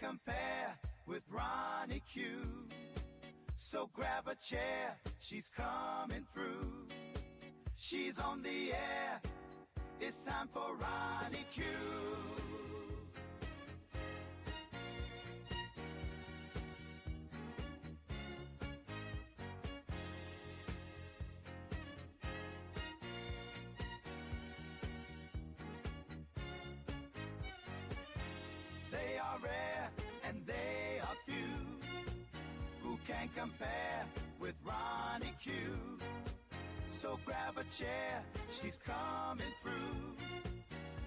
compare with Ronnie Q. So grab a chair, she's coming through. She's on the air, it's time for Ronnie Q. They are rare and they are few. Who can compare with Ronnie Q? So grab a chair, she's coming through.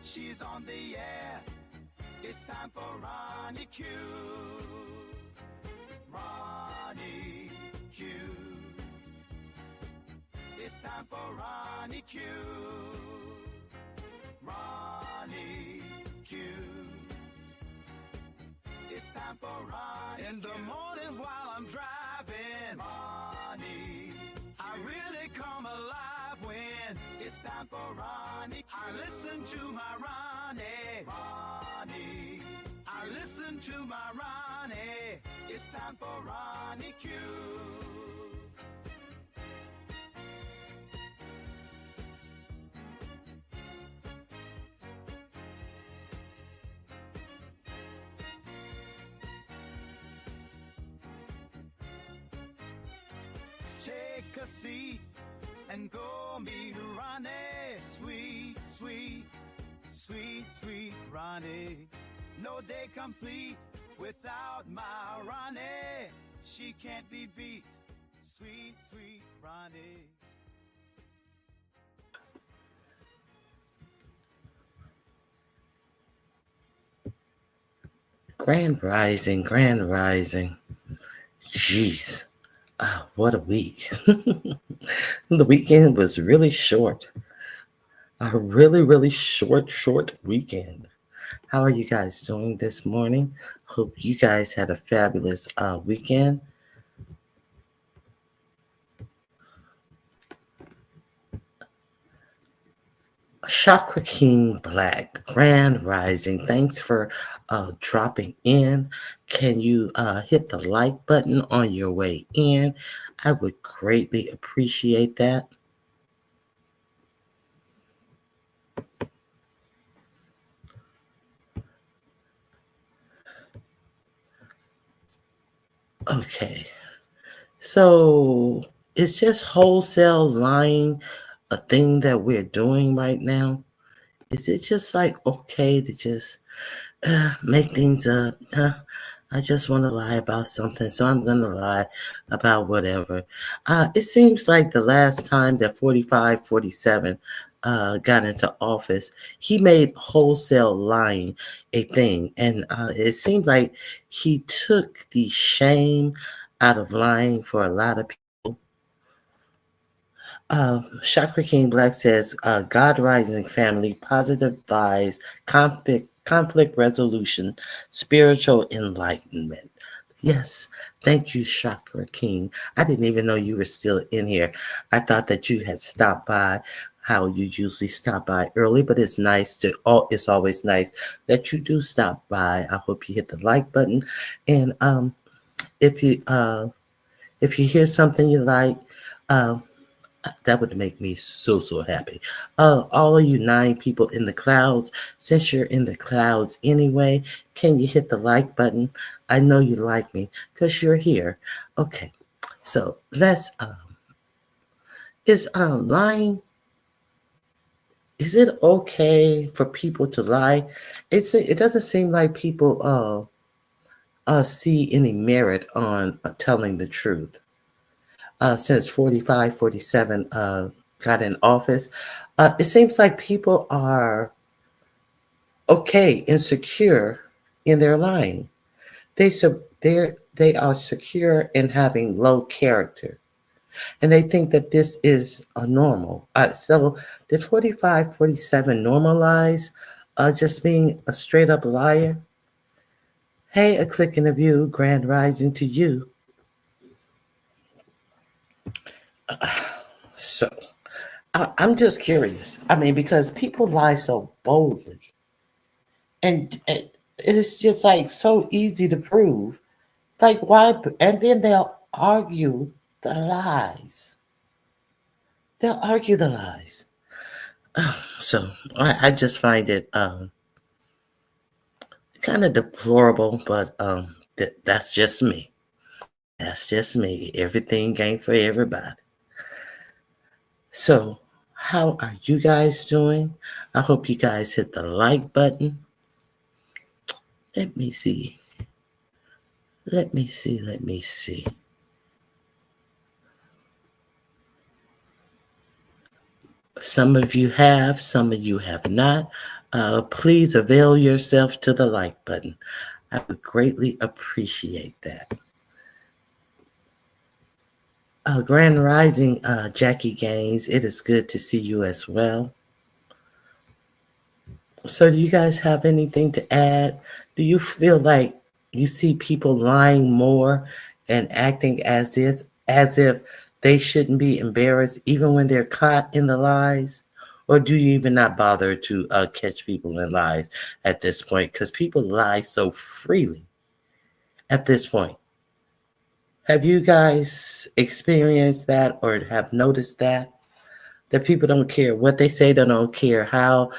She's on the air, it's time for Ronnie Q. Ronnie Q. It's time for Ronnie Q. Ronnie Q. It's time for Ronnie in the morning while I'm driving. Ronnie, I really come alive when it's time for Ronnie Q. I listen to my Ronnie. Ronnie, I listen to my Ronnie. It's time for Ronnie Q. Take a seat and go meet Ronnie. Sweet, sweet, sweet, sweet Ronnie. No day complete without my Ronnie. She can't be beat. Sweet, sweet Ronnie. Grand Rising, Grand Rising. Jeez. What a week. The weekend was really short. A really, really short weekend. How are you guys doing this morning? Hope you guys had a fabulous weekend. Chakra King Black, Grand Rising. Thanks for dropping in. Can you hit the like button on your way in? I would greatly appreciate that. Okay. So is just wholesale lying a thing that we're doing right now? Is it just like okay to just make things up? I just want to lie about something, so I'm going to lie about whatever. It seems like the last time that 47 got into office, he made wholesale lying a thing. And it seems like he took the shame out of lying for a lot of people. Chakra King Black says, God Rising family, positive vibes, conflict resolution, spiritual enlightenment. Yes, thank you, Chakra King. I didn't even know you were still in here. I thought that you had stopped by how you usually stop by early, but it's it's always nice that you do stop by. I hope you hit the like button. And if you hear something you like, that would make me so happy. All of you 9 people in the clouds, since you're in the clouds anyway, can you hit the like button? I know you like me because you're here. Okay, so let's is lying, is it okay for people to lie? It doesn't seem like people see any merit on telling the truth. Since 47 got in office, it seems like people are okay, insecure in their lying. They are secure in having low character, and they think that this is a normal. So did 47 normalize just being a straight up liar? Hey, a click in the view, Grand Rising to you. So I'm just curious. I mean, because people lie so boldly. And It's just like so easy to prove. Like why? And then they'll argue the lies. They'll argue the lies. So I just find it kind of deplorable, but that's just me. That's just me. Everything ain't for everybody. So, how are you guys doing? I hope you guys hit the like button. Let me see. Let me see. Let me see. Some of you have, some of you have not. Please avail yourself to the like button. I would greatly appreciate that. Grand Rising, Jackie Gaines, it is good to see you as well. So, do you guys have anything to add? Do you feel like you see people lying more and acting as if they shouldn't be embarrassed even when they're caught in the lies? Or do you even not bother to catch people in lies at this point? Because people lie so freely at this point. Have you guys experienced that or have noticed that? That people don't care what they say, they don't care how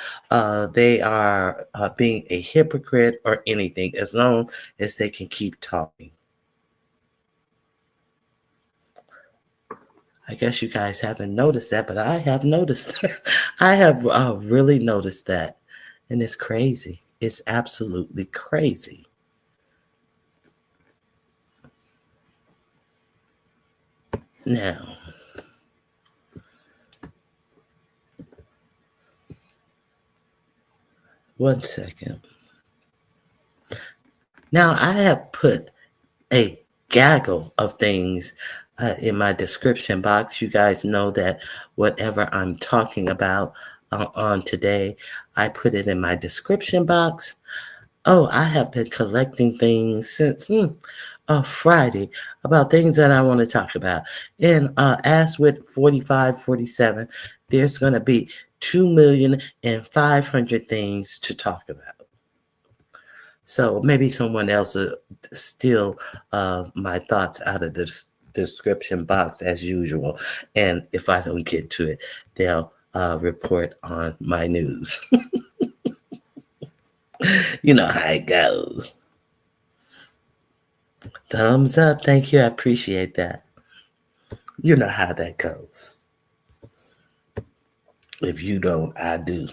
they are being a hypocrite or anything, as long as they can keep talking. I guess you guys haven't noticed that, but I have noticed. I have really noticed that. And it's crazy. It's absolutely crazy. Now, one second. Now, I have put a gaggle of things in my description box. You guys know that whatever I'm talking about on today, I put it in my description box. Oh, I have been collecting things since Friday about things that I want to talk about. And as with 4547, there's going to be 2,500,000 things to talk about. So maybe someone else will steal my thoughts out of the description box as usual. And if I don't get to it, they'll report on my news. You know how it goes. Thumbs up. Thank you. I appreciate that. You know how that goes. If you don't, I do.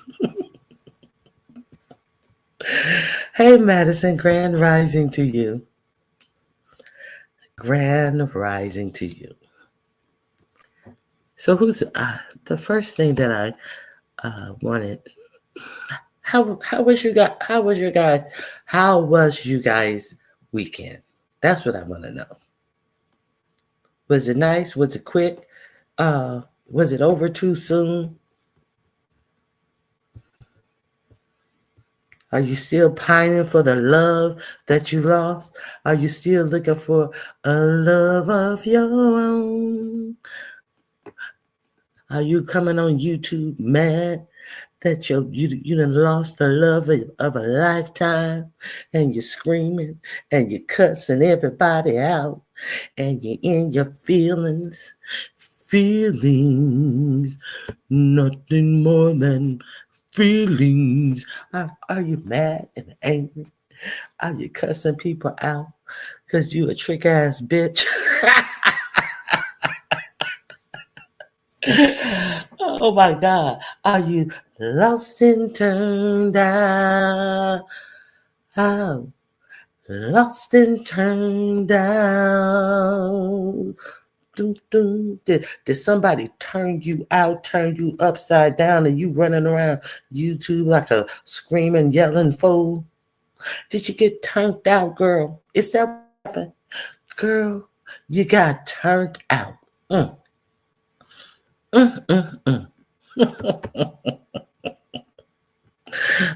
Hey, Madison, grand rising to you. Grand rising to you. So, who's the first thing that I wanted? How was you guys? How was you guys' weekend? That's what I want to know. Was it nice? Was it quick? Was it over too soon? Are you still pining for the love that you lost? Are you still looking for a love of your own? Are you coming on YouTube mad that you done lost the love of a lifetime, and you're screaming and you're cussing everybody out and you're in your feelings, nothing more than feelings. Are you mad and angry? Are you cussing people out because you a trick ass bitch? Oh my God. Are you lost and turned out? Oh, lost and turned out. Did somebody turn you out, turn you upside down, and you running around YouTube like a screaming, yelling fool? Did you get turned out, girl? Is that what happened? Girl, you got turned out. Mm.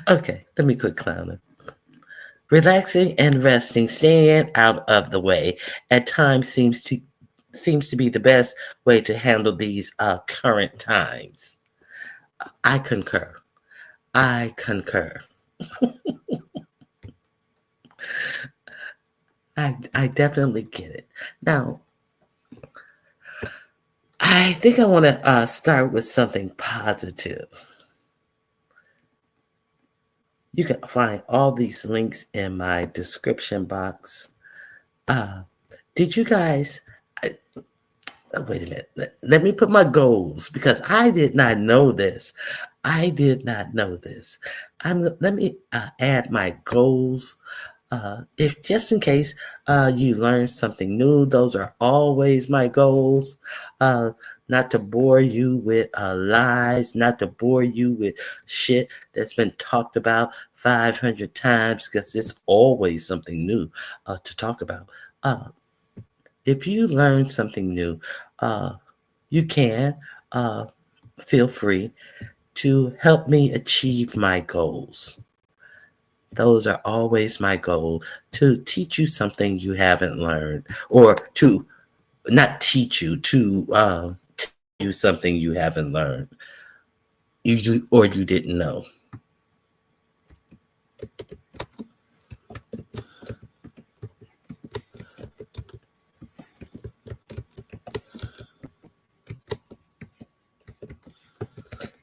Okay, let me quit clowning. Relaxing and resting, staying out of the way at times seems to be the best way to handle these current times. I concur. I definitely get it. Now, I think I want to start with something positive. You can find all these links in my description box. Did you guys? Wait a minute. Let me put my goals because I did not know this. I did not know this. Let me add my goals. If just in case you learn something new, those are always my goals. Not to bore you with lies, not to bore you with shit that's been talked about 500 times because it's always something new to talk about. If you learn something new, you can feel free to help me achieve my goals. Those are always my goal, to teach you something you haven't learned, or to not teach you, to tell you something you haven't learned, or you didn't know.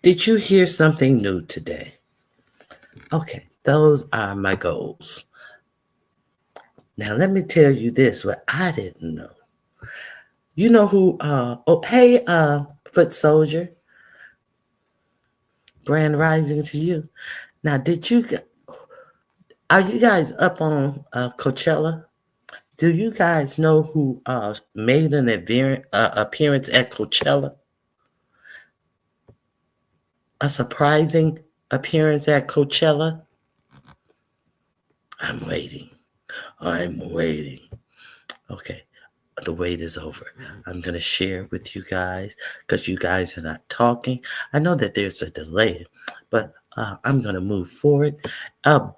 Did you hear something new today? Okay, those are my goals. Now let me tell you this, what I didn't know. You know who, hey, Foot Soldier, Grand Rising to you. Now, are you guys up on Coachella? Do you guys know who made an appearance at Coachella? A surprising appearance at Coachella? I'm waiting. Okay, the wait is over. I'm going to share with you guys because you guys are not talking. I know that there's a delay, but I'm going to move forward.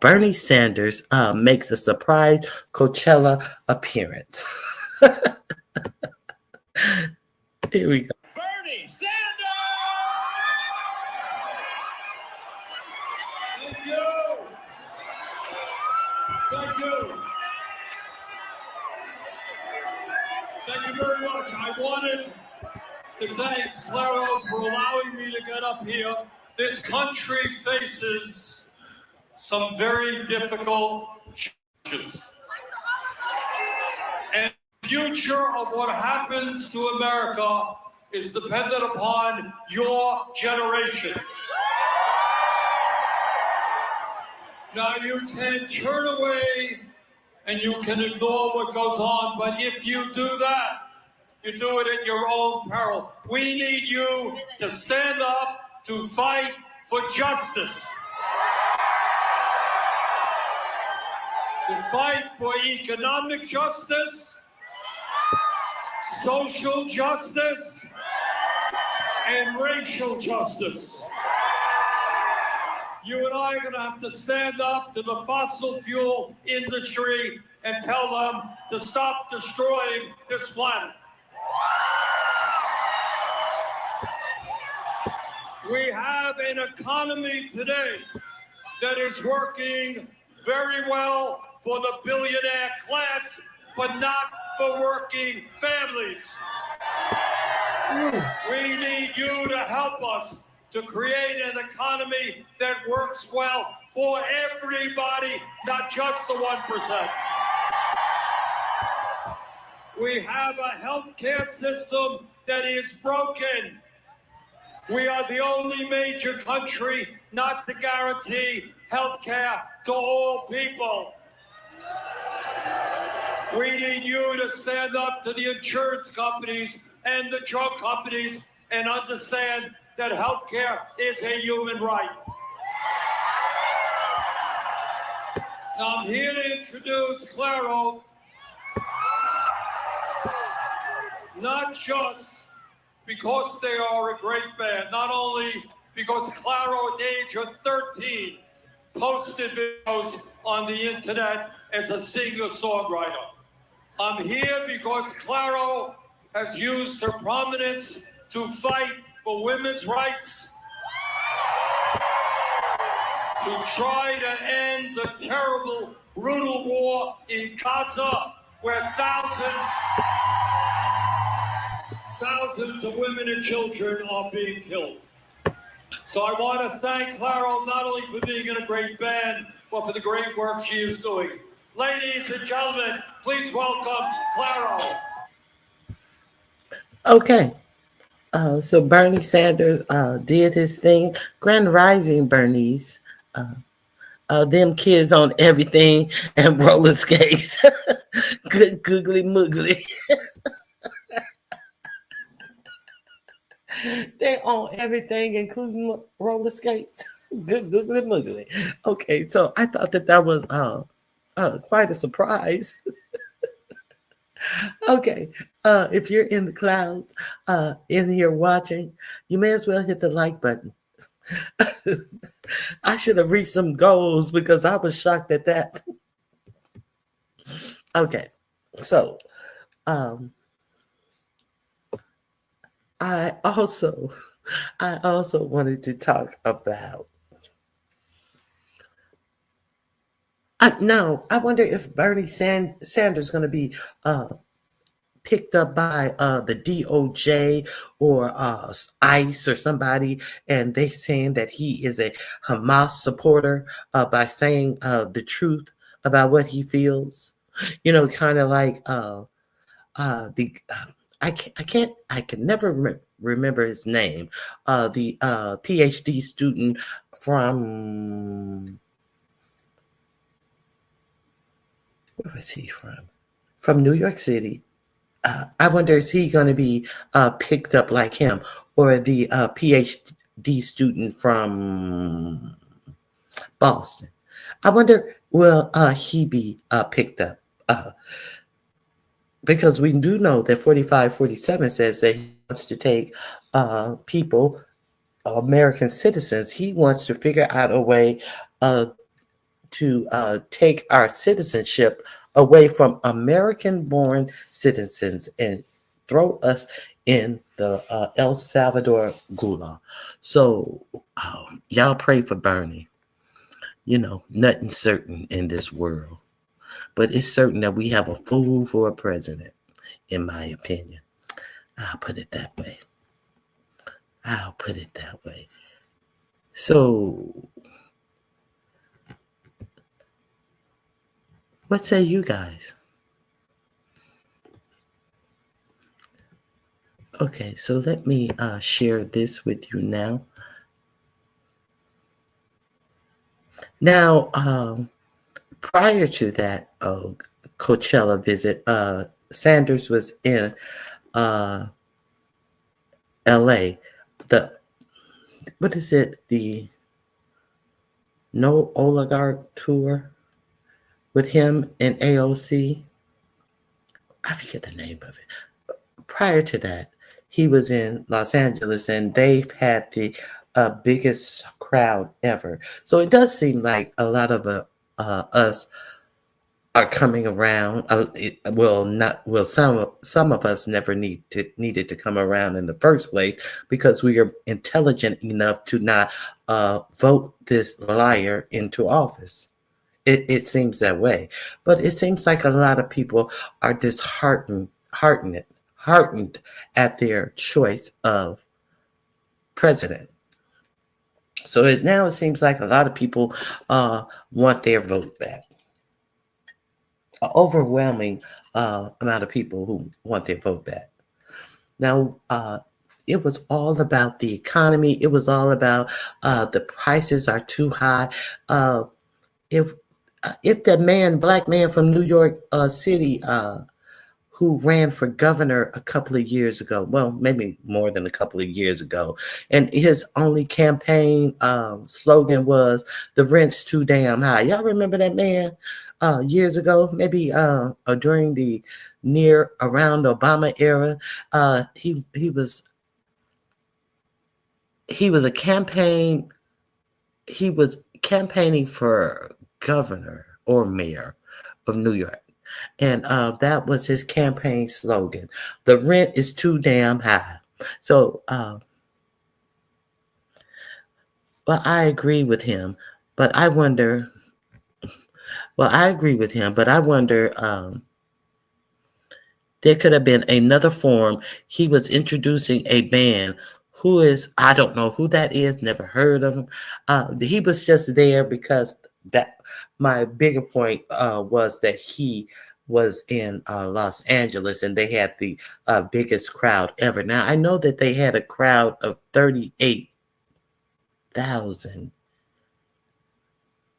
Bernie Sanders makes a surprise Coachella appearance. Here we go. Bernie Sanders! Thank you. Thank you. Thank you very much. I wanted to thank Claro for allowing me to get up here. This country faces some very difficult challenges. And the future of what happens to America is dependent upon your generation. Now, you can turn away and you can ignore what goes on, but if you do that, you do it at your own peril. We need you to stand up to fight for justice. To fight for economic justice, social justice, and racial justice. You and I are going to have to stand up to the fossil fuel industry and tell them to stop destroying this planet. We have an economy today that is working very well for the billionaire class, but not for working families. We need you to help us to create an economy that works well for everybody, not just the 1%. We have a healthcare system that is broken. We are the only major country not to guarantee healthcare to all people. We need you to stand up to the insurance companies and the drug companies and understand that healthcare is a human right. Now I'm here to introduce Claro, not just because they are a great band, not only because Claro at the age of 13 posted videos on the internet as a singer-songwriter. I'm here because Claro has used her prominence to fight for women's rights, to try to end the terrible, brutal war in Gaza, where thousands of women and children are being killed. So I want to thank Claro not only for being in a great band, but for the great work she is doing. Ladies and gentlemen, please welcome Claro. Okay. So Bernie Sanders did his thing. Grand Rising, Bernice. Them kids on everything and roller skates. Good googly moogly. They own everything, including roller skates. Good googly moogly. Okay, so I thought that was quite a surprise. Okay, if you're in the clouds, in here watching, you may as well hit the like button. I should have reached some goals because I was shocked at that. Okay, so um, I also wanted to talk about. No, I wonder if Bernie Sanders is going to be picked up by the DOJ or ICE or somebody, and they saying that he is a Hamas supporter by saying the truth about what he feels. You know, kind of like the I can never remember his name. The PhD student from where was he from? From New York City. I wonder is he going to be picked up like him, or the PhD student from Boston? I wonder will he be picked up? Because we do know that 4547 says that he wants to take people, American citizens. He wants to figure out a way to take our citizenship away from American-born citizens and throw us in the El Salvador gulag. So y'all pray for Bernie. You know, nothing's certain in this world. But it's certain that we have a fool for a president, in my opinion. I'll put it that way. So, what say you guys? Okay, so let me share this with you now. Now, prior to that Coachella visit, Sanders was in LA. What is it? The No Oligarch Tour with him and AOC. I forget the name of it. Prior to that, he was in Los Angeles, and they've had the biggest crowd ever. So it does seem like a lot of us are coming around. Some of us never needed to come around in the first place because we are intelligent enough to not vote this liar into office. It seems that way, but it seems like a lot of people are disheartened at their choice of president. So now it seems like a lot of people want their vote back. An overwhelming amount of people who want their vote back. Now, it was all about the economy. It was all about the prices are too high. If that black man from New York City, who ran for governor a couple of years ago, well, maybe more than a couple of years ago, and his only campaign slogan was "The rent's too damn high." Y'all remember that man years ago? Maybe during the around Obama era, he was a campaign. He was campaigning for governor or mayor of New York. And that was his campaign slogan. The rent is too damn high. So, well, I agree with him, but I wonder, there could have been another form. He was introducing a band who is, I don't know who that is, never heard of him. He was just there because that my bigger point was that he was in Los Angeles and they had the biggest crowd ever. Now, I know that they had a crowd of 38,000.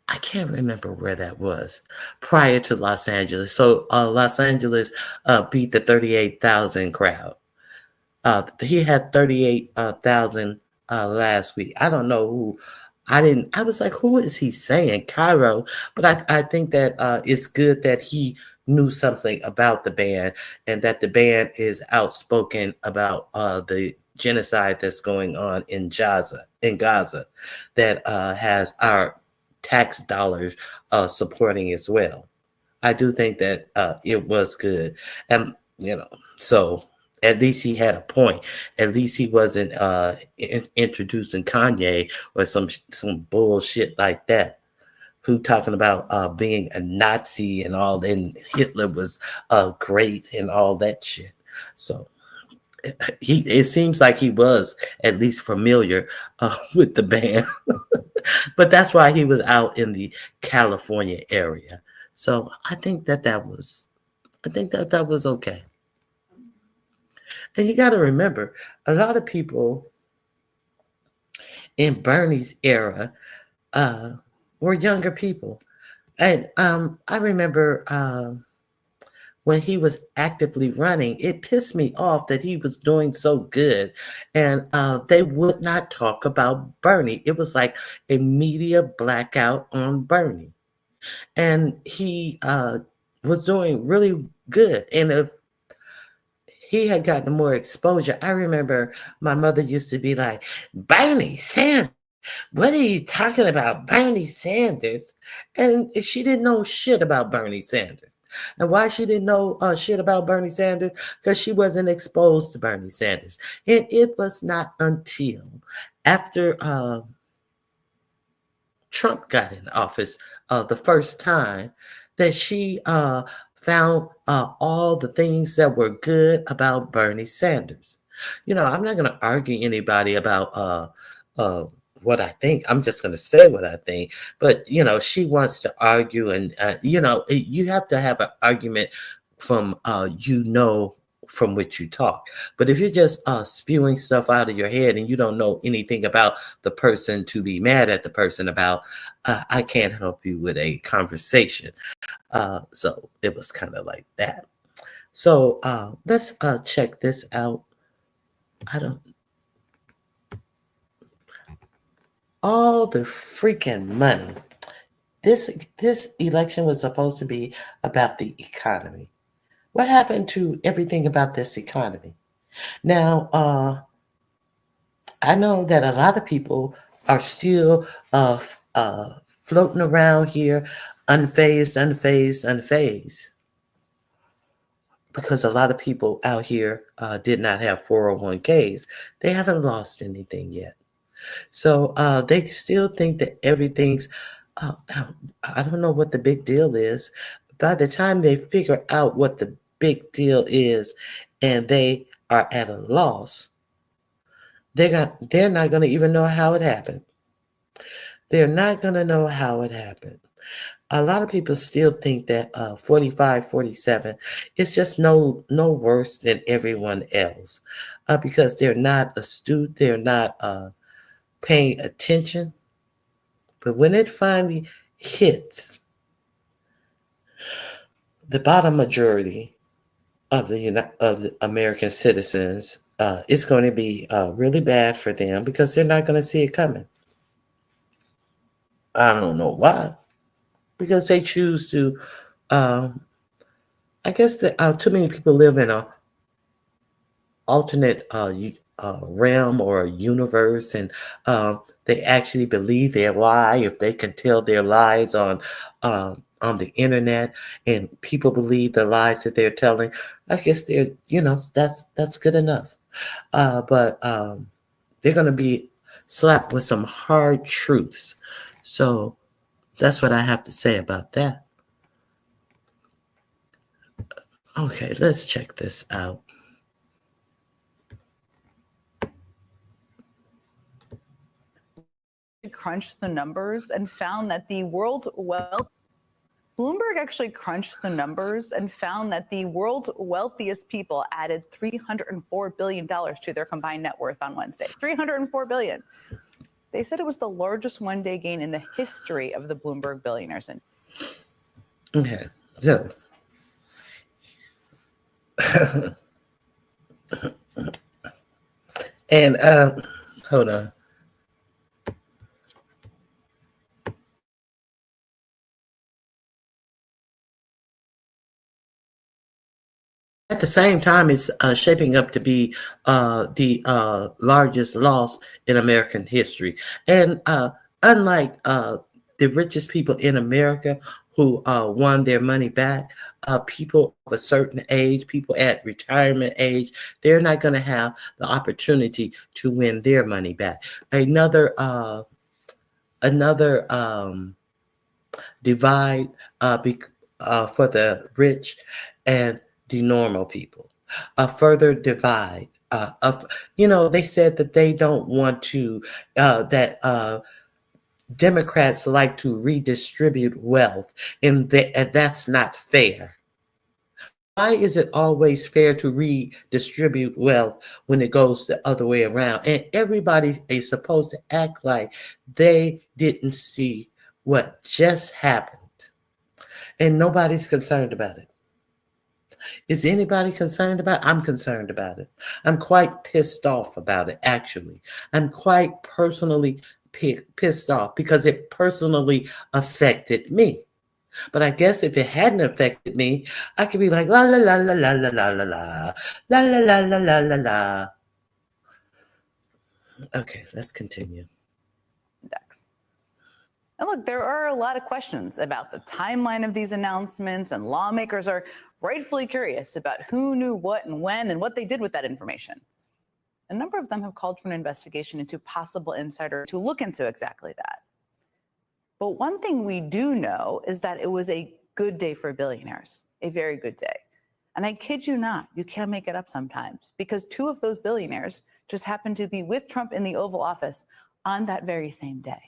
I can't remember where that was prior to Los Angeles. So Los Angeles beat the 38,000 crowd. He had 38,000 last week. I don't know who. I was like, who is he saying? Cairo. But I think that it's good that he knew something about the band and that the band is outspoken about the genocide that's going on in Gaza, that has our tax dollars supporting as well. I do think that it was good. And, so at least he had a point. At least he wasn't introducing Kanye or some bullshit like that. Who talking about being a Nazi and all, and Hitler was great and all that shit. So it seems like he was at least familiar with the band, but that's why he was out in the California area. So I think that was okay. And you got to remember, a lot of people in Bernie's era were younger people. And I remember when he was actively running, it pissed me off that he was doing so good. And they would not talk about Bernie. It was like a media blackout on Bernie. And he was doing really good. And if he had gotten more exposure, I remember my mother used to be like, Bernie Sanders. What are you talking about, Bernie Sanders? And she didn't know shit about Bernie Sanders. And why she didn't know shit about Bernie Sanders? Because she wasn't exposed to Bernie Sanders. And it was not until after Trump got in office the first time that she found all the things that were good about Bernie Sanders. I'm not going to argue anybody about what I think. I'm just going to say what I think. But, she wants to argue and, you have to have an argument from, from which you talk. But if you're just spewing stuff out of your head and you don't know anything about the person to be mad at the person about, I can't help you with a conversation. So it was kind of like that. So let's check this out. All the freaking money. This election was supposed to be about the economy. What happened to everything about this economy? Now, I know that a lot of people are still floating around here, unfazed, because a lot of people out here did not have 401ks. They haven't lost anything yet. So they still think that everything's, I don't know what the big deal is. By the time they figure out what the big deal is and they are at a loss, they're not going to even know how it happened. They're not going to know how it happened. A lot of people still think that 45, 47 is just no worse than everyone else because they're not astute. They're not paying attention. But when it finally hits the bottom majority of the American citizens, it's going to be really bad for them because they're not going to see it coming. I don't know why. Because they choose to, I guess that too many people live in a alternate realm or a universe, and they actually believe their lie if they can tell their lies on the internet, and people believe the lies that they're telling. I guess they're, that's good enough. But they're going to be slapped with some hard truths. So that's what I have to say about that. Okay, let's check this out. Crunched the numbers and found that the world's wealth. Bloomberg actually crunched the numbers and found that the world's wealthiest people added $304 billion to their combined net worth on Wednesday. $304 billion. They said it was the largest one-day gain in the history of the Bloomberg billionaires. Okay, so and hold on. At the same time, it's shaping up to be the largest loss in American history. And unlike the richest people in America who won their money back, people of a certain age, people at retirement age, they're not going to have the opportunity to win their money back. Another divide for the rich and the normal people. A further divide they said that they don't want to, that Democrats like to redistribute wealth, and that's not fair. Why is it always fair to redistribute wealth when it goes the other way around? And everybody is supposed to act like they didn't see what just happened. And nobody's concerned about it. Is anybody concerned about it? I'm concerned about it. I'm quite pissed off about it, actually. I'm quite personally pissed off because it personally affected me. But I guess if it hadn't affected me, I could be like, la la la la la la la la la la la la la la la la. Okay, let's continue. And look, there are a lot of questions about the timeline of these announcements, and lawmakers are rightfully curious about who knew what and when and what they did with that information. A number of them have called for an investigation into possible insider to look into exactly that. But one thing we do know is that it was a good day for billionaires, a very good day. And I kid you not, you can't make it up sometimes, because two of those billionaires just happened to be with Trump in the Oval Office on that very same day.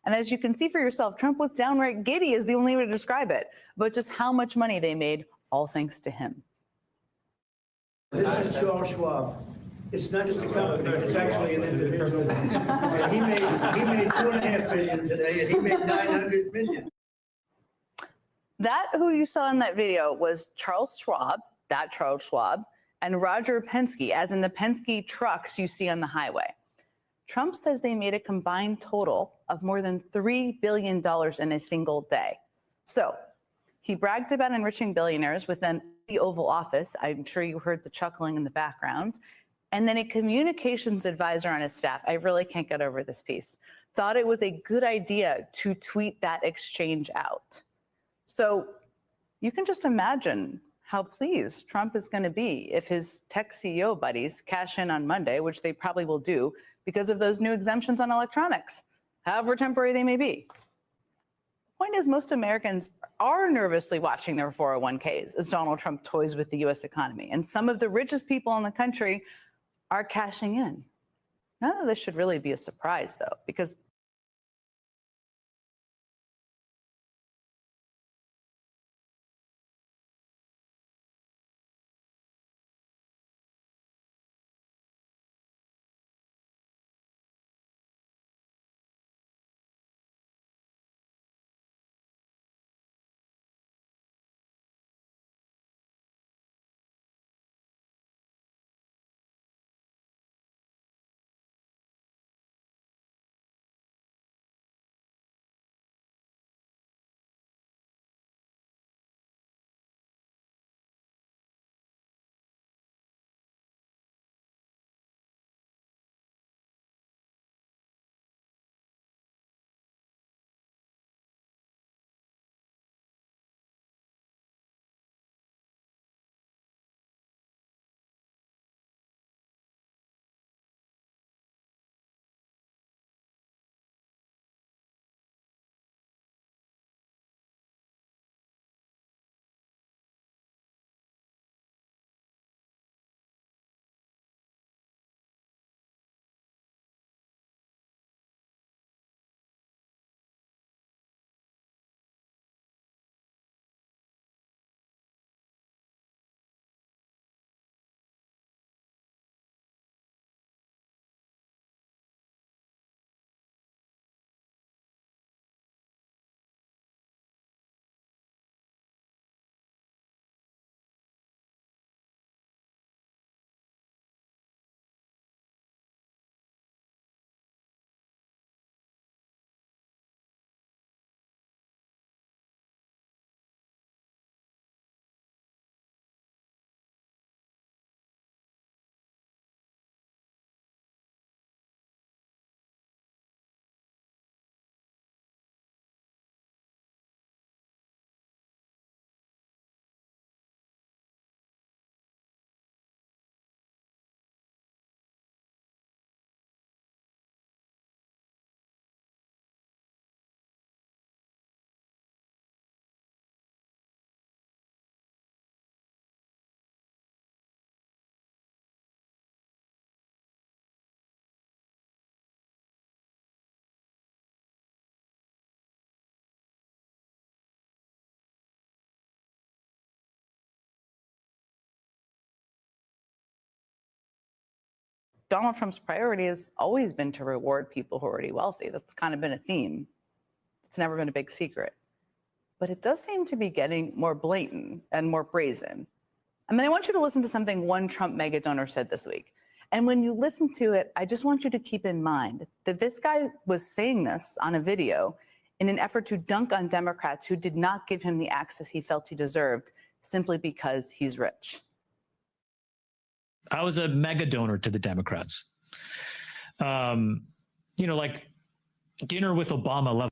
And as you can see for yourself, Trump was downright giddy is the only way to describe it, but just how much money they made, all thanks to him. This is Charles Schwab. It's not just a company, it's actually an individual. And he made $2.5 billion today, and he made $900 million. That who you saw in that video was Charles Schwab, that Charles Schwab, and Roger Penske, as in the Penske trucks you see on the highway. Trump says they made a combined total of more than $3 billion in a single day. So he bragged about enriching billionaires within the Oval Office. I'm sure you heard the chuckling in the background. And then a communications advisor on his staff, I really can't get over this piece, thought it was a good idea to tweet that exchange out. So you can just imagine how pleased Trump is going to be if his tech CEO buddies cash in on Monday, which they probably will do because of those new exemptions on electronics, however temporary they may be. The point is, most Americans are nervously watching their 401ks as Donald Trump toys with the U.S. economy. And some of the richest people in the country are cashing in. None of this should really be a surprise, though, because Donald Trump's priority has always been to reward people who are already wealthy. That's kind of been a theme. It's never been a big secret. But it does seem to be getting more blatant and more brazen. I mean, I want you to listen to something one Trump mega donor said this week. And when you listen to it, I just want you to keep in mind that this guy was saying this on a video in an effort to dunk on Democrats who did not give him the access he felt he deserved simply because he's rich. I was a mega donor to the Democrats. Like dinner with Obama level.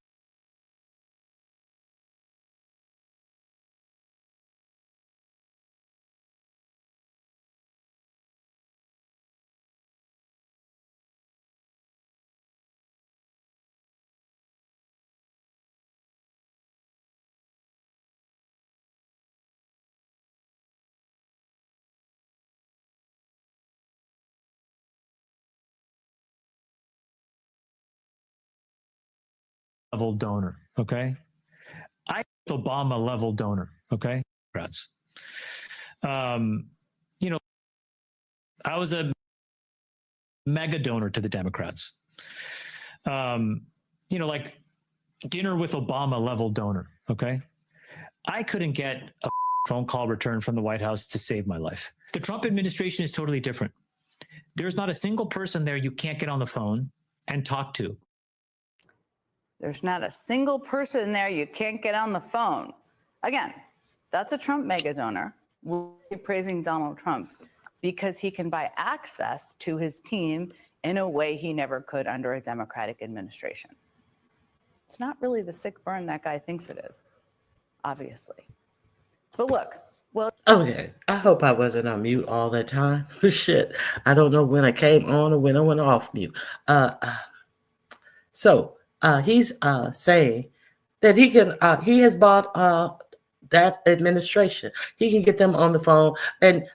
Level donor, okay? I was Obama level donor, okay? Democrats. I was a mega donor to the Democrats. Like dinner with Obama level donor, okay? I couldn't get a phone call returned from the White House to save my life. The Trump administration is totally different. There's not a single person there you can't get on the phone and talk to. There's not a single person there you can't get on the phone. Again, that's a Trump mega donor praising Donald Trump because he can buy access to his team in a way he never could under a Democratic administration. It's not really the sick burn that guy thinks it is, obviously. But look, well. Okay, I hope I wasn't on mute all the time. Shit, I don't know when I came on or when I went off mute. He's saying that he has bought that administration. He can get them on the phone. And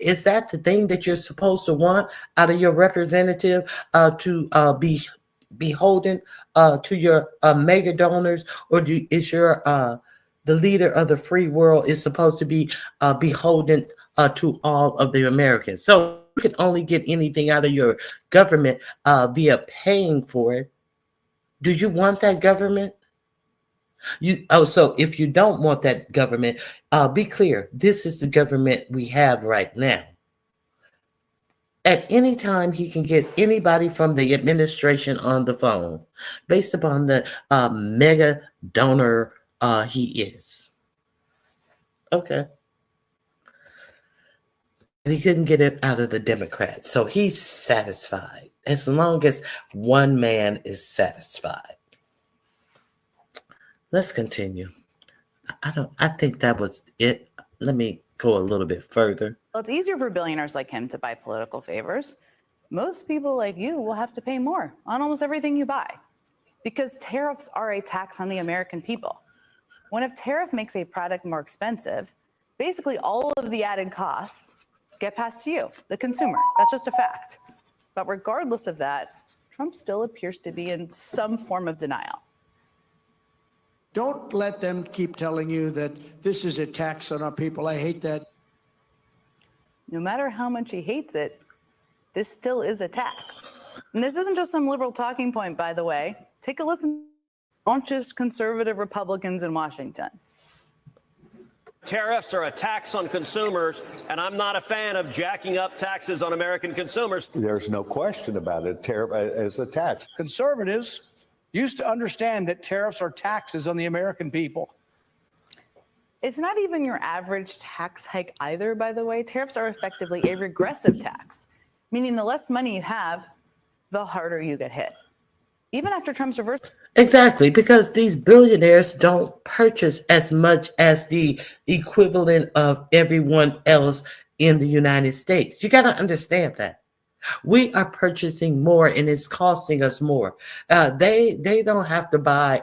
is that the thing that you're supposed to want out of your representative, to be beholden to your mega donors? Or is your the leader of the free world is supposed to be beholden to all of the Americans? So you can only get anything out of your government via paying for it. Do you want that government? So if you don't want that government, be clear. This is the government we have right now. At any time, he can get anybody from the administration on the phone based upon the mega donor he is. Okay. And he couldn't get it out of the Democrats. So he's satisfied as long as one man is satisfied. Let's continue. I think that was it. Let me go a little bit further. Well, it's easier for billionaires like him to buy political favors. Most people like you will have to pay more on almost everything you buy because tariffs are a tax on the American people. When a tariff makes a product more expensive, basically all of the added costs get passed to you, the consumer. That's just a fact. But regardless of that, Trump still appears to be in some form of denial. Don't let them keep telling you that this is a tax on our people. I hate that. No matter how much he hates it, this still is a tax. And this isn't just some liberal talking point, by the way. Take a listen. Don't just conservative Republicans in Washington. Tariffs are a tax on consumers, and I'm not a fan of jacking up taxes on American consumers. There's no question about it. Tariff is a tax. Conservatives used to understand that tariffs are taxes on the American people. It's not even your average tax hike either, by the way. Tariffs are effectively a regressive tax, meaning the less money you have, the harder you get hit. Even after Trump's reverse. Exactly, because these billionaires don't purchase as much as the equivalent of everyone else in the United States. You got to understand that. We are purchasing more and it's costing us more. They don't have to buy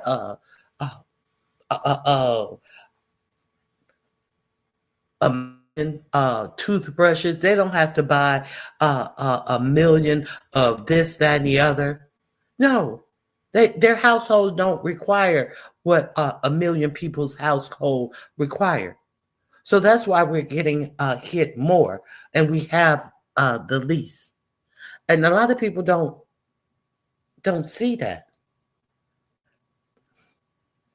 toothbrushes. They don't have to buy a million of this, that, and the other. No, their households don't require what a million people's household require. So that's why we're getting hit more, and we have the least. And a lot of people don't see that.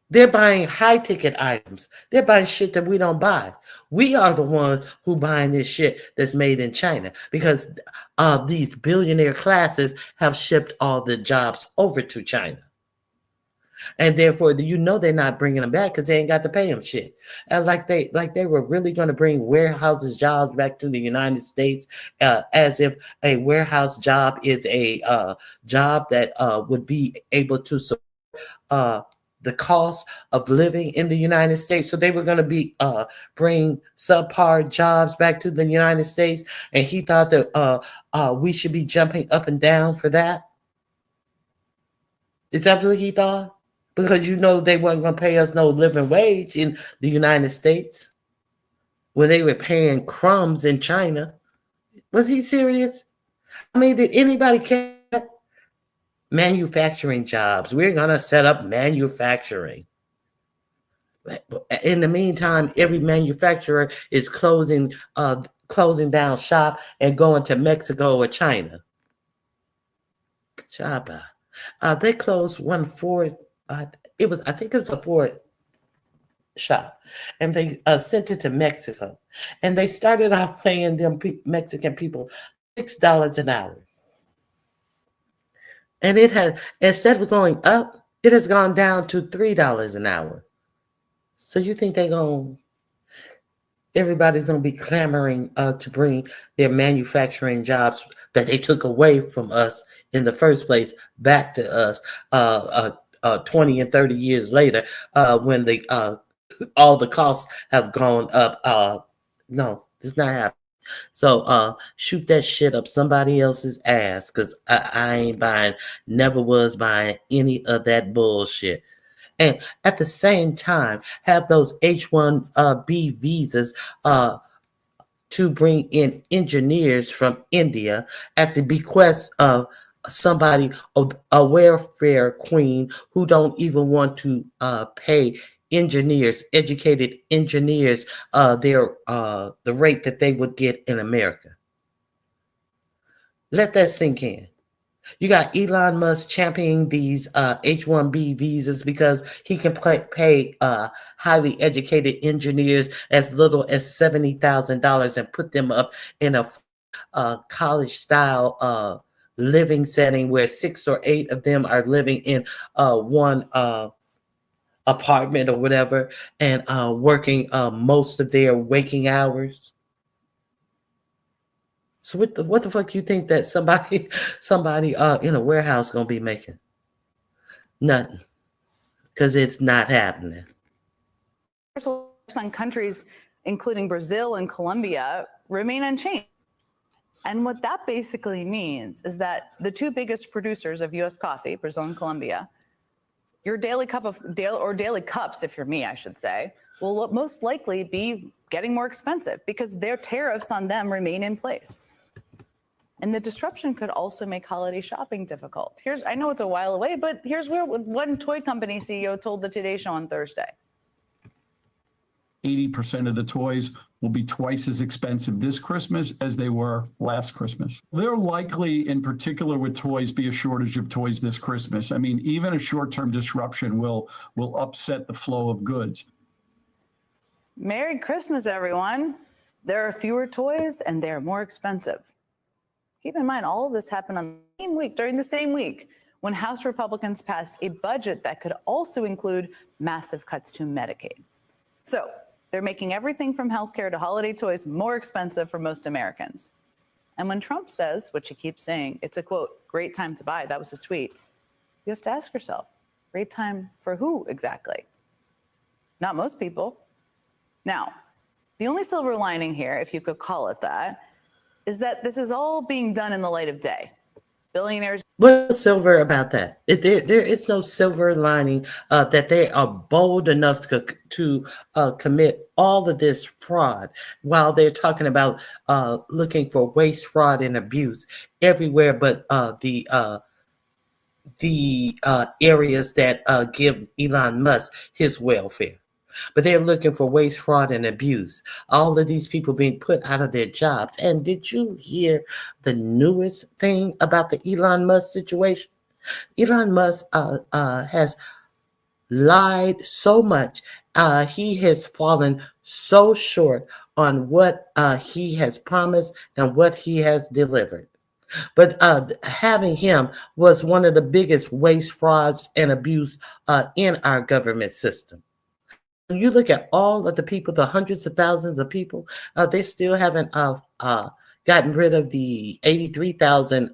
They're buying high ticket items. They're buying shit that we don't buy. We are the ones who buying this shit that's made in China because these billionaire classes have shipped all the jobs over to China. And therefore, they're not bringing them back because they ain't got to pay them shit. And like they were really going to bring warehouses jobs back to the United States, as if a warehouse job is a job that would be able to support the cost of living in the United States. So they were going to be bring subpar jobs back to the United States, and he thought that we should be jumping up and down for that. Is that what he thought? Because they weren't going to pay us no living wage in the United States when they were paying crumbs in China. Was he serious? I mean, did anybody care? Manufacturing jobs. We're going to set up manufacturing. In the meantime, every manufacturer is closing down shop and going to Mexico or China. Chaba. They closed one Ford. I think it was a Ford shop, and they sent it to Mexico, and they started off paying them Mexican people $6 an hour, and it has, instead of going up, it has gone down to $3 an hour. So you think everybody's gonna be clamoring to bring their manufacturing jobs that they took away from us in the first place back to us 20 and 30 years later, when all the costs have gone up. No, it's not happening. So shoot that shit up somebody else's ass, because I ain't buying, never was buying any of that bullshit. And at the same time, have those H-1B visas to bring in engineers from India at the bequest of somebody, a welfare queen who don't even want to pay engineers, educated engineers, the rate that they would get in America. Let that sink in. You got Elon Musk championing these H-1B visas because he can pay highly educated engineers as little as $70,000 and put them up in a college-style living setting where 6 or 8 of them are living in one apartment or whatever, and working most of their waking hours. So what the fuck you think that somebody in a warehouse gonna be making? Nothing, because it's not happening. On countries, including Brazil and Colombia, remain unchanged. And what that basically means is that the two biggest producers of U.S. coffee, Brazil and Colombia, your daily cups, if you're me, I should say, will most likely be getting more expensive because their tariffs on them remain in place. And the disruption could also make holiday shopping difficult. I know it's a while away, but here's where one toy company CEO told the Today Show on Thursday. 80% of the toys will be twice as expensive this Christmas as they were last Christmas. There likely, in particular with toys, be a shortage of toys this Christmas. I mean, even a short-term disruption will upset the flow of goods. Merry Christmas, everyone. There are fewer toys and they're more expensive. Keep in mind, all of this happened on the same week, during the same week, when House Republicans passed a budget that could also include massive cuts to Medicaid. So they're making everything from healthcare to holiday toys more expensive for most Americans. And when Trump says, which he keeps saying, it's a quote, great time to buy, that was his tweet, you have to ask yourself, great time for who exactly? Not most people. Now, the only silver lining here, if you could call it that, is that this is all being done in the light of day. Billionaires. What's silver about that? There is no silver lining that they are bold enough to commit all of this fraud while they're talking about looking for waste, fraud, and abuse everywhere but the areas that give Elon Musk his welfare. But they're looking for waste, fraud, and abuse. All of these people being put out of their jobs. And did you hear the newest thing about the Elon Musk situation? Elon Musk has lied so much. He has fallen so short on what he has promised and what he has delivered. But having him was one of the biggest waste, frauds, and abuse in our government system. When you look at all of the people, the hundreds of thousands of people, they still haven't gotten rid of the 83,000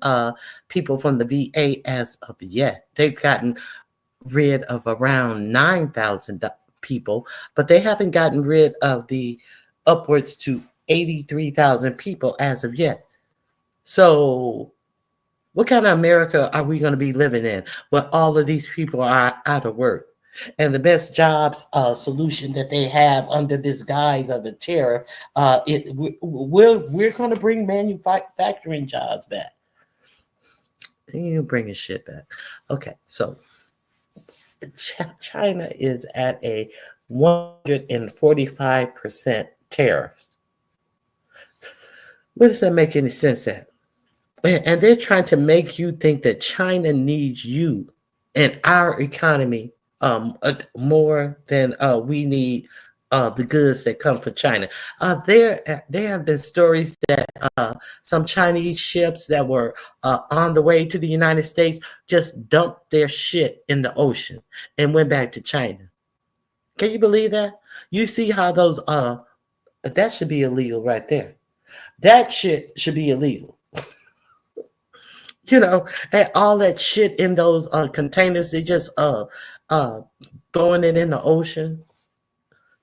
people from the VA as of yet. They've gotten rid of around 9,000 people, but they haven't gotten rid of the upwards to 83,000 people as of yet. So what kind of America are we going to be living in when all of these people are out of work? And the best jobs solution that they have under this guise of a tariff, we're going to bring manufacturing jobs back. You're bringing shit back. Okay, so China is at a 145% tariff. What does that make any sense at? And they're trying to make you think that China needs you and our economy more than we need the goods that come from China. There have been stories that some Chinese ships that were on the way to the United States just dumped their shit in the ocean and went back to China. Can you believe that? You see how those that should be illegal right there. That shit should be illegal. You know, and all that shit in those containers, they just throwing it in the ocean,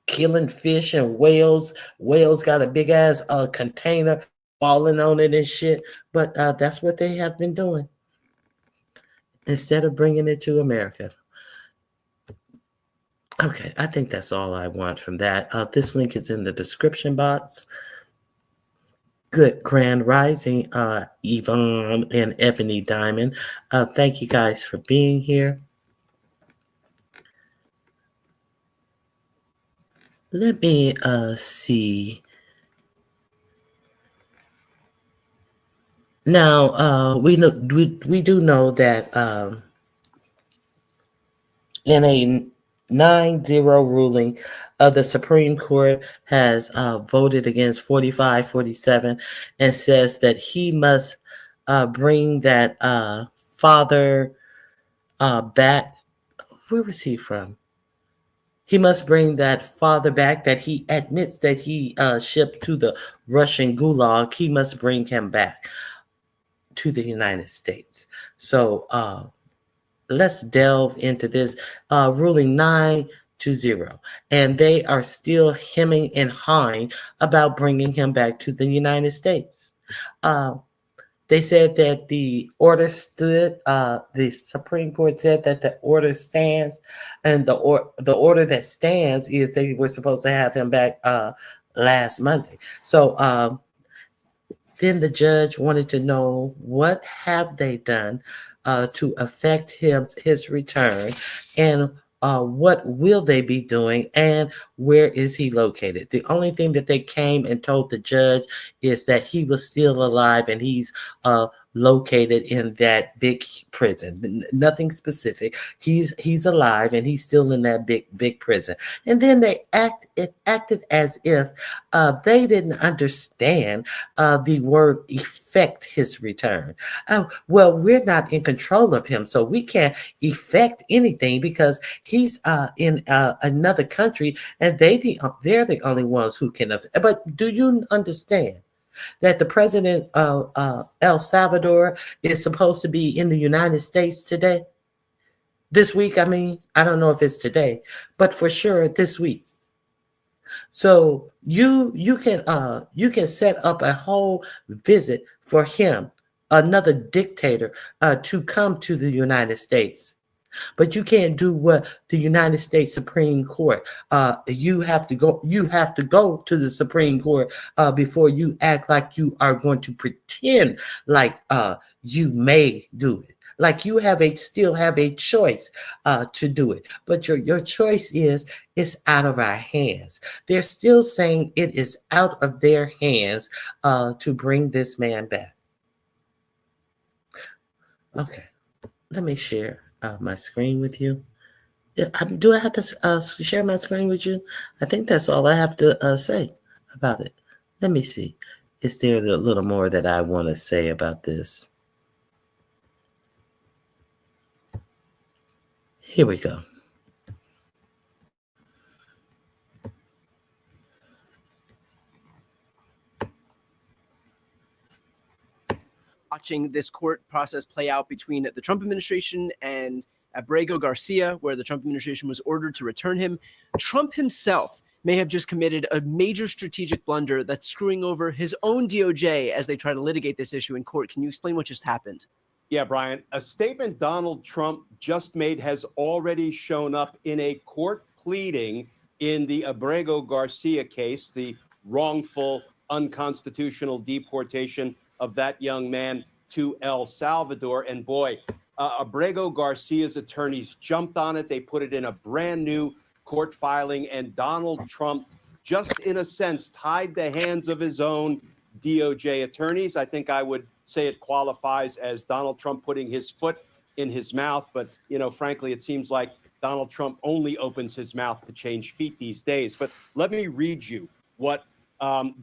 killing fish and whales. Whales got a big ass container falling on it and shit. But that's what they have been doing instead of bringing it to America. Okay, I think that's all I want from that. This link is in the description box. Good grand rising, Yvonne and Ebony Diamond. Thank you guys for being here. Let me see. Now we do know that in a 9-0 ruling, the Supreme Court has voted against 45-47 and says that he must bring that father back. Where was he from? He must bring that father back that he admits that he shipped to the Russian gulag. He must bring him back to the United States. So let's delve into this ruling 9-0. And they are still hemming and hawing about bringing him back to the United States. They said that the order stood, the Supreme Court said that the order stands, and the order that stands is they were supposed to have him back last Monday. So then the judge wanted to know, what have they done to affect his return, and what will they be doing, and where is he located? The only thing that they came and told the judge is that he was still alive and he's located in that big prison. Nothing specific. He's alive and he's still in that big prison. And then they acted as if they didn't understand the word effect his return. Well, we're not in control of him, so we can't effect anything because he's in another country and they're the only ones who can. But do you understand that the president of El Salvador is supposed to be in the United States today? This week, I mean, I don't know if it's today, but for sure this week. So you can set up a whole visit for him, another dictator, to come to the United States. But you can't do what the United States Supreme Court. You have to go to the Supreme Court before you act like you are going to pretend like you may do it. Like you still have a choice to do it, but your choice is it's out of our hands. They're still saying it is out of their hands to bring this man back. Okay, let me share my screen with you. Do I have to share my screen with you? I think that's all I have to say about it. Let me see. Is there a little more that I want to say about this? Here we go. Watching this court process play out between the Trump administration and Abrego Garcia, where the Trump administration was ordered to return him. Trump himself may have just committed a major strategic blunder that's screwing over his own DOJ as they try to litigate this issue in court. Can you explain what just happened? Yeah, Brian, a statement Donald Trump just made has already shown up in a court pleading in the Abrego Garcia case, the wrongful, unconstitutional deportation of that young man to El Salvador. And boy, Abrego Garcia's attorneys jumped on it. They put it in a brand new court filing, and Donald Trump just in a sense tied the hands of his own DOJ attorneys. I think I would say it qualifies as Donald Trump putting his foot in his mouth. But, you know, frankly, it seems like Donald Trump only opens his mouth to change feet these days. But let me read you what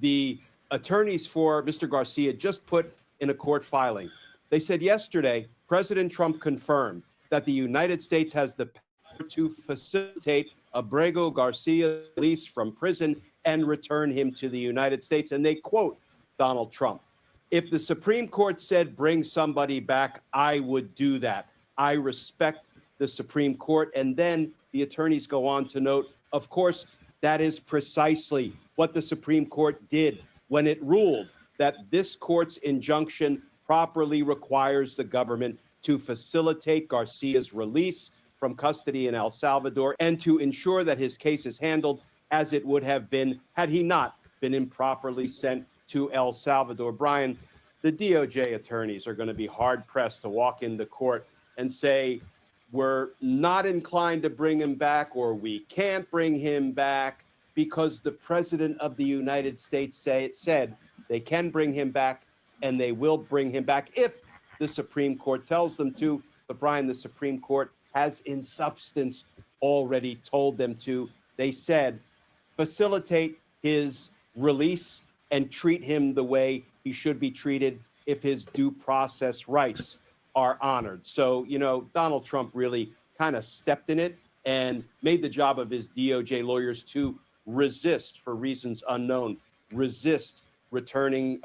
the attorneys for Mr. Garcia just put in a court filing. They said yesterday, President Trump confirmed that the United States has the power to facilitate Abrego Garcia's release from prison and return him to the United States. And they quote Donald Trump, "If the Supreme Court said bring somebody back, I would do that. I respect the Supreme Court." And then the attorneys go on to note, of course, that is precisely what the Supreme Court did when it ruled that this court's injunction properly requires the government to facilitate Garcia's release from custody in El Salvador and to ensure that his case is handled as it would have been had he not been improperly sent to El Salvador. Brian, the DOJ attorneys are going to be hard-pressed to walk into court and say, we're not inclined to bring him back, or we can't bring him back because the President of the United States said they can bring him back and they will bring him back if the Supreme Court tells them to. But Brian, the Supreme Court has in substance already told them to. They said, facilitate his release and treat him the way he should be treated if his due process rights are honored. So, you know, Donald Trump really kind of stepped in it and made the job of his DOJ lawyers to resist, for reasons unknown, resist returning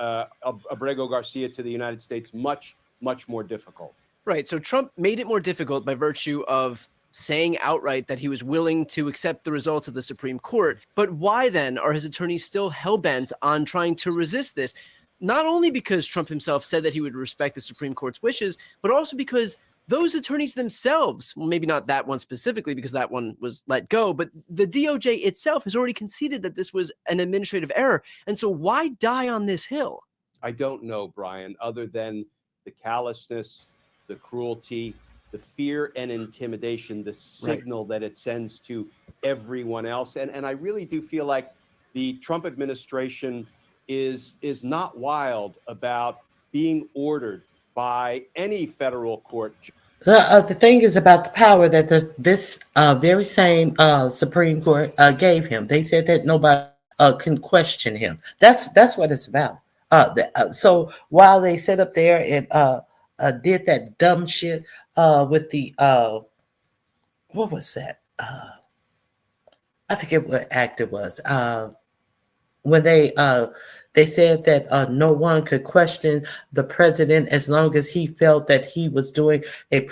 Abrego Garcia to the United States much, much more difficult. Right. So Trump made it more difficult by virtue of saying outright that he was willing to accept the results of the Supreme Court. But why then are his attorneys still hell-bent on trying to resist this? Not only because Trump himself said that he would respect the Supreme Court's wishes, but also because those attorneys themselves, well, maybe not that one specifically because that one was let go, but the DOJ itself has already conceded that this was an administrative error. And so why die on this hill? I don't know, Brian, other than the callousness, the cruelty, the fear and intimidation, the signal that it sends to everyone else. And I really do feel like the Trump administration is not wild about being ordered by any federal court. The thing is about the power that this very same Supreme Court gave him. They said that nobody can question him. That's what it's about. So while they sit up there and did that dumb shit with the what was that? I forget what act it was. When they said that no one could question the president as long as he felt that he was doing a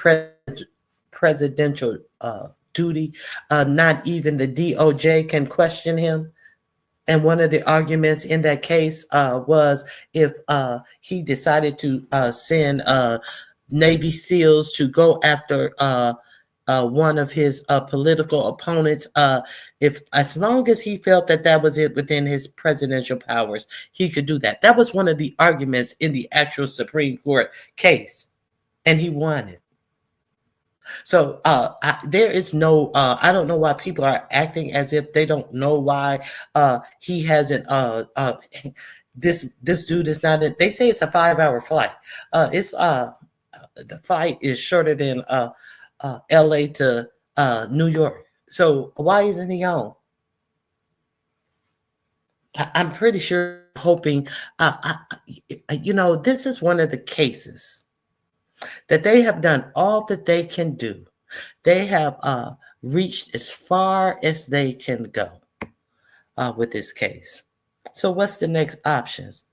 presidential duty. Not even the DOJ can question him. And one of the arguments in that case was if he decided to send Navy SEALs to go after one of his political opponents, if as long as he felt that that was it within his presidential powers, he could do that. That was one of the arguments in the actual Supreme Court case, and he won it. So there is no. I don't know why people are acting as if they don't know why he hasn't. This dude is not. They say it's a 5-hour flight. It's the flight is shorter than L.A. to New York. So why isn't he on? I'm pretty sure, hoping. This is one of the cases that they have done all that they can do. They have reached as far as they can go with this case. So what's the next options?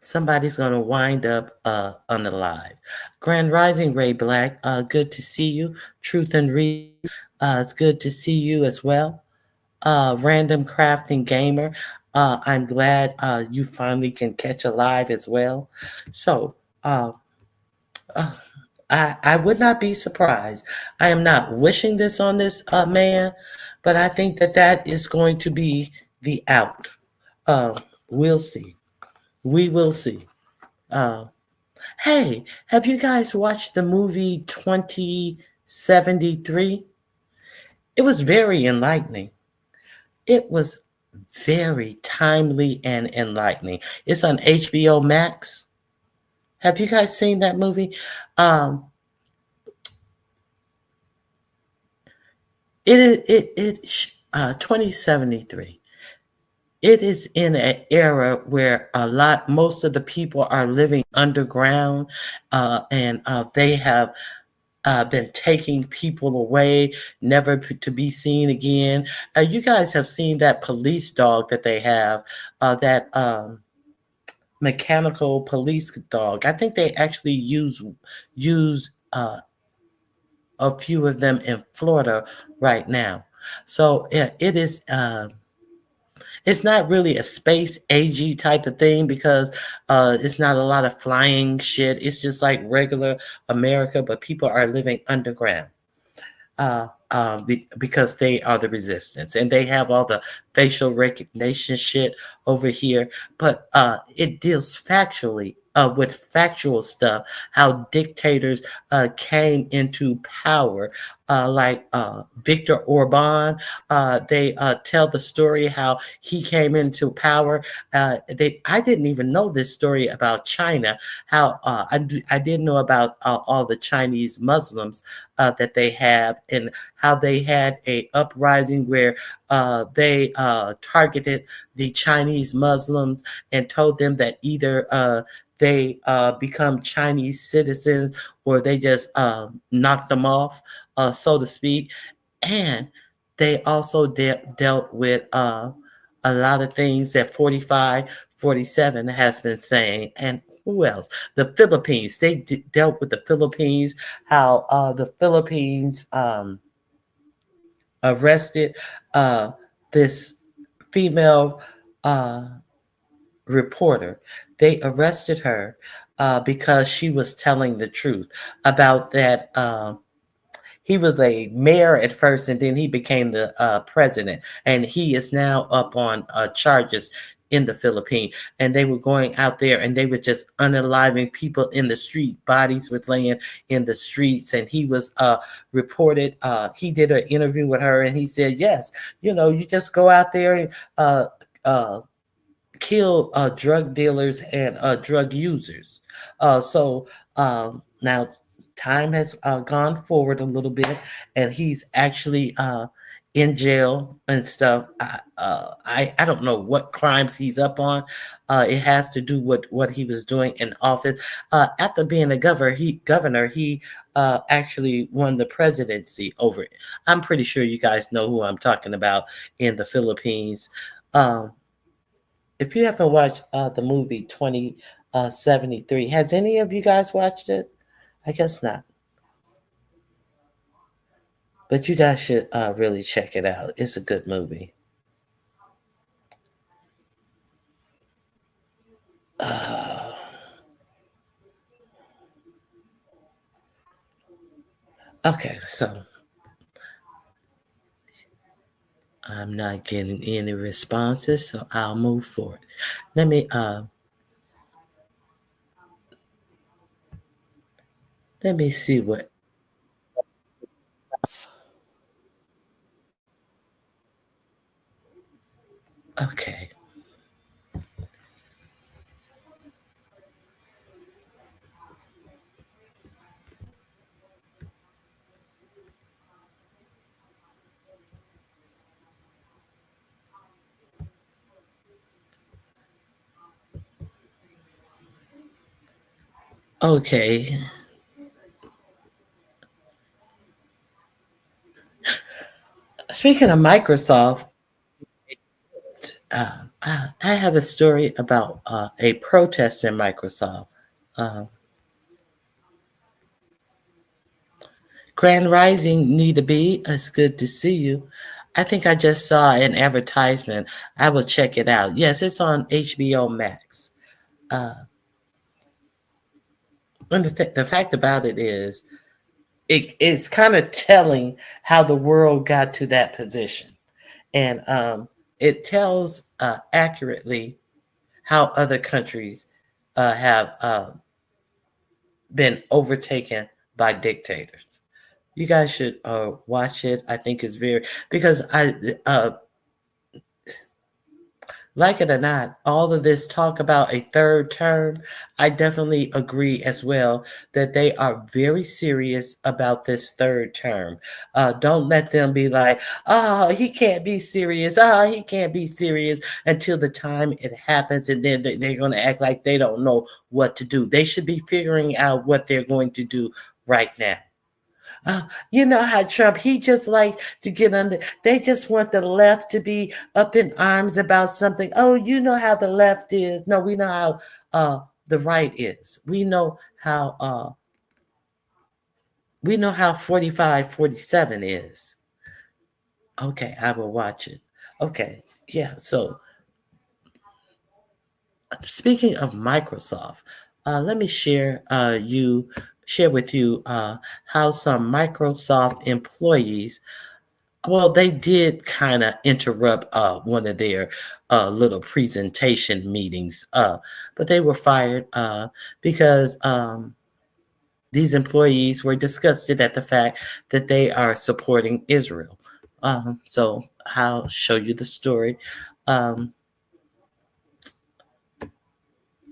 Somebody's going to wind up unalive. Grand Rising Ray Black, good to see you. Truth and Read, it's good to see you as well. Random Crafting Gamer, I'm glad you finally can catch a live as well. So I would not be surprised. I am not wishing this on this man, but I think that is going to be the out. We'll see. We will see. Hey, have you guys watched the movie 2073? It was very enlightening. It was very timely and enlightening. It's on HBO Max. Have you guys seen that movie? It 2073. It is in an era where most of the people are living underground, and they have been taking people away, never to be seen again. You guys have seen that police dog that they have, that mechanical police dog. I think they actually use a few of them in Florida right now. So it is. It's not really a space AG type of thing because it's not a lot of flying shit. It's just like regular America, but people are living underground because they are the resistance and they have all the facial recognition shit over here. But it deals factually with factual stuff, how dictators came into power, like Viktor Orban. They tell the story how he came into power. I didn't even know this story about China. How I didn't know about all the Chinese Muslims that they have, and how they had a uprising where they targeted the Chinese Muslims and told them that either they become Chinese citizens or they just knock them off, so to speak. And they also dealt with a lot of things that 45, 47 has been saying. And who else? The Philippines. They dealt with the Philippines, how the Philippines arrested this female reporter. They arrested her because she was telling the truth about that. He was a mayor at first, and then he became the president, and he is now up on charges in the Philippines. And they were going out there, and they were just unaliving people in the street. Bodies were laying in the streets, and he was reported. He did an interview with her, and he said, "Yes, you just go out there and kill drug dealers and drug users." So now time has gone forward a little bit, and he's actually in jail and stuff. I don't know what crimes he's up on. It has to do with what he was doing in office. After being a governor, he actually won the presidency over it. I'm pretty sure you guys know who I'm talking about in the Philippines. If you haven't watched the movie 2073, has any of you guys watched it? I guess not. But you guys should really check it out. It's a good movie. Okay, so I'm not getting any responses, so I'll move forward. Let Let me see what. Okay. Okay. Speaking of Microsoft, I have a story about a protest in Microsoft. Grand Rising, Nita B, it's good to see you. I think I just saw an advertisement. I will check it out. Yes, it's on HBO Max. And the fact about it is, it's kind of telling how the world got to that position. And it tells accurately how other countries have been overtaken by dictators. You guys should watch it. I think it's because like it or not, all of this talk about a third term, I definitely agree as well that they are very serious about this third term. Don't let them be like, oh, he can't be serious. Oh, he can't be serious until the time it happens. And then they're going to act like they don't know what to do. They should be figuring out what they're going to do right now. You know how Trump, he just likes to get under, they just want the left to be up in arms about something. Oh, you know how the left is. No, we know how the right is. We know how 45, 47 is. Okay, I will watch it. Okay, yeah, so speaking of Microsoft, let me share with you how some Microsoft employees, well, they did kind of interrupt one of their little presentation meetings, but they were fired because these employees were disgusted at the fact that they are supporting Israel. So I'll show you the story.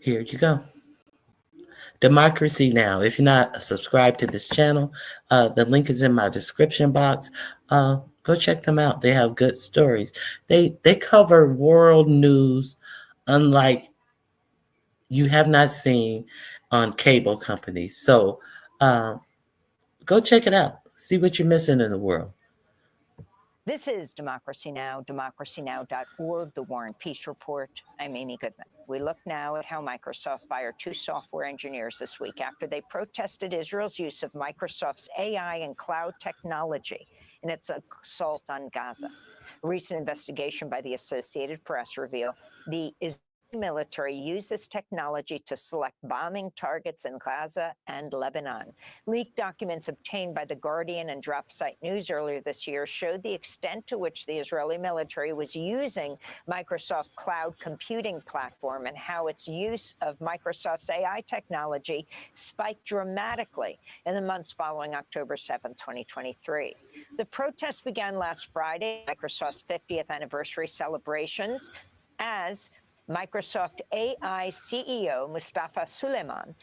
Here you go. Democracy Now! If you're not subscribed to this channel, the link is in my description box. Go check them out. They have good stories. They cover world news unlike you have not seen on cable companies. So go check it out. See what you're missing in the world. This is Democracy Now!, democracynow.org, the War and Peace Report. I'm Amy Goodman. We look now at how Microsoft fired 2 software engineers this week after they protested Israel's use of Microsoft's AI and cloud technology in its assault on Gaza. A recent investigation by the Associated Press revealed the Israeli military used this technology to select bombing targets in Gaza and Lebanon. Leaked documents obtained by The Guardian and DropSite News earlier this year showed the extent to which the Israeli military was using Microsoft Cloud Computing Platform and how its use of Microsoft's AI technology spiked dramatically in the months following October 7, 2023. The protests began last Friday, Microsoft's 50th anniversary celebrations, as Microsoft AI CEO Mustafa Suleyman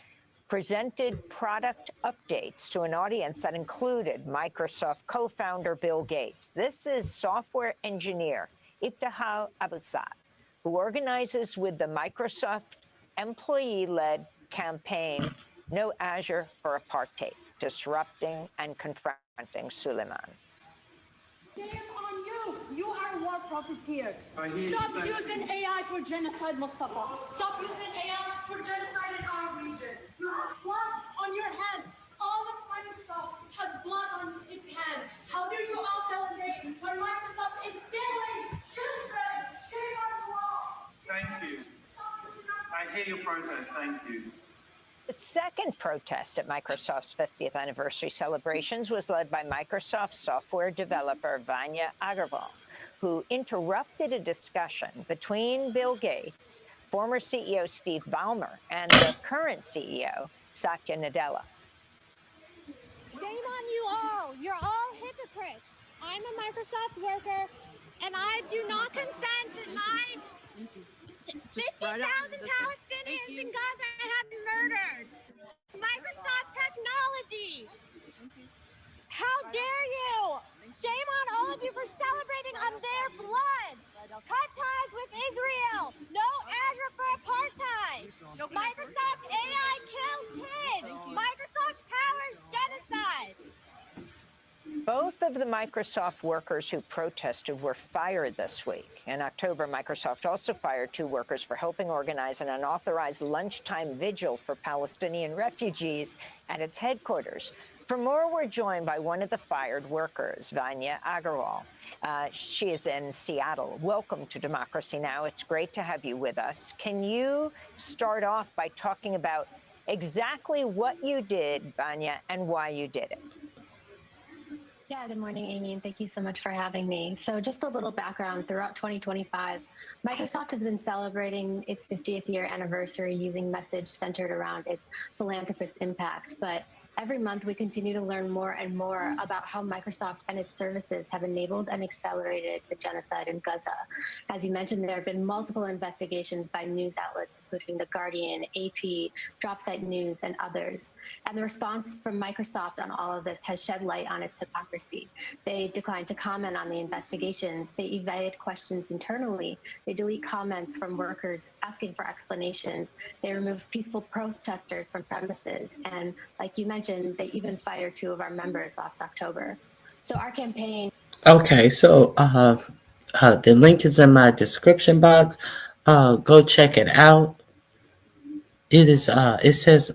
presented product updates to an audience that included Microsoft co-founder Bill Gates. This is software engineer Ibtihal Abusad, who organizes with the Microsoft employee-led campaign No Azure for Apartheid, disrupting and confronting Suleyman. Shame on you! You are a war profiteer. Stop using AI for genocide, Mustafa. Stop using AI for genocide in our region. You have blood on your hands. All of Microsoft has blood on its hands. How do you all celebrate when Microsoft is killing children? Shame on you all. Thank you. I hear your protest. Thank you. The second protest at Microsoft's 50th anniversary celebrations was led by Microsoft software developer Vanya Agarwal, who interrupted a discussion between Bill Gates, former CEO Steve Ballmer, and the current CEO, Satya Nadella. Shame on you all. You're all hypocrites. I'm a Microsoft worker, and I do not consent to my 50,000 Palestinians in Gaza have been murdered. Microsoft technology. How dare you? Shame on all of you for celebrating on their blood. Cut ties with Israel. No Azure for apartheid. Microsoft AI kills kids. Microsoft powers genocide. Both of the Microsoft workers who protested were fired this week. In October, Microsoft also fired 2 workers for helping organize an unauthorized lunchtime vigil for Palestinian refugees at its headquarters. For more, we're joined by one of the fired workers, Vanya Agarwal. She is in Seattle. Welcome to Democracy Now! It's great to have you with us. Can you start off by talking about exactly what you did, Vanya, and why you did it? Yeah, good morning, Amy, and thank you so much for having me. So just a little background, throughout 2025, Microsoft has been celebrating its 50th year anniversary using message centered around its philanthropist impact. But every month, we continue to learn more and more about how Microsoft and its services have enabled and accelerated the genocide in Gaza. As you mentioned, there have been multiple investigations by news outlets, including The Guardian, AP, Dropsite News, and others. And the response from Microsoft on all of this has shed light on its hypocrisy. They declined to comment on the investigations. They evaded questions internally. They delete comments from workers asking for explanations. They remove peaceful protesters from premises. And like you mentioned, they even fired 2 of our members last October. So our campaign. Okay, so the link is in my description box. Go check it out. It is. It says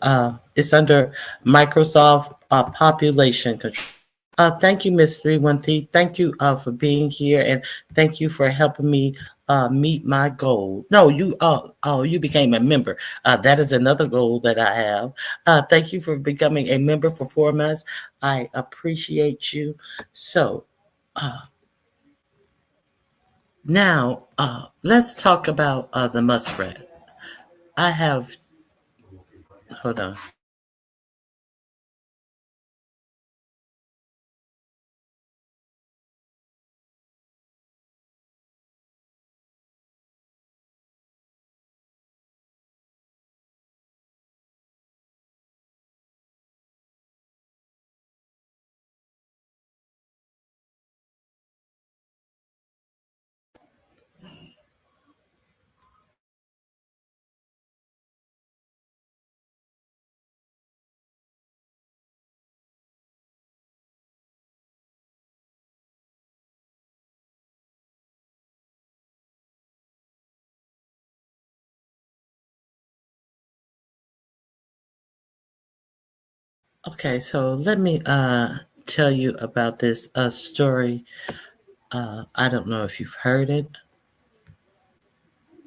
it's under Microsoft population control. Thank you, Miss 313. Thank you for being here, and thank you for helping me meet my goal. No, you you became a member. That is another goal that I have. Thank you for becoming a member for 4 months. I appreciate you. So now let's talk about the muskrat. I have. Hold on. Okay, so let me tell you about this story. I don't know if you've heard it.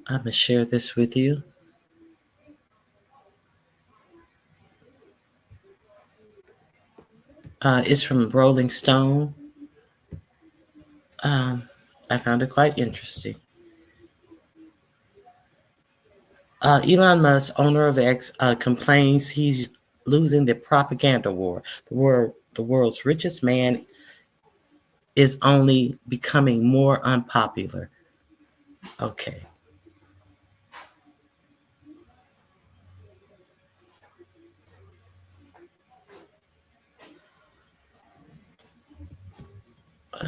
I'm gonna share this with you. It's from Rolling Stone. I found it quite interesting. Elon Musk, owner of X, complains he's losing the propaganda war. The world's richest man is only becoming more unpopular. Okay.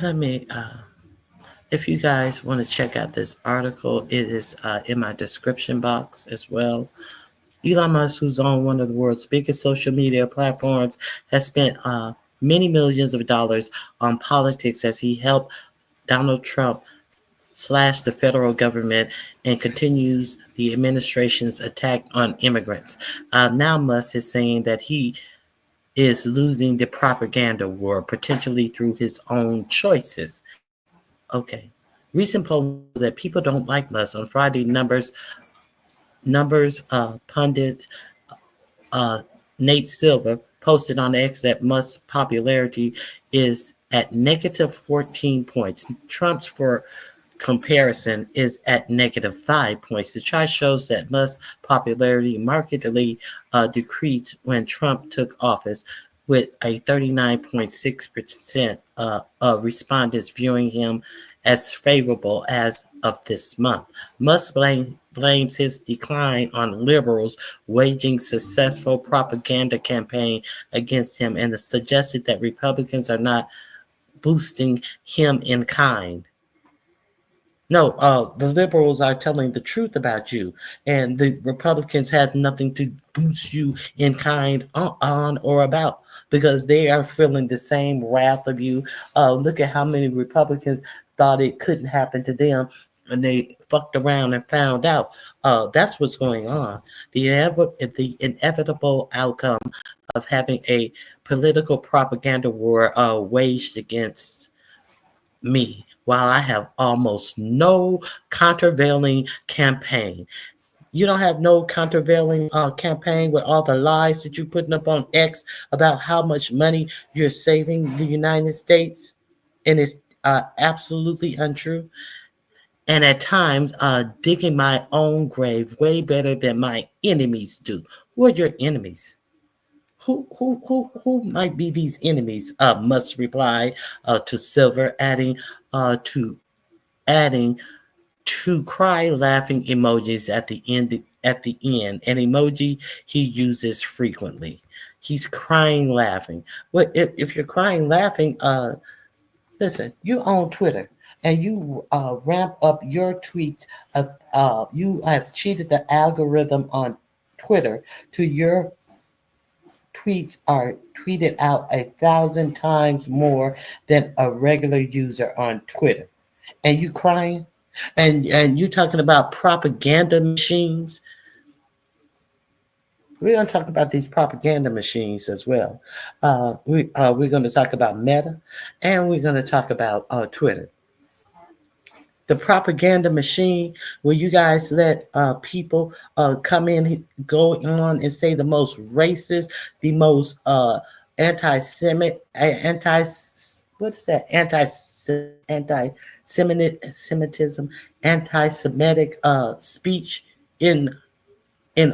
Let me, if you guys want to check out this article, it is in my description box as well. Elon Musk, who's on one of the world's biggest social media platforms, has spent many millions of dollars on politics as he helped Donald Trump slash the federal government and continues the administration's attack on immigrants. Now Musk is saying that he is losing the propaganda war, potentially through his own choices. Okay. Recent poll that people don't like Musk. On Friday, numbers pundit Nate Silver posted on X that Musk's popularity is at negative 14 points. Trump's, for comparison, is at negative 5 points. The chart shows that Musk's popularity markedly decreased when Trump took office, with a 39.6% of respondents viewing him as favorable as of this month. Musk blames his decline on liberals waging successful propaganda campaign against him and suggested that Republicans are not boosting him in kind. No, the liberals are telling the truth about you, and the Republicans had nothing to boost you in kind on or about, because they are feeling the same wrath of you. Look at how many Republicans thought it couldn't happen to them, and they fucked around and found out. That's what's going on. The inevitable outcome of having a political propaganda war waged against me, while I have almost no countervailing campaign. You don't have no countervailing campaign with all the lies that you're putting up on X about how much money you're saving the United States, and it's absolutely untrue. And at times, digging my own grave way better than my enemies do. Who are your enemies? Who might be these enemies? Must reply to Silver, adding two cry laughing emojis at the end, an emoji he uses frequently. He's crying laughing. Well, if you're crying laughing, listen, you own Twitter and you ramp up your tweets. You have cheated the algorithm on Twitter to your tweets are tweeted out 1,000 times more than a regular user on Twitter. And you crying? And you talking about propaganda machines? We're going to talk about these propaganda machines as well. We're going to talk about Meta, and we're going to talk about Twitter. The propaganda machine where you guys let people come in, go on and say the most racist, the most anti-Semitic, anti-Semitism, anti-Semitic speech in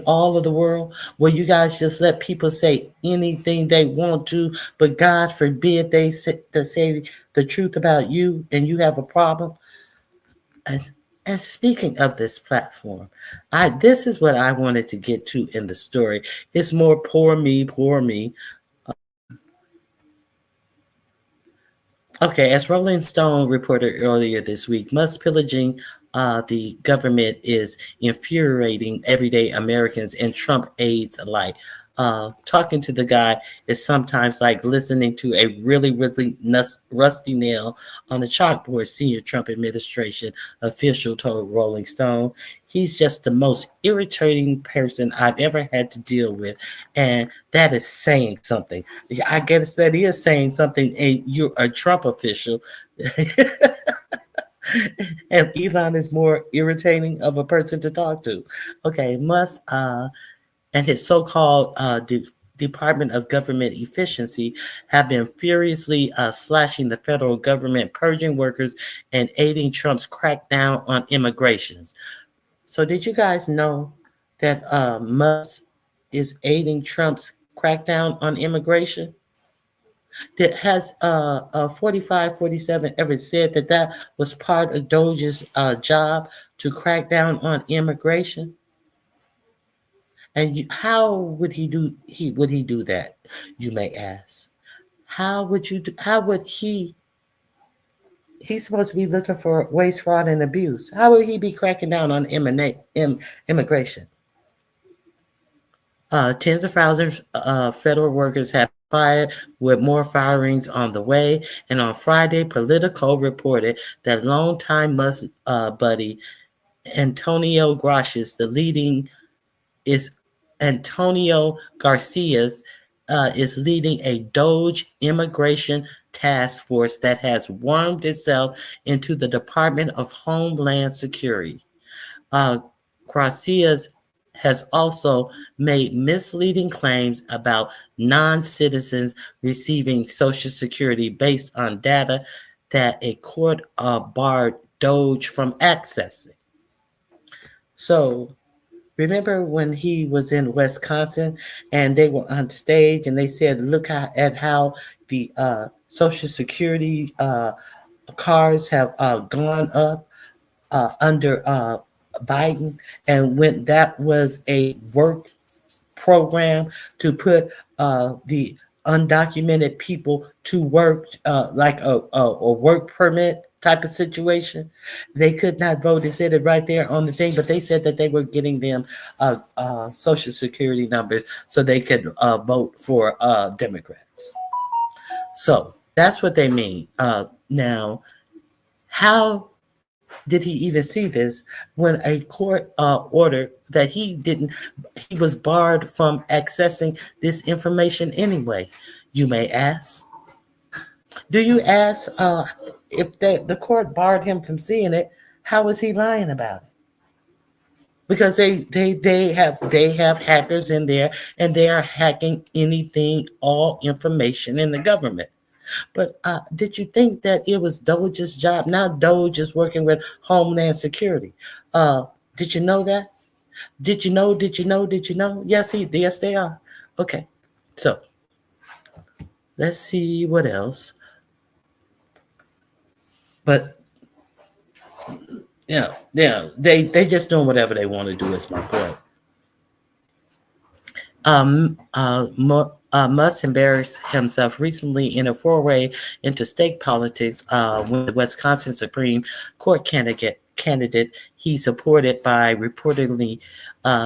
all of the world, where you guys just let people say anything they want to, but God forbid they say the truth about you and you have a problem. And speaking of this platform, this is what I wanted to get to in the story. It's more poor me. Okay, as Rolling Stone reported earlier this week, Musk pillaging the government is infuriating everyday Americans and Trump aides alike. Talking to the guy is sometimes like listening to a really, really rusty nail on the chalkboard, senior Trump administration official told Rolling Stone. He's just the most irritating person I've ever had to deal with. And that is saying something. I guess that is saying something. And you're a Trump official. And Elon is more irritating of a person to talk to. Okay, Musk and his so-called Department of Government Efficiency have been furiously slashing the federal government, purging workers, and aiding Trump's crackdown on immigrations. So did you guys know that Musk is aiding Trump's crackdown on immigration? Has 4547 ever said that was part of Doge's job to crack down on immigration? And how would he do that, you may ask? How would he? He's supposed to be looking for waste, fraud, and abuse. How would he be cracking down on immigration? Tens of thousands of federal workers have fired, with more firings on the way. And on Friday, Politico reported that longtime Musk buddy Antonio Garcia's is leading a Doge immigration task force that has wormed itself into the Department of Homeland Security. Garcia has also made misleading claims about non-citizens receiving Social Security based on data that a court barred Doge from accessing. So Remember when he was in Wisconsin and they were on stage and they said, look at how the Social Security cars have gone up under Biden, and when that was a work program to put the undocumented people to work, like a work permit type of situation. They could not vote. They said it right there on the thing, but they said that they were getting them Social Security numbers so they could vote for Democrats. So that's what they mean. Now, how did he even see this when a court ordered that he was barred from accessing this information anyway, you may ask? Do you ask if the court barred him from seeing it, how was he lying about it? Because they have hackers in there and they are hacking anything, all information in the government. But did you think that it was Doge's job? Now Doge is working with Homeland Security. Did you know that? Did you know? Did you know? Did you know? Yes, they are. Okay, so let's see what else. But yeah, they just doing whatever they want to do. Is my point. Musk embarrassed himself recently in a foray into state politics when the Wisconsin Supreme Court candidate he supported by reportedly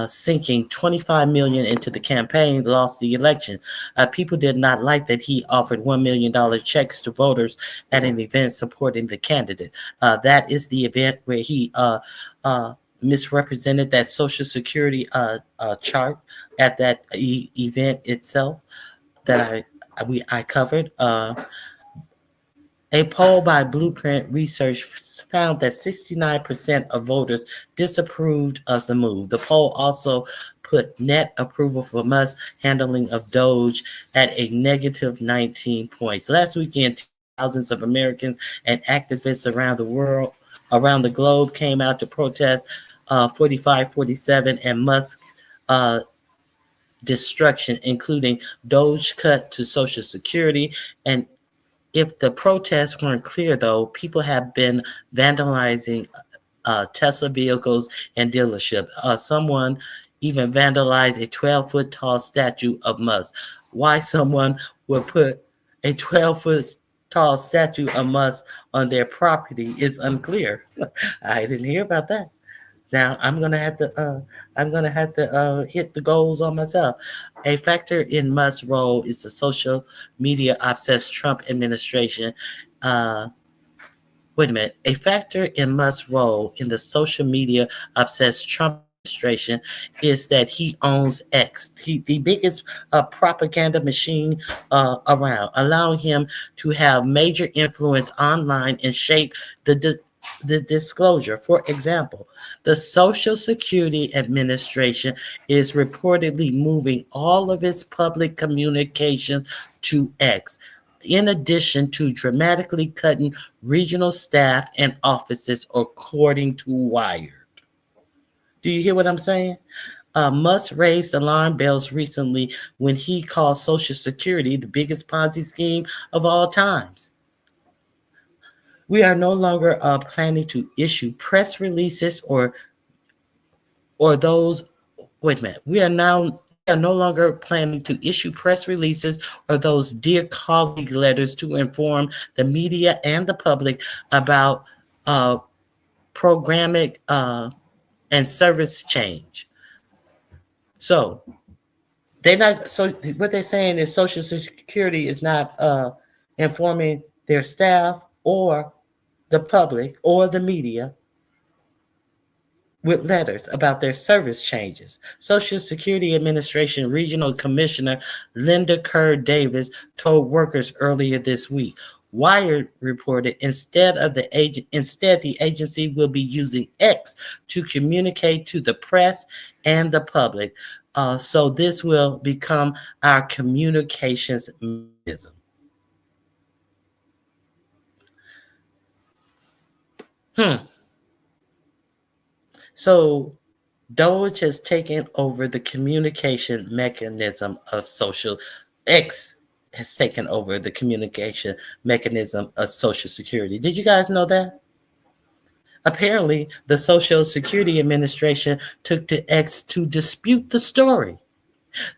sinking $25 million into the campaign lost the election. People did not like that he offered $1 million checks to voters at an event supporting the candidate. That is the event where he misrepresented that Social Security chart at that event itself that I covered. A poll by Blueprint Research found that 69% of voters disapproved of the move. The poll also put net approval for Musk's handling of Doge at a negative 19 points. Last weekend, thousands of Americans and activists around the globe came out to protest 4547 and Musk's destruction, including Doge cut to Social Security. And if the protests weren't clear, though, people have been vandalizing Tesla vehicles and dealership. Someone even vandalized a 12-foot tall statue of Musk. Why someone would put a 12-foot tall statue of Musk on their property is unclear. I didn't hear about that. Now I'm gonna have to hit the goals on myself. A factor in Musk's role is the social media obsessed Trump administration. Wait a minute. A factor in Musk's role in the social media obsessed Trump administration is that he owns X, the biggest propaganda machine around, allowing him to have major influence online and shape the disclosure. For example, the Social Security Administration is reportedly moving all of its public communications to X, in addition to dramatically cutting regional staff and offices, according to Wired. Do you hear what I'm saying? Musk raised alarm bells recently when he called Social Security the biggest Ponzi scheme of all times. We are no longer planning to issue press releases or those. Wait a minute. We are no longer planning to issue press releases or those dear colleague letters to inform the media and the public about programmatic and service change. So they're not. So what they're saying is Social Security is not informing their staff or the public or the media with letters about their service changes. Social Security Administration Regional Commissioner Linda Kerr Davis told workers earlier this week. Wired reported instead the agency will be using X to communicate to the press and the public. So this will become our communications mechanism. So Doge has taken over the communication mechanism of social. X has taken over the communication mechanism of Social Security. Did you guys know that? Apparently, the Social Security Administration took to X to dispute the story.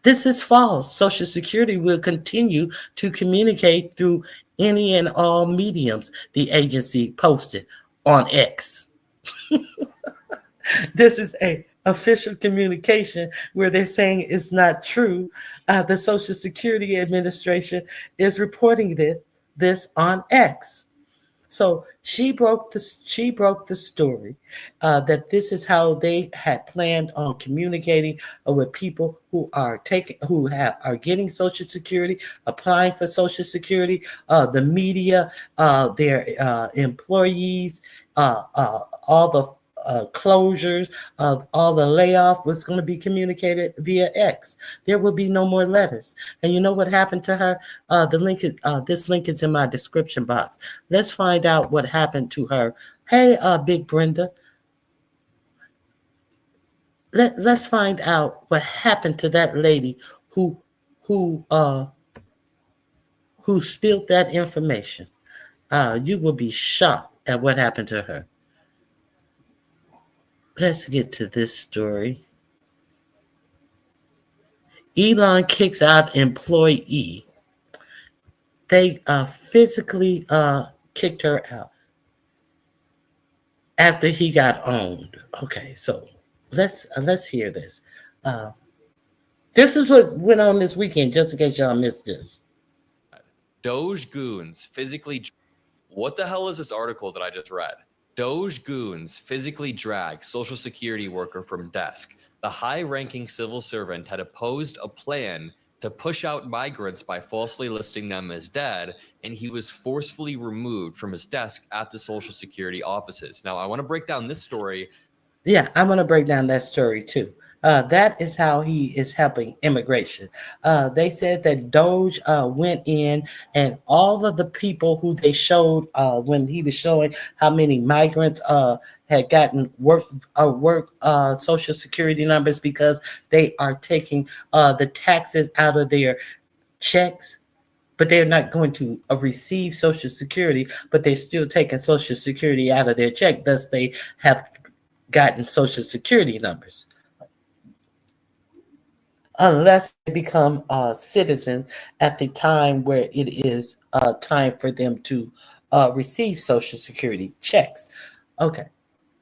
This is false. Social Security will continue to communicate through any and all mediums, the agency posted on X. This is a official communication where they're saying it's not true. The Social Security Administration is reporting this on X. So she broke the story that this is how they had planned on communicating with people who are getting Social Security, applying for Social Security, the media, their employees, all the closures of all the layoff was going to be communicated via X. There will be no more letters. And you know what happened to her? This link is in my description box. Let's find out what happened to her. Hey, Big Brenda. Let's find out what happened to that lady who spilled that information. You will be shocked at what happened to her. Let's get to this story. Elon kicks out employee. They physically kicked her out after he got owned. Okay, so let's hear this. This is what went on this weekend, just in case y'all missed this. Doge goons physically. What the hell is this article that I just read? Doge goons physically drag Social Security worker from desk. The high-ranking civil servant had opposed a plan to push out migrants by falsely listing them as dead, and he was forcefully removed from his desk at the Social Security offices. Now, I want to break down this story. Yeah, I'm going to break down that story too. That is how he is helping immigration. They said that Doge went in, and all of the people who they showed when he was showing how many migrants had gotten work Social Security numbers because they are taking the taxes out of their checks, but they're not going to receive Social Security, but they're still taking Social Security out of their check. Thus, they have gotten Social Security numbers. Unless they become a citizen at the time where it is time for them to receive Social Security checks. Okay,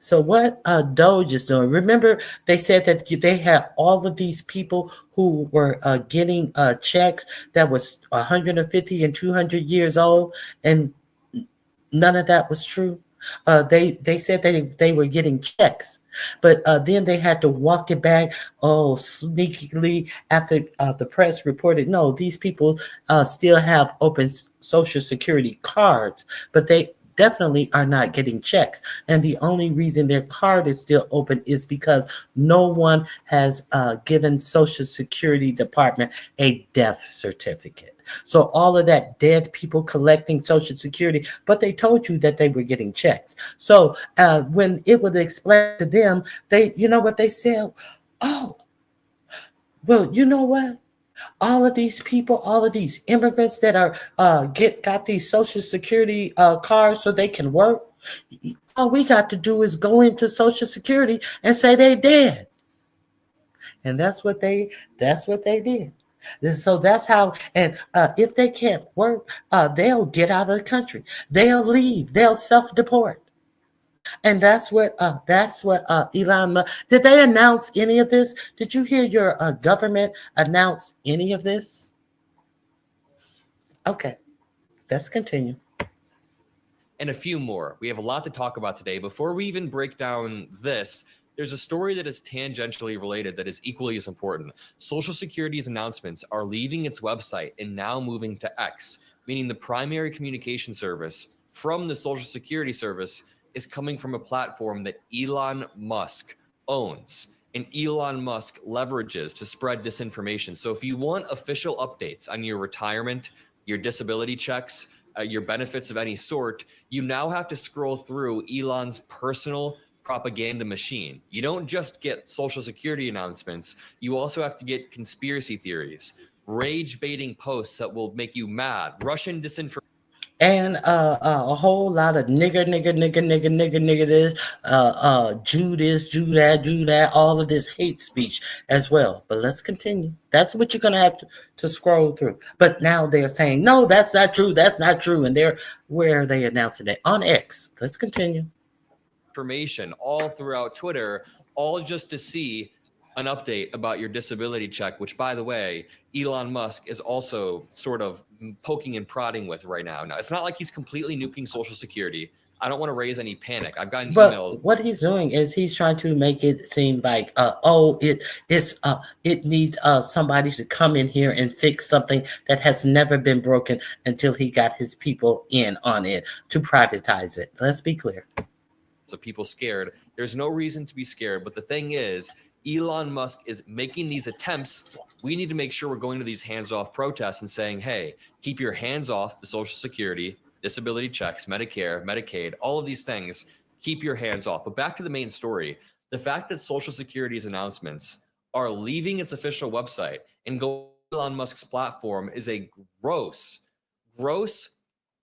so what Doge is doing, remember they said that they had all of these people who were getting checks that was 150 and 200 years old, and none of that was true. They said they were getting checks, but then they had to walk it back sneakily after the press reported, no, these people still have open Social Security cards, but they definitely are not getting checks. And the only reason their card is still open is because no one has given Social Security Department a death certificate. So all of that dead people collecting Social Security, but they told you that they were getting checks. So when it was explained to them, you know what they said? Oh, well, you know what? All of these people, all of these immigrants that are got these Social Security cards so they can work. All we got to do is go into Social Security and say they dead. And that's what they did. So that's how, and if they can't work, they'll get out of the country. They'll leave. They'll self-deport. And that's what Elon Musk, did they announce any of this? Did you hear your government announce any of this? Okay, let's continue. And a few more. We have a lot to talk about today. Before we even break down this, there's a story that is tangentially related that is equally as important. Social Security's announcements are leaving its website and now moving to X, meaning the primary communication service from the Social Security service is coming from a platform that Elon Musk owns and Elon Musk leverages to spread disinformation. So if you want official updates on your retirement, your disability checks, your benefits of any sort, you now have to scroll through Elon's personal propaganda machine. You don't just get Social Security announcements. You also have to get conspiracy theories, rage baiting posts that will make you mad, Russian disinformation. And a whole lot of nigger this, Jew this, Jew that, all of this hate speech as well. But let's continue. That's what you're gonna have to scroll through. But now they're saying, no, that's not true, and where are they announcing it? On X. Let's continue. Information all throughout Twitter, all just to see an update about your disability check, which, by the way, Elon Musk is also sort of poking and prodding with right now. Now, it's not like he's completely nuking Social Security. I don't want to raise any panic. I've gotten emails. What he's doing is he's trying to make it seem like, it needs somebody to come in here and fix something that has never been broken until he got his people in on it to privatize it. Let's be clear. So people scared. There's no reason to be scared. But the thing is, Elon Musk is making these attempts. We need to make sure we're going to these hands-off protests and saying, hey, keep your hands off the Social Security, disability checks, Medicare, Medicaid, all of these things. Keep your hands off. But back to the main story, the fact that Social Security's announcements are leaving its official website and going to Elon Musk's platform is a gross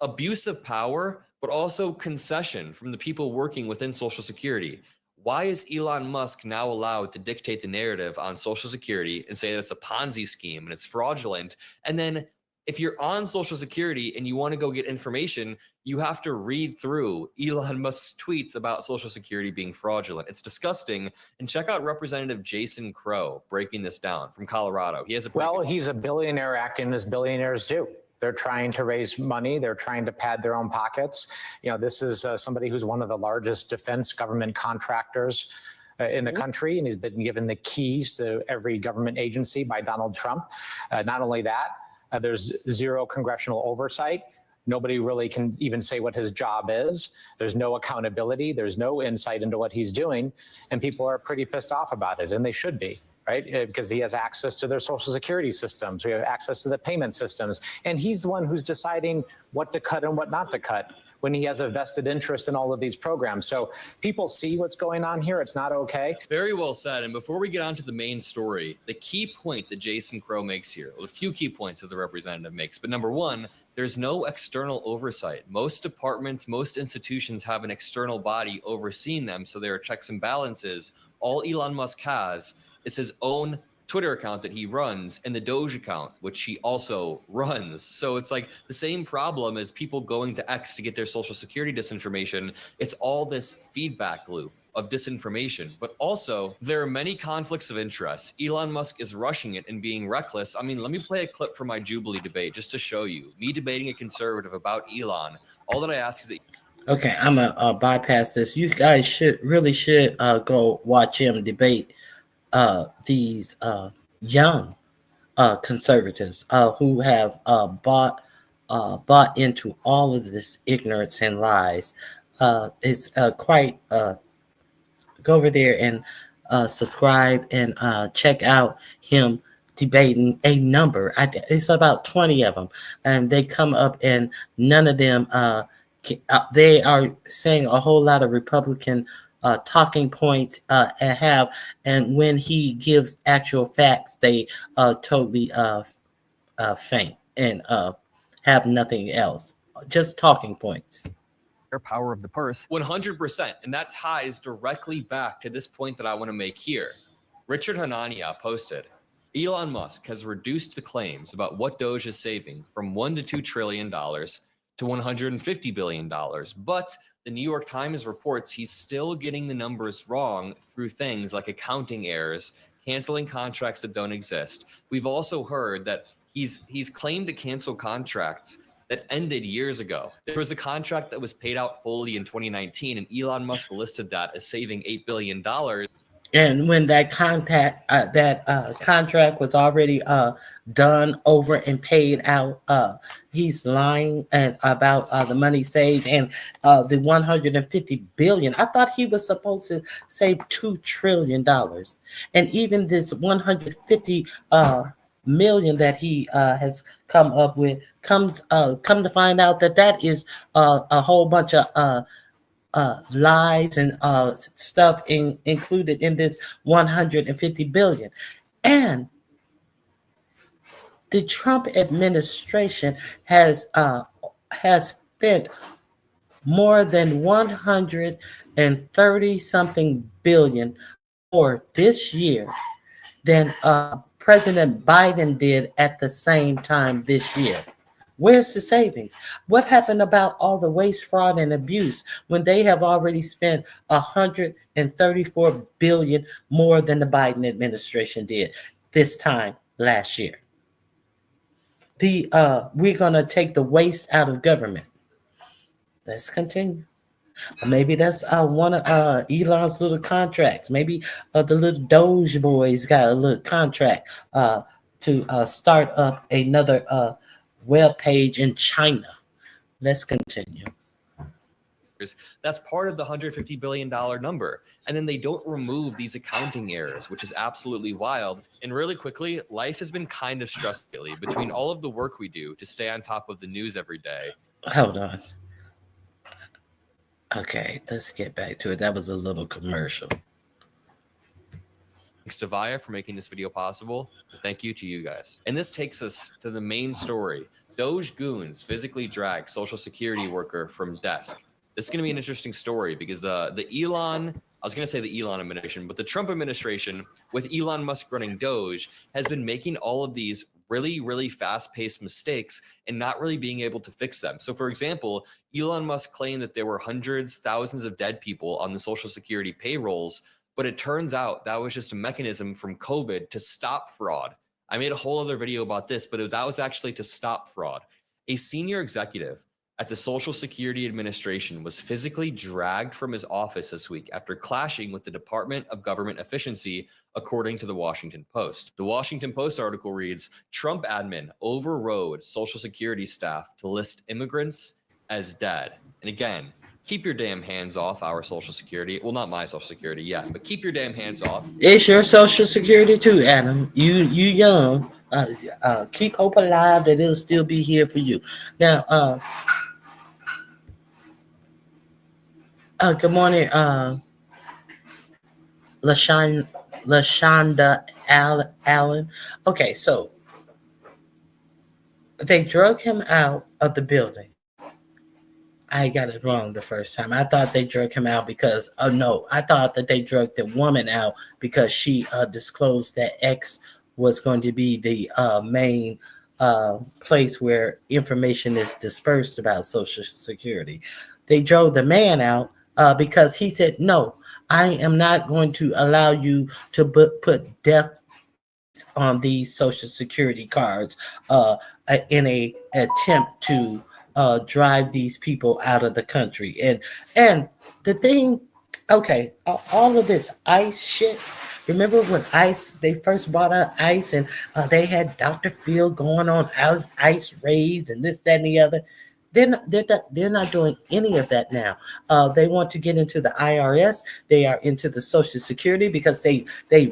abuse of power, but also concession from the people working within Social Security. Why is Elon Musk now allowed to dictate the narrative on Social Security and say that it's a Ponzi scheme and it's fraudulent? And then if you're on Social Security and you want to go get information, you have to read through Elon Musk's tweets about Social Security being fraudulent. It's disgusting. And check out Representative Jason Crow breaking this down from Colorado. He has a he's a billionaire acting as billionaires do. They're trying to raise money. They're trying to pad their own pockets. You know, this is somebody who's one of the largest defense government contractors in the country, and he's been given the keys to every government agency by Donald Trump. Not only that, there's zero congressional oversight. Nobody really can even say what his job is. There's no accountability. There's no insight into what he's doing, and people are pretty pissed off about it, and they should be. Right? Because he has access to their Social Security systems. We have access to the payment systems. And he's the one who's deciding what to cut and what not to cut when he has a vested interest in all of these programs. So people see what's going on here. It's not okay. Very well said. And before we get on to the main story, the key point that Jason Crow makes here, well, a few key points that the representative makes, but number one, there's no external oversight. Most departments, most institutions have an external body overseeing them, so there are checks and balances. All Elon Musk has is his own Twitter account that he runs and the Doge account, which he also runs. So it's like the same problem as people going to X to get their Social Security disinformation. It's all this feedback loop of disinformation, but also there are many conflicts of interest. Elon Musk is rushing it and being reckless. I mean, let me play a clip from my Jubilee debate just to show you me debating a conservative about Elon. All that I ask is that. Okay, I'm gonna bypass this. You guys should go watch him debate these young conservatives who have bought into all of this ignorance and lies. It's quite go over there and subscribe and check out him debating a number. It's about 20 of them, and they come up and none of them they are saying a whole lot of Republican talking points and when he gives actual facts, they totally faint and have nothing else, just talking points. Power of the purse. 100%. And that ties directly back to this point that I want to make here. Richard Hanania posted, Elon Musk has reduced the claims about what Doge is saving from $1 to $2 trillion to $150 billion. But the New York Times reports he's still getting the numbers wrong through things like accounting errors, canceling contracts that don't exist. We've also heard that he's claimed to cancel contracts that ended years ago. There was a contract that was paid out fully in 2019, and Elon Musk listed that as saving $8 billion. And when that contract was already done over and paid out, he's lying about the money saved and the $150 billion. I thought he was supposed to save $2 trillion, and even this $150 million that he has come up with come to find out that is a whole bunch of lies and stuff included in this 150 billion. And the Trump administration has spent more than 130 something billion more this year than President Biden did at the same time this year. Where's the savings? What happened about all the waste, fraud, and abuse when they have already spent 134 billion more than the Biden administration did this time last year? We're gonna take the waste out of government. Let's continue. Maybe that's one of Elon's little contracts. Maybe the little Doge boys got a little contract to start up another web page in China. Let's continue. That's part of the $150 billion number. And then they don't remove these accounting errors, which is absolutely wild. And really quickly, life has been kind of stressful lately between all of the work we do to stay on top of the news every day. Hold on. Okay, let's get back to it. That was a little commercial. Thanks to Vaya for making this video possible. Thank you to you guys. And this takes us to the main story. Doge goons physically drag Social Security worker from desk. This is going to be an interesting story because the Elon, I was going to say the Elon administration, but the Trump administration with Elon Musk running Doge has been making all of these really, really fast-paced mistakes and not really being able to fix them. So for example, Elon Musk claimed that there were hundreds, thousands of dead people on the Social Security payrolls, but it turns out that was just a mechanism from COVID to stop fraud. I made a whole other video about this, but that was actually to stop fraud. A senior executive at the Social Security Administration was physically dragged from his office this week after clashing with the Department of Government Efficiency, according to the Washington Post. The Washington Post article reads, Trump admin overrode Social Security staff to list immigrants as dead. And again, keep your damn hands off our Social Security. Well, not my Social Security yet, but keep your damn hands off. It's your Social Security too, Adam. You young. Keep hope alive that it'll still be here for you. Now, good morning, LaShonda Allen. Okay, so they drug him out of the building. I got it wrong the first time. I thought they drug him out because, I thought that they drugged the woman out because she disclosed that X was going to be the main place where information is dispersed about Social Security. They drove the man out because he said, no, I am not going to allow you to put death on these Social Security cards in a attempt to drive these people out of the country. And the thing, okay, all of this ICE shit. Remember when they first bought out ICE and they had Dr. Phil going on ICE raids and this, that, and the other? They're not doing any of that now. They want to get into the IRS. They are into the Social Security because they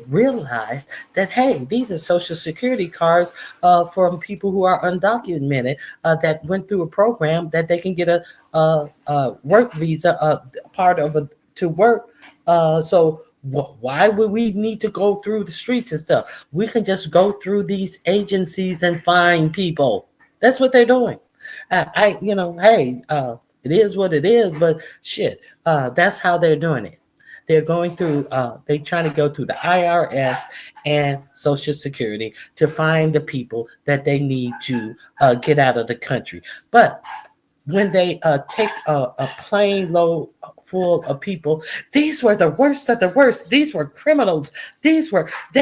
realize that, hey, these are Social Security cards from people who are undocumented that went through a program that they can get a work visa, part of to work. So why would we need to go through the streets and stuff? We can just go through these agencies and find people. That's what they're doing. Hey, it is what it is, but shit, that's how they're doing it. They're going through, they're trying to go through the IRS and Social Security to find the people that they need to get out of the country. But when they take a plane load full of people, these were the worst of the worst. These were criminals. They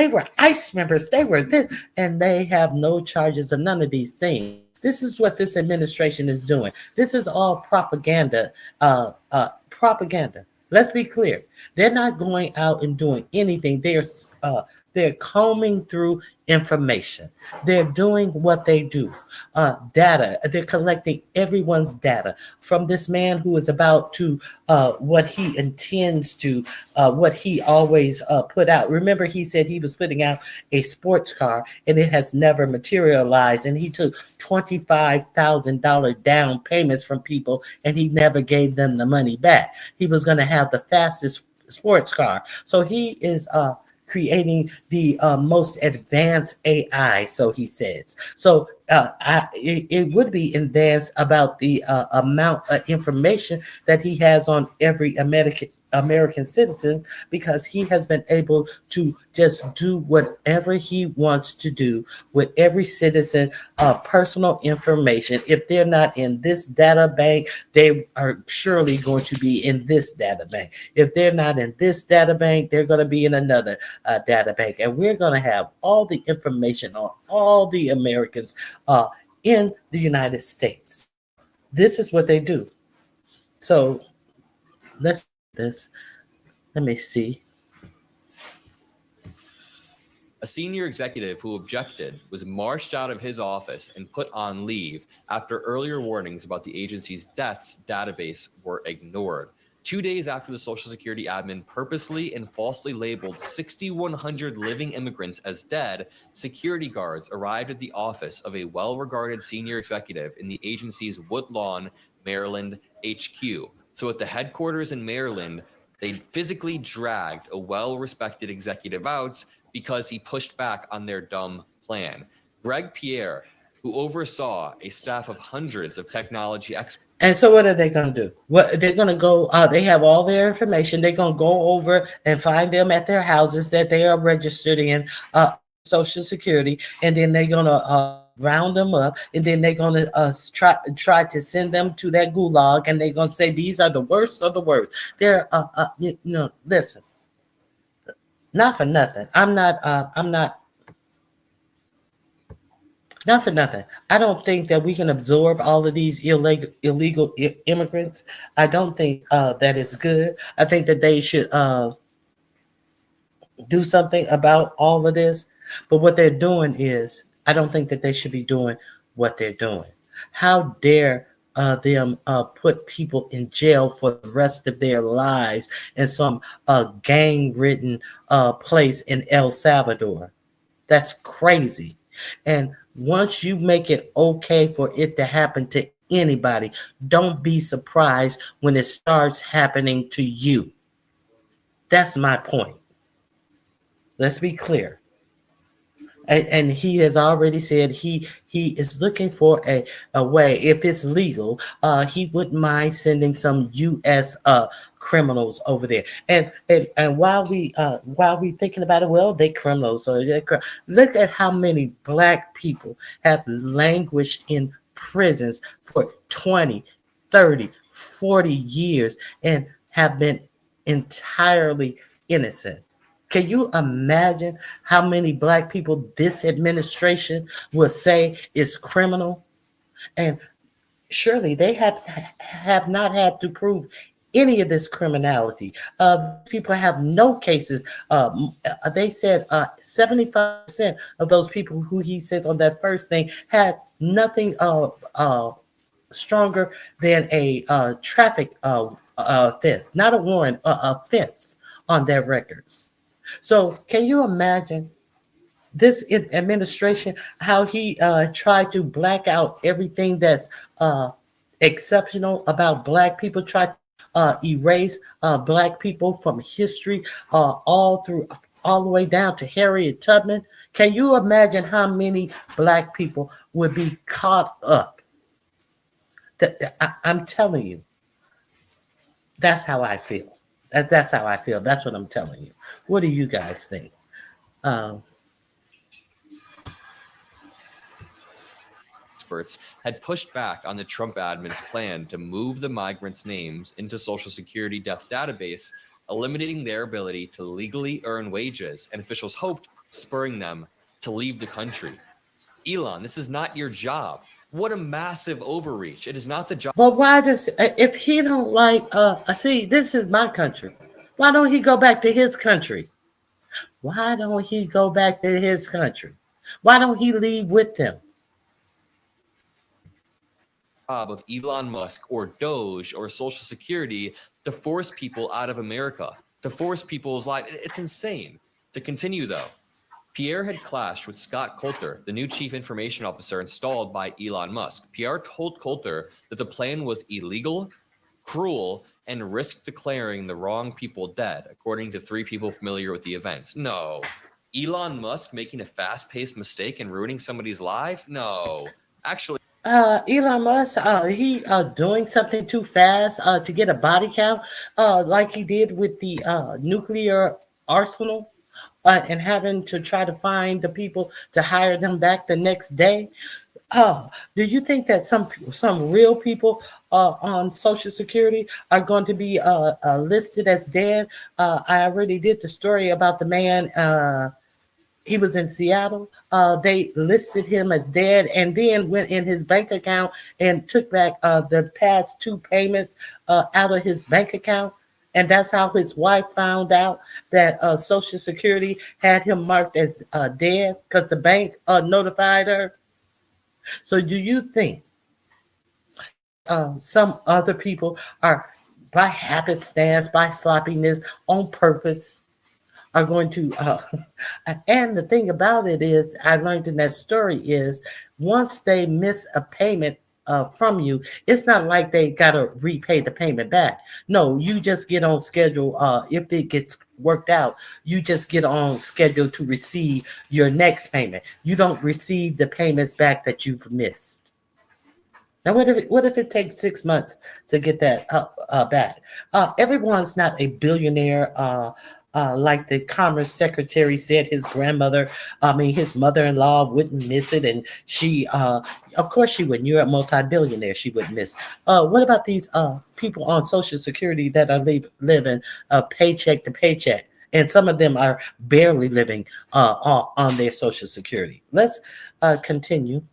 were ICE members. They were this, and they have no charges of none of these things. This is what this administration is doing. This is all propaganda. Propaganda. Let's be clear. They're not going out and doing anything. They're They're combing through information. They're doing what they do. Data. They're collecting everyone's data from this man who is about to what he intends to, what he always put out. Remember, he said he was putting out a sports car and it has never materialized. And he took $25,000 down payments from people and he never gave them the money back. He was going to have the fastest sports car. So he is creating the most advanced AI, so he says. So it would be advanced about the amount of information that he has on every American citizen, because he has been able to just do whatever he wants to do with every citizen, personal information. If they're not in this data bank, they are surely going to be in this data bank. If they're not in this data bank, they're going to be in another data bank. And we're going to have all the information on all the Americans in the United States. This is what they do. So let's this. Let me see. A senior executive who objected was marched out of his office and put on leave after earlier warnings about the agency's deaths database were ignored. 2 days after the Social Security admin purposely and falsely labeled 6,100 living immigrants as dead, security guards arrived at the office of a well-regarded senior executive in the agency's Woodlawn, Maryland HQ. So at the headquarters in Maryland, they physically dragged a well-respected executive out because he pushed back on their dumb plan. Greg Pierre, who oversaw a staff of hundreds of technology experts. And so what are they going to do? What they're going to go, they have all their information. They're going to go over and find them at their houses that they are registered in Social Security. And then they're going to round them up, and then they're going to try to send them to that gulag, and they're going to say these are the worst of the worst. They're listen, not for nothing. I'm not for nothing. I don't think that we can absorb all of these illegal immigrants. I don't think that is good. I think that they should do something about all of this. But what they're doing is, I don't think that they should be doing what they're doing. How dare them put people in jail for the rest of their lives in some gang-ridden place in El Salvador? That's crazy. And once you make it okay for it to happen to anybody, don't be surprised when it starts happening to you. That's my point. Let's be clear. And he has already said he is looking for a way, if it's legal, he wouldn't mind sending some U.S. criminals over there. And while we thinking about it, well, they criminals. So look at how many Black people have languished in prisons for 20, 30, 40 years and have been entirely innocent. Can you imagine how many Black people this administration will say is criminal? And surely they have not had to prove any of this criminality. People have no cases. They said 75% of those people who he said on that first thing had nothing stronger than a traffic offense, not a warrant, offense on their records. So can you imagine this administration, how he tried to black out everything that's exceptional about Black people, tried to erase Black people from history all the way down to Harriet Tubman? Can you imagine how many Black people would be caught up? I'm telling you, that's how I feel. That's how I feel. That's what I'm telling you. What do you guys think? Experts had pushed back on the Trump admin's plan to move the migrants' names into Social Security death database, eliminating their ability to legally earn wages, and officials hoped spurring them to leave the country. Elon, this is not your job. What a massive overreach. It is not the job. But why does, if he don't like, see, this is my country. Why don't he go back to his country? Why don't he go back to his country? Why don't he leave with them? Of Elon Musk or Doge or Social Security to force people out of America, to force people's life. It's insane. To continue, though, Pierre had clashed with Scott Coulter, the new chief information officer installed by Elon Musk. Pierre told Coulter that the plan was illegal, cruel, and risked declaring the wrong people dead, according to 3 people familiar with the events. No. Elon Musk making a fast-paced mistake and ruining somebody's life? No. Actually, Elon Musk, he doing something too fast to get a body count, like he did with the nuclear arsenal, and having to try to find the people to hire them back the next day. Do you think that some real people on Social Security are going to be listed as dead? I already did the story about the man. He was in Seattle. They listed him as dead and then went in his bank account and took back the past 2 payments out of his bank account. And that's how his wife found out that Social Security had him marked as dead because the bank notified her. So do you think some other people are, by happenstance, by sloppiness, on purpose, are going to and the thing about it is, I learned in that story is, once they miss a payment from you, it's not like they gotta repay the payment back. No, you just get on schedule. If it gets worked out, you just get on schedule to receive your next payment. You don't receive the payments back that you've missed. Now, what if it takes 6 months to get that back? Everyone's not a billionaire. Like the Commerce Secretary said, his mother-in-law wouldn't miss it, and she, of course, she wouldn't. You're a multi-billionaire; she wouldn't miss. What about these people on Social Security that are living paycheck to paycheck, and some of them are barely living on their Social Security? Let's continue.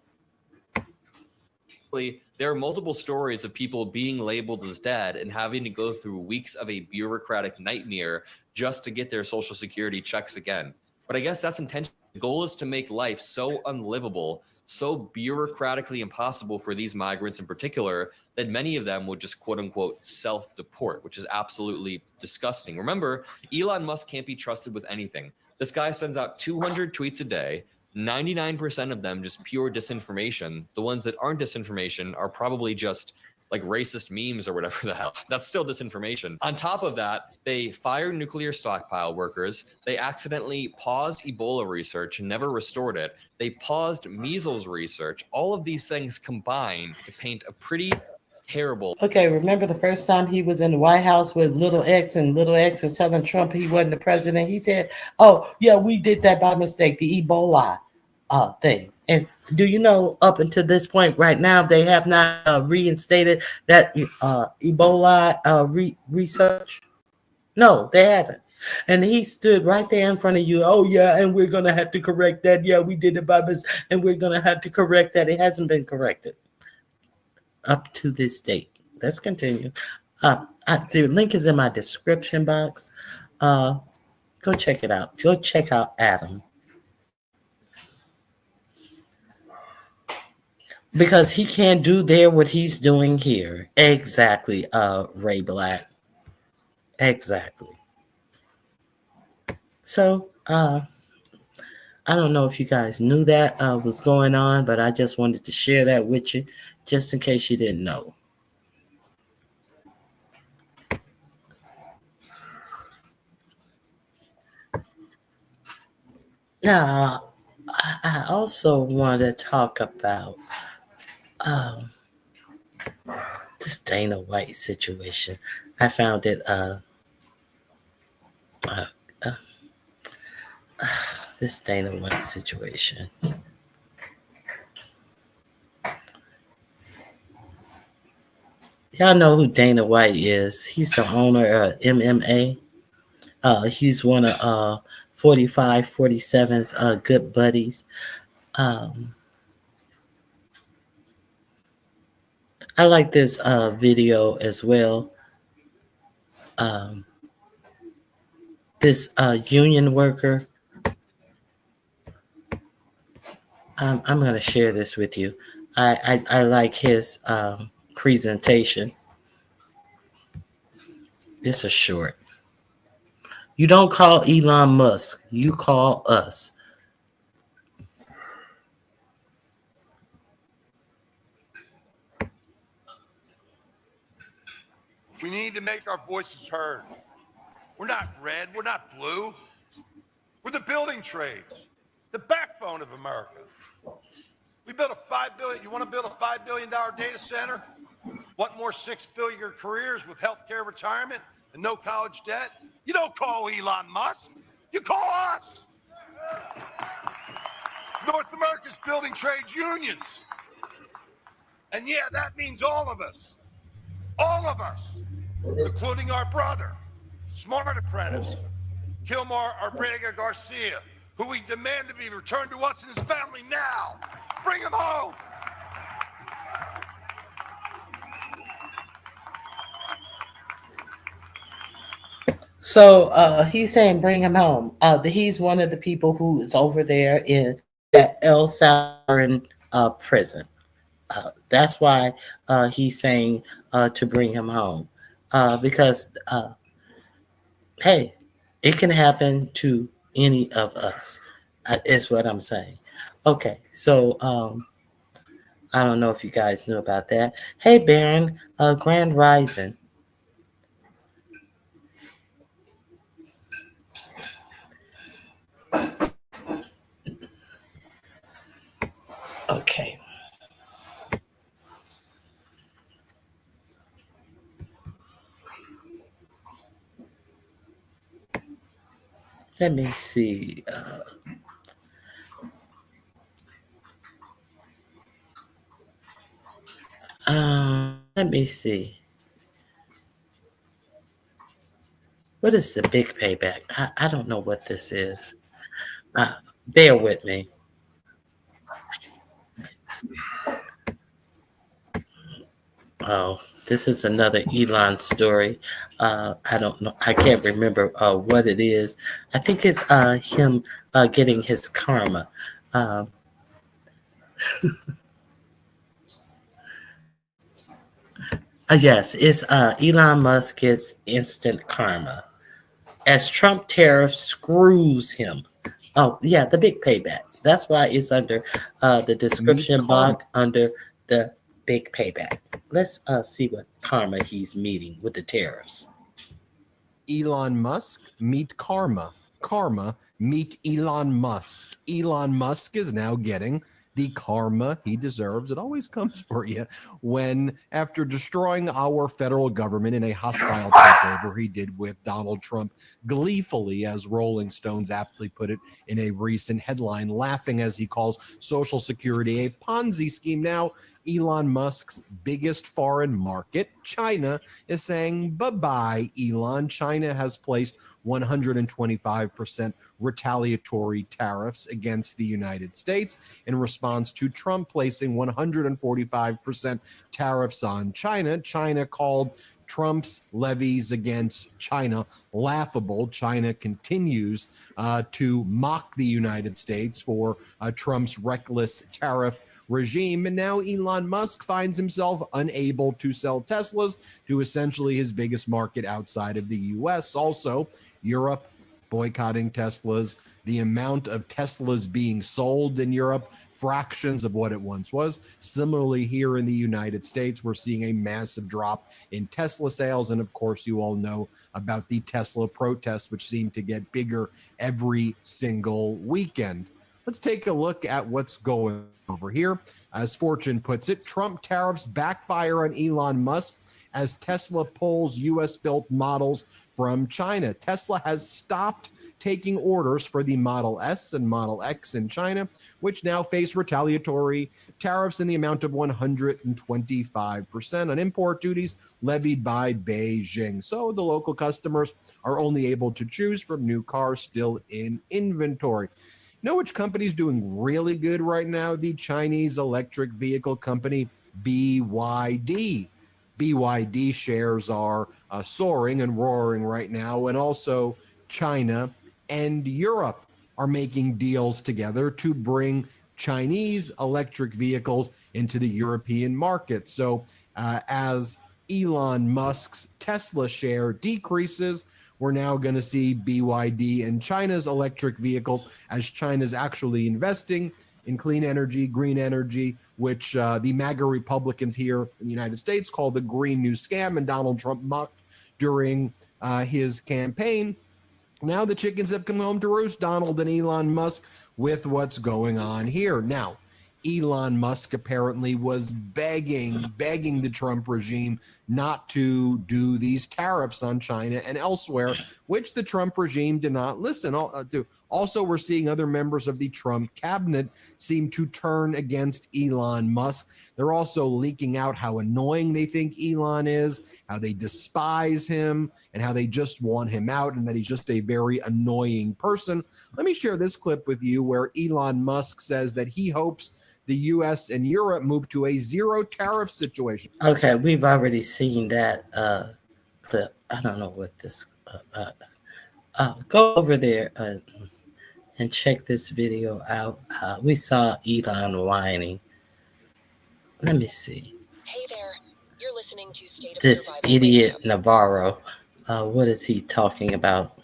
There are multiple stories of people being labeled as dead and having to go through weeks of a bureaucratic nightmare just to get their Social Security checks again. But I guess that's intentional. The goal is to make life so unlivable, so bureaucratically impossible for these migrants in particular, that many of them would just quote unquote self-deport, which is absolutely disgusting. Remember, Elon Musk can't be trusted with anything. This guy sends out 200 tweets a day. 99% of them just pure disinformation. The ones that aren't disinformation are probably just like racist memes or whatever the hell. That's still disinformation. On top of that, they fired nuclear stockpile workers. They accidentally paused Ebola research and never restored it. They paused measles research. All of these things combined to paint a pretty terrible. Okay, remember the first time he was in the White House with Little X, and Little X was telling Trump he wasn't the president? He said, "Oh, yeah, we did that by mistake, the Ebola thing." And do you know, up until this point right now, they have not reinstated that Ebola research? No, they haven't. And he stood right there in front of you. "Oh, yeah, and we're going to have to correct that. Yeah, we did it by mistake, and we're going to have to correct that." It hasn't been corrected up to this date. Let's continue. The link is in my description box. Go check it out. Go check out Adam. Because he can't do there what he's doing here. Exactly, Ray Black. Exactly. So, I don't know if you guys knew that was going on, but I just wanted to share that with you, just in case you didn't know. Now, I also want to talk about this Dana White situation. I found it this Dana White situation. Y'all know who Dana White is. He's the owner of MMA. He's one of 45, 47's good buddies. I like this video as well. this union worker. I'm going to share this with you. I like his presentation. This is short. You don't call Elon Musk. You call us. We need to make our voices heard. We're not red. We're not blue. We're the building trades, the backbone of America. We built a $5 billion. You want to build a $5 billion data center? What more six-figure careers with healthcare retirement and no college debt? You don't call Elon Musk. You call us. North America's building trades unions. And yeah, that means all of us, including our brother, Smart Apprentice, Kilmar Arbrega Garcia, who we demand to be returned to us and his family now. Bring him home. So he's saying bring him home. He's one of the people who is over there in that El Salvadoran prison. That's why he's saying to bring him home. Because, hey, it can happen to any of us, is what I'm saying. Okay, so I don't know if you guys knew about that. Hey, Baron, Grand Rising. Okay. Let me see. Let me see. What is the big payback? I don't know what this is. Bear with me. Oh, this is another Elon story. I don't know. I can't remember what it is. I think it's him getting his karma. Yes, it's Elon Musk gets instant karma as Trump tariff screws him. Oh, yeah, the big payback. That's why it's under the description box under the big payback. Let's see what karma he's meeting with the tariffs. Elon Musk meet karma. Karma meet Elon Musk. Elon Musk is now getting the karma he deserves. It always comes for you when, after destroying our federal government in a hostile takeover he did with Donald Trump gleefully, as Rolling Stones aptly put it in a recent headline, laughing as he calls Social Security a Ponzi scheme. Now, Elon Musk's biggest foreign market, China, is saying bye-bye, Elon. China has placed 125% retaliatory tariffs against the United States in response to Trump placing 145% tariffs on China. China called Trump's levies against China laughable. China continues to mock the United States for Trump's reckless tariff regime. And now Elon Musk finds himself unable to sell Teslas to essentially his biggest market outside of the US. Also, Europe boycotting Teslas. The amount of Teslas being sold in Europe, fractions of what it once was. Similarly, here in the United States, we're seeing a massive drop in Tesla sales. And of course, you all know about the Tesla protests, which seem to get bigger every single weekend. Let's take a look at what's going over here. As Fortune puts it, Trump tariffs backfire on Elon Musk as Tesla pulls U.S.-built models from China. Tesla has stopped taking orders for the Model S and Model X in China, which now face retaliatory tariffs in the amount of 125% on import duties levied by Beijing. So the local customers are only able to choose from new cars still in inventory. Know which company is doing really good right now? The Chinese electric vehicle company BYD. BYD shares are soaring and roaring right now, and also China, and Europe are making deals together to bring Chinese electric vehicles into the European market. So as Elon Musk's Tesla share decreases, we're now going to see BYD and China's electric vehicles, as China's actually investing in clean energy, green energy, which the MAGA Republicans here in the United States call the Green New Scam, and Donald Trump mocked during his campaign. Now the chickens have come home to roost, Donald and Elon Musk, with what's going on here. Now, Elon Musk apparently was begging the Trump regime not to do these tariffs on China and elsewhere, which the Trump regime did not listen to. Also, we're seeing other members of the Trump cabinet seem to turn against Elon Musk. They're also leaking out how annoying they think Elon is, how they despise him, and how they just want him out, and that he's just a very annoying person. Let me share this clip with you where Elon Musk says that he hopes the U.S. and Europe move to a zero tariff situation. Okay, we've already seen that clip. I don't know what this. Go over there and check this video out. We saw Elon whining. Let me see. Hey there, you're listening to State of This Survival idiot Radio. Navarro. What is he talking about?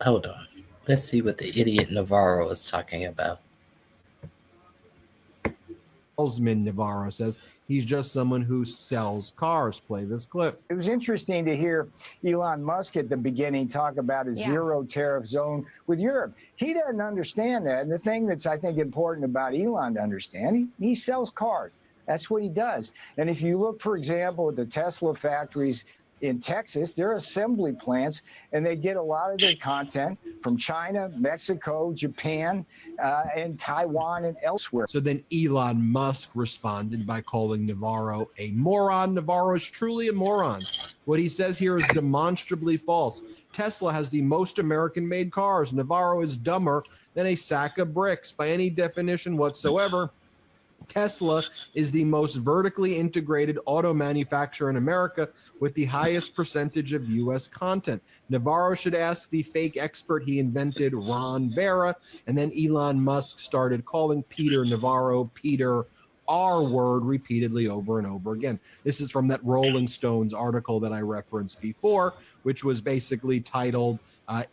Hold on. Let's see what the idiot Navarro is talking about. Salesman Navarro says he's just someone who sells cars. Play this clip. It was interesting to hear Elon Musk at the beginning talk about a zero tariff zone with Europe. He doesn't understand that. And the thing that's, I think, important about Elon to understand, he sells cars. That's what he does. And if you look, for example, at the Tesla factories in Texas, they're assembly plants, and they get a lot of their content from China, Mexico, Japan, and Taiwan and elsewhere. So then Elon Musk responded by calling Navarro a moron. Navarro is truly a moron. What he says here is demonstrably false. Tesla has the most American-made cars. Navarro is dumber than a sack of bricks by any definition whatsoever. Tesla is the most vertically integrated auto manufacturer in America with the highest percentage of U.S. content. Navarro should ask the fake expert he invented, Ron Vera, and then Elon Musk started calling Peter Navarro Peter R word repeatedly over and over again. This is from that Rolling Stones article that I referenced before, which was basically titled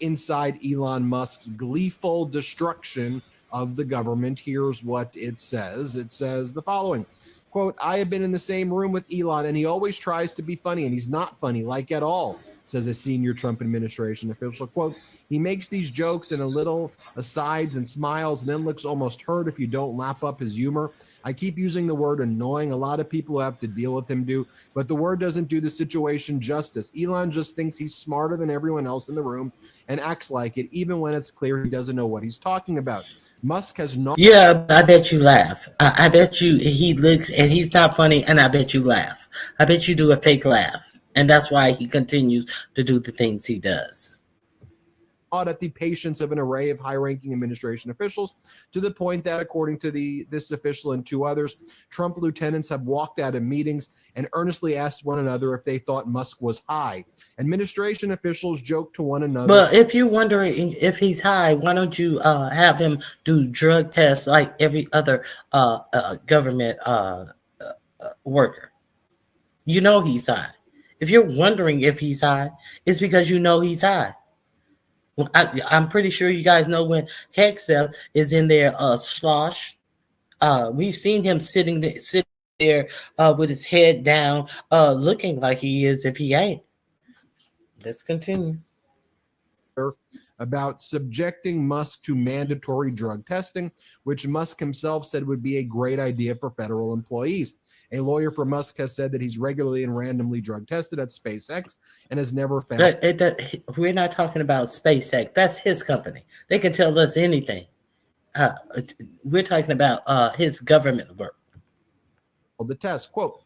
Inside Elon Musk's Gleeful Destruction of the Government. Here's what it says. It says the following, quote, I have been in the same room with Elon, and he always tries to be funny, and he's not funny, like at all, says a senior Trump administration official. Quote, he makes these jokes and a little asides and smiles and then looks almost hurt if you don't lap up his humor. I keep using the word annoying. A lot of people who have to deal with him do, but the word doesn't do the situation justice. Elon just thinks he's smarter than everyone else in the room and acts like it, even when it's clear he doesn't know what he's talking about. Musk has not. Yeah, I bet you laugh. I bet you he looks and he's not funny, and I bet you laugh. I bet you do a fake laugh, and that's why he continues to do the things he does. At the patience of an array of high-ranking administration officials, to the point that, according to this official and two others, Trump lieutenants have walked out of meetings and earnestly asked one another if they thought Musk was high. Administration officials joked to one another. Well, if you're wondering if he's high, why don't you have him do drug tests like every other government worker? You know he's high. If you're wondering if he's high, it's because you know he's high. Well, I'm pretty sure you guys know when Hexel is in there slosh. We've seen him sitting there with his head down, looking like he is if he ain't. Let's continue. About subjecting Musk to mandatory drug testing, which Musk himself said would be a great idea for federal employees. A lawyer for Musk has said that he's regularly and randomly drug tested at SpaceX and has never found. We're not talking about SpaceX. That's his company. They can tell us anything. We're talking about his government work. The test, quote,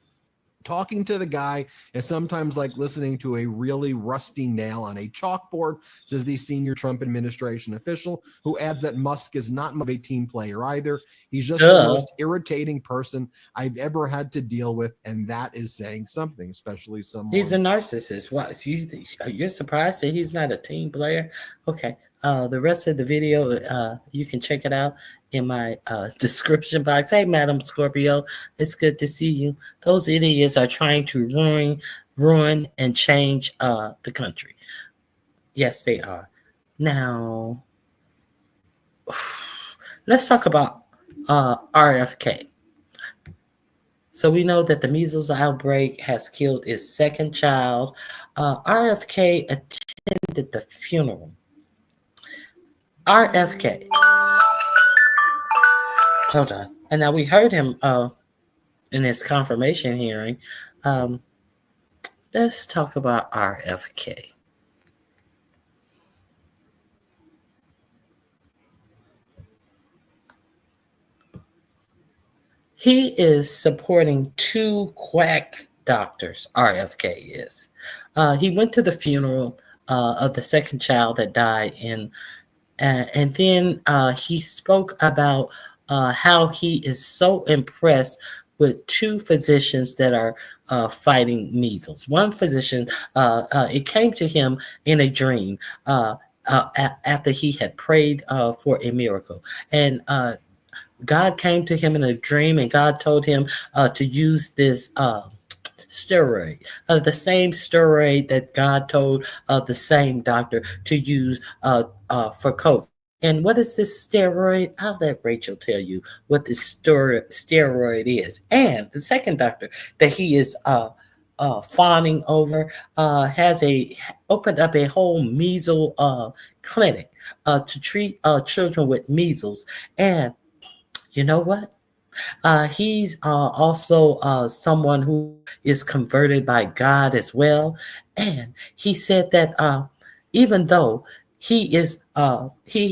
Talking to the guy is sometimes like listening to a really rusty nail on a chalkboard, says the senior Trump administration official, who adds that Musk is not much of a team player either. He's just the most irritating person I've ever had to deal with, and that is saying something, especially someone. He's a narcissist. What, you're surprised that he's not a team player? Okay. The rest of the video, you can check it out in my description box. Hey, Madam Scorpio, it's good to see you. Those idiots are trying to ruin and change the country. Yes, they are. Now, let's talk about RFK. So we know that the measles outbreak has killed his second child. RFK attended the funeral. RFK. Hold on. And now we heard him in his confirmation hearing. Let's talk about RFK. He is supporting two quack doctors, RFK is. He went to the funeral of the second child that died and then he spoke about how he is so impressed with two physicians that are fighting measles. One physician, it came to him in a dream after he had prayed for a miracle. And God came to him in a dream, and God told him to use this steroid, the same steroid that God told the same doctor to use for COVID. And what is this steroid? I'll let Rachel tell you what this steroid is. And the second doctor that he is fawning over has opened up a whole measles clinic to treat children with measles. And you know what? He's also someone who is converted by God as well. And he said that even though he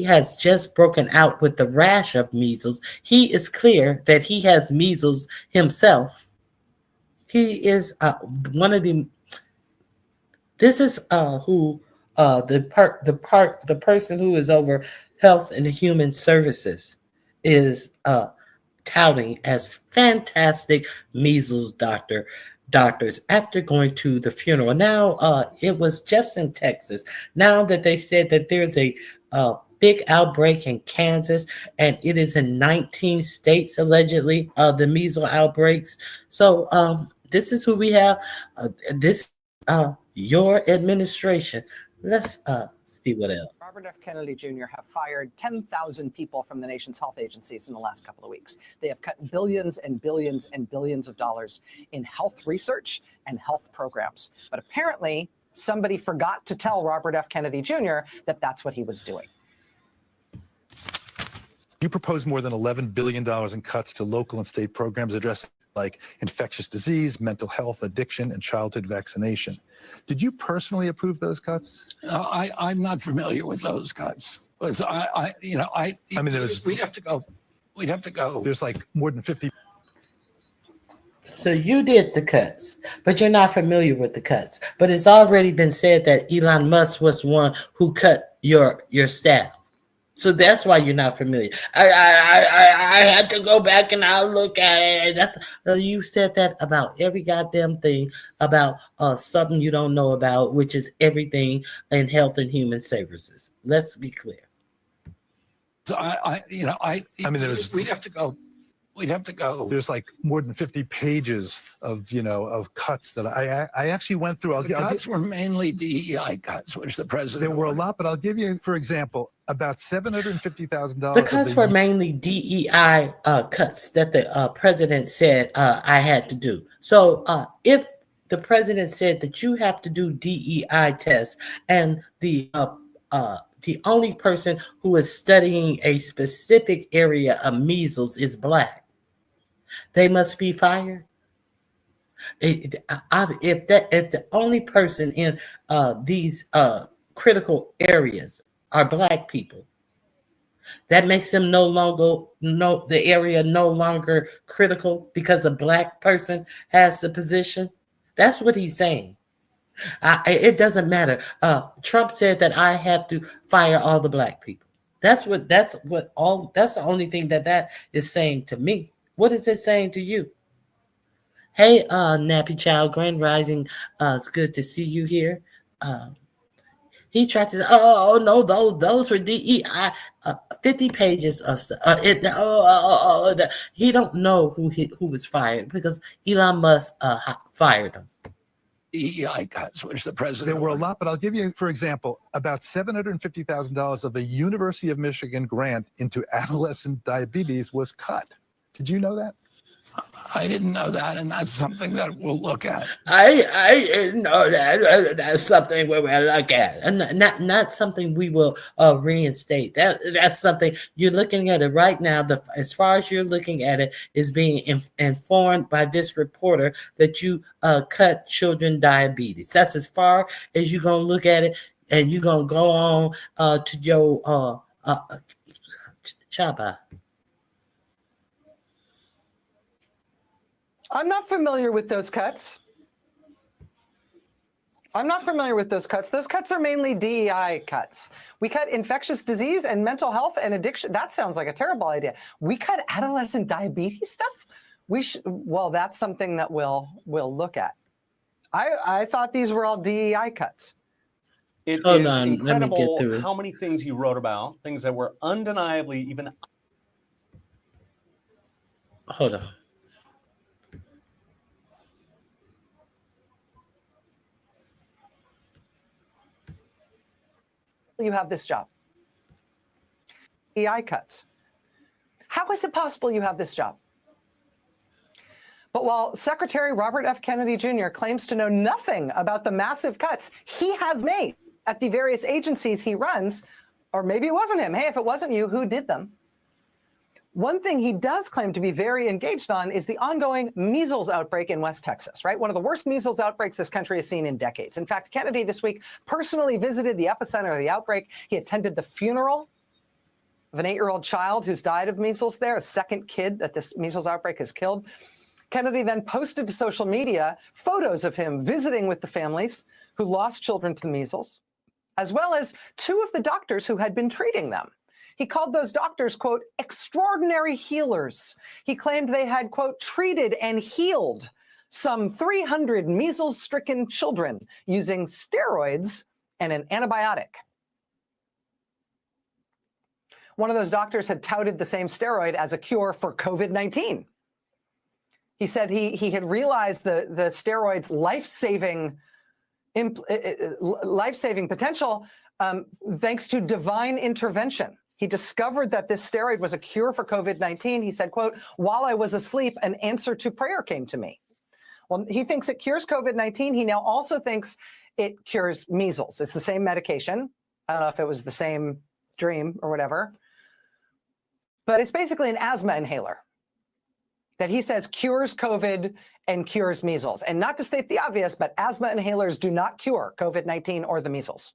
has just broken out with the rash of measles, he is clear that he has measles himself. He is one of the. This is who the person who is over Health and Human Services is touting as fantastic measles doctors after going to the funeral. Now, it was just in Texas. Now that they said that there's a big outbreak in Kansas, and it is in 19 states, allegedly, the measles outbreaks. So this is who we have. Your administration. Let's see what else. Robert F. Kennedy Jr. have fired 10,000 people from the nation's health agencies in the last couple of weeks. They have cut billions and billions and billions of dollars in health research and health programs. But apparently, somebody forgot to tell Robert F. Kennedy Jr. that that's what he was doing. You propose more than $11 billion in cuts to local and state programs addressing like infectious disease, mental health, addiction, and childhood vaccination. Did you personally approve those cuts? I'm not familiar with those cuts. We'd have to go. We'd have to go. There's like more than 50. So you did the cuts, but you're not familiar with the cuts. But it's already been said that Elon Musk was one who cut your staff. So that's why you're not familiar. I had to go back and I'll look at it. That's you said that about every goddamn thing about something you don't know about, which is everything in health and human services. Let's be clear. So we'd have to go. We'd have to go. There's like more than 50 pages of cuts that I actually went through. The cuts were mainly DEI cuts, which the president. There were a lot, but I'll give you, for example, about $750,000. The cuts were mainly DEI cuts that the president said I had to do. So if the president said that you have to do DEI tests, and the only person who is studying a specific area of measles is Black, they must be fired. If the only person in these critical areas are Black people, That makes them the area no longer critical because a black person has the position. That's what he's saying. It doesn't matter. Trump said that I have to fire all the black people. That's the only thing that is saying to me. What is it saying to you? Hey, Nappy Child, Grand Rising. It's good to see you here. He tried to say, oh no, those were DEI, 50 pages of stuff. He don't know who was fired because Elon Musk fired him. DEI cuts, which the president. There were a lot, but I'll give you, for example, about $750,000 of the University of Michigan grant into adolescent diabetes was cut. Did you know that? I didn't know that, and that's something that we'll look at. I didn't know that. That's something we will look at, and not something we will reinstate. That's something you're looking at it right now. As far as you're looking at it, is being informed by this reporter that you cut children diabetes. That's as far as you're gonna look at it, and you're gonna go on to your Chaba. I'm not familiar with those cuts. Those cuts are mainly DEI cuts. We cut infectious disease and mental health and addiction. That sounds like a terrible idea. We cut adolescent diabetes stuff? Well, that's something that we'll look at. I thought these were all DEI cuts. It Hold is on, let me get incredible through it. how many things you wrote about, things that were undeniably even. Hold on. You have this job. DEI cuts. How is it possible you have this job? But while Secretary Robert F. Kennedy Jr. claims to know nothing about the massive cuts he has made at the various agencies he runs, or maybe it wasn't him. Hey, if it wasn't you, who did them? One thing he does claim to be very engaged on is the ongoing measles outbreak in West Texas, right? One of the worst measles outbreaks this country has seen in decades. In fact, Kennedy this week personally visited the epicenter of the outbreak. He attended the funeral of an 8-year-old child who's died of measles there, a second kid that this measles outbreak has killed. Kennedy then posted to social media photos of him visiting with the families who lost children to the measles, as well as 2 of the doctors who had been treating them. He called those doctors, quote, extraordinary healers. He claimed they had, quote, treated and healed some 300 measles-stricken children using steroids and an antibiotic. One of those doctors had touted the same steroid as a cure for COVID-19. He said he had realized the steroid's life-saving potential thanks to divine intervention. He discovered that this steroid was a cure for COVID-19. He said, quote, while I was asleep, an answer to prayer came to me. Well, he thinks it cures COVID-19. He now also thinks it cures measles. It's the same medication. I don't know if it was the same dream or whatever, but it's basically an asthma inhaler that he says cures COVID and cures measles. And not to state the obvious, but asthma inhalers do not cure COVID-19 or the measles.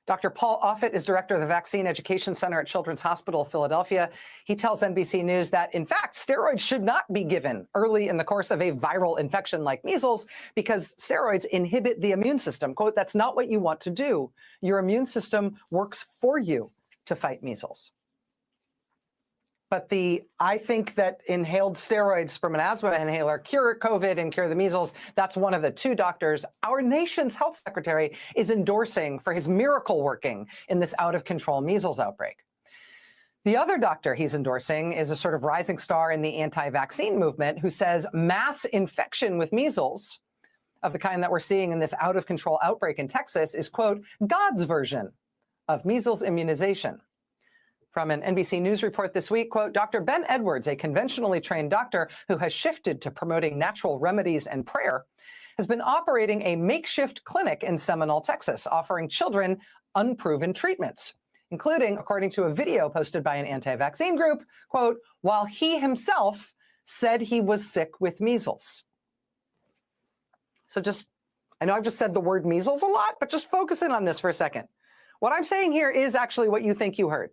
Dr. Paul Offit is director of the Vaccine Education Center at Children's Hospital of Philadelphia. He tells NBC News that, in fact, steroids should not be given early in the course of a viral infection like measles because steroids inhibit the immune system. Quote, that's not what you want to do. Your immune system works for you to fight measles. But I think that inhaled steroids from an asthma inhaler cure COVID and cure the measles. That's one of the 2 doctors our nation's health secretary is endorsing for his miracle working in this out-of-control measles outbreak. The other doctor he's endorsing is a sort of rising star in the anti-vaccine movement who says mass infection with measles of the kind that we're seeing in this out-of-control outbreak in Texas is, quote, God's version of measles immunization. From an NBC News report this week, quote, Dr. Ben Edwards, a conventionally trained doctor who has shifted to promoting natural remedies and prayer, has been operating a makeshift clinic in Seminole, Texas, offering children unproven treatments, including, according to a video posted by an anti-vaccine group, quote, while he himself said he was sick with measles. So I know I've just said the word measles a lot, but just focus in on this for a second. What I'm saying here is actually what you think you heard.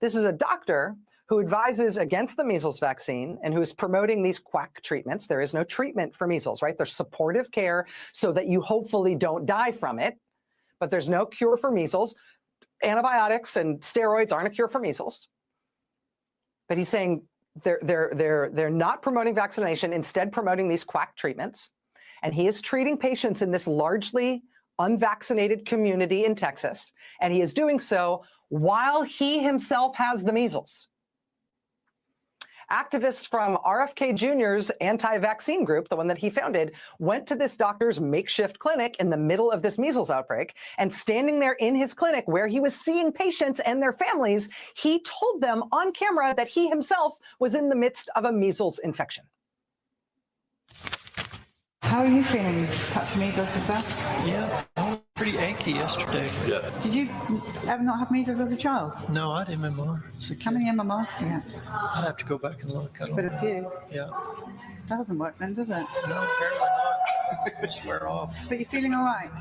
This is a doctor who advises against the measles vaccine and who is promoting these quack treatments. There is no treatment for measles, right? There's supportive care so that you hopefully don't die from it, but there's no cure for measles. Antibiotics and steroids aren't a cure for measles. But he's saying they're not promoting vaccination, instead promoting these quack treatments. And he is treating patients in this largely unvaccinated community in Texas. And he is doing so while he himself has the measles. Activists from RFK Jr.'s anti-vaccine group, the one that he founded, went to this doctor's makeshift clinic in the middle of this measles outbreak, and standing there in his clinic where he was seeing patients and their families, he told them on camera that he himself was in the midst of a measles infection. How are you feeling? Touching measles yourself? Yeah, I was pretty achy yesterday. Yeah. Did you ever not have measles as a child? No, I had MMR. How many MMRs do you have? I'd have to go back and look. But a few. Yeah. That doesn't work then, does it? No, apparently not. Just wear off. But you're feeling all right?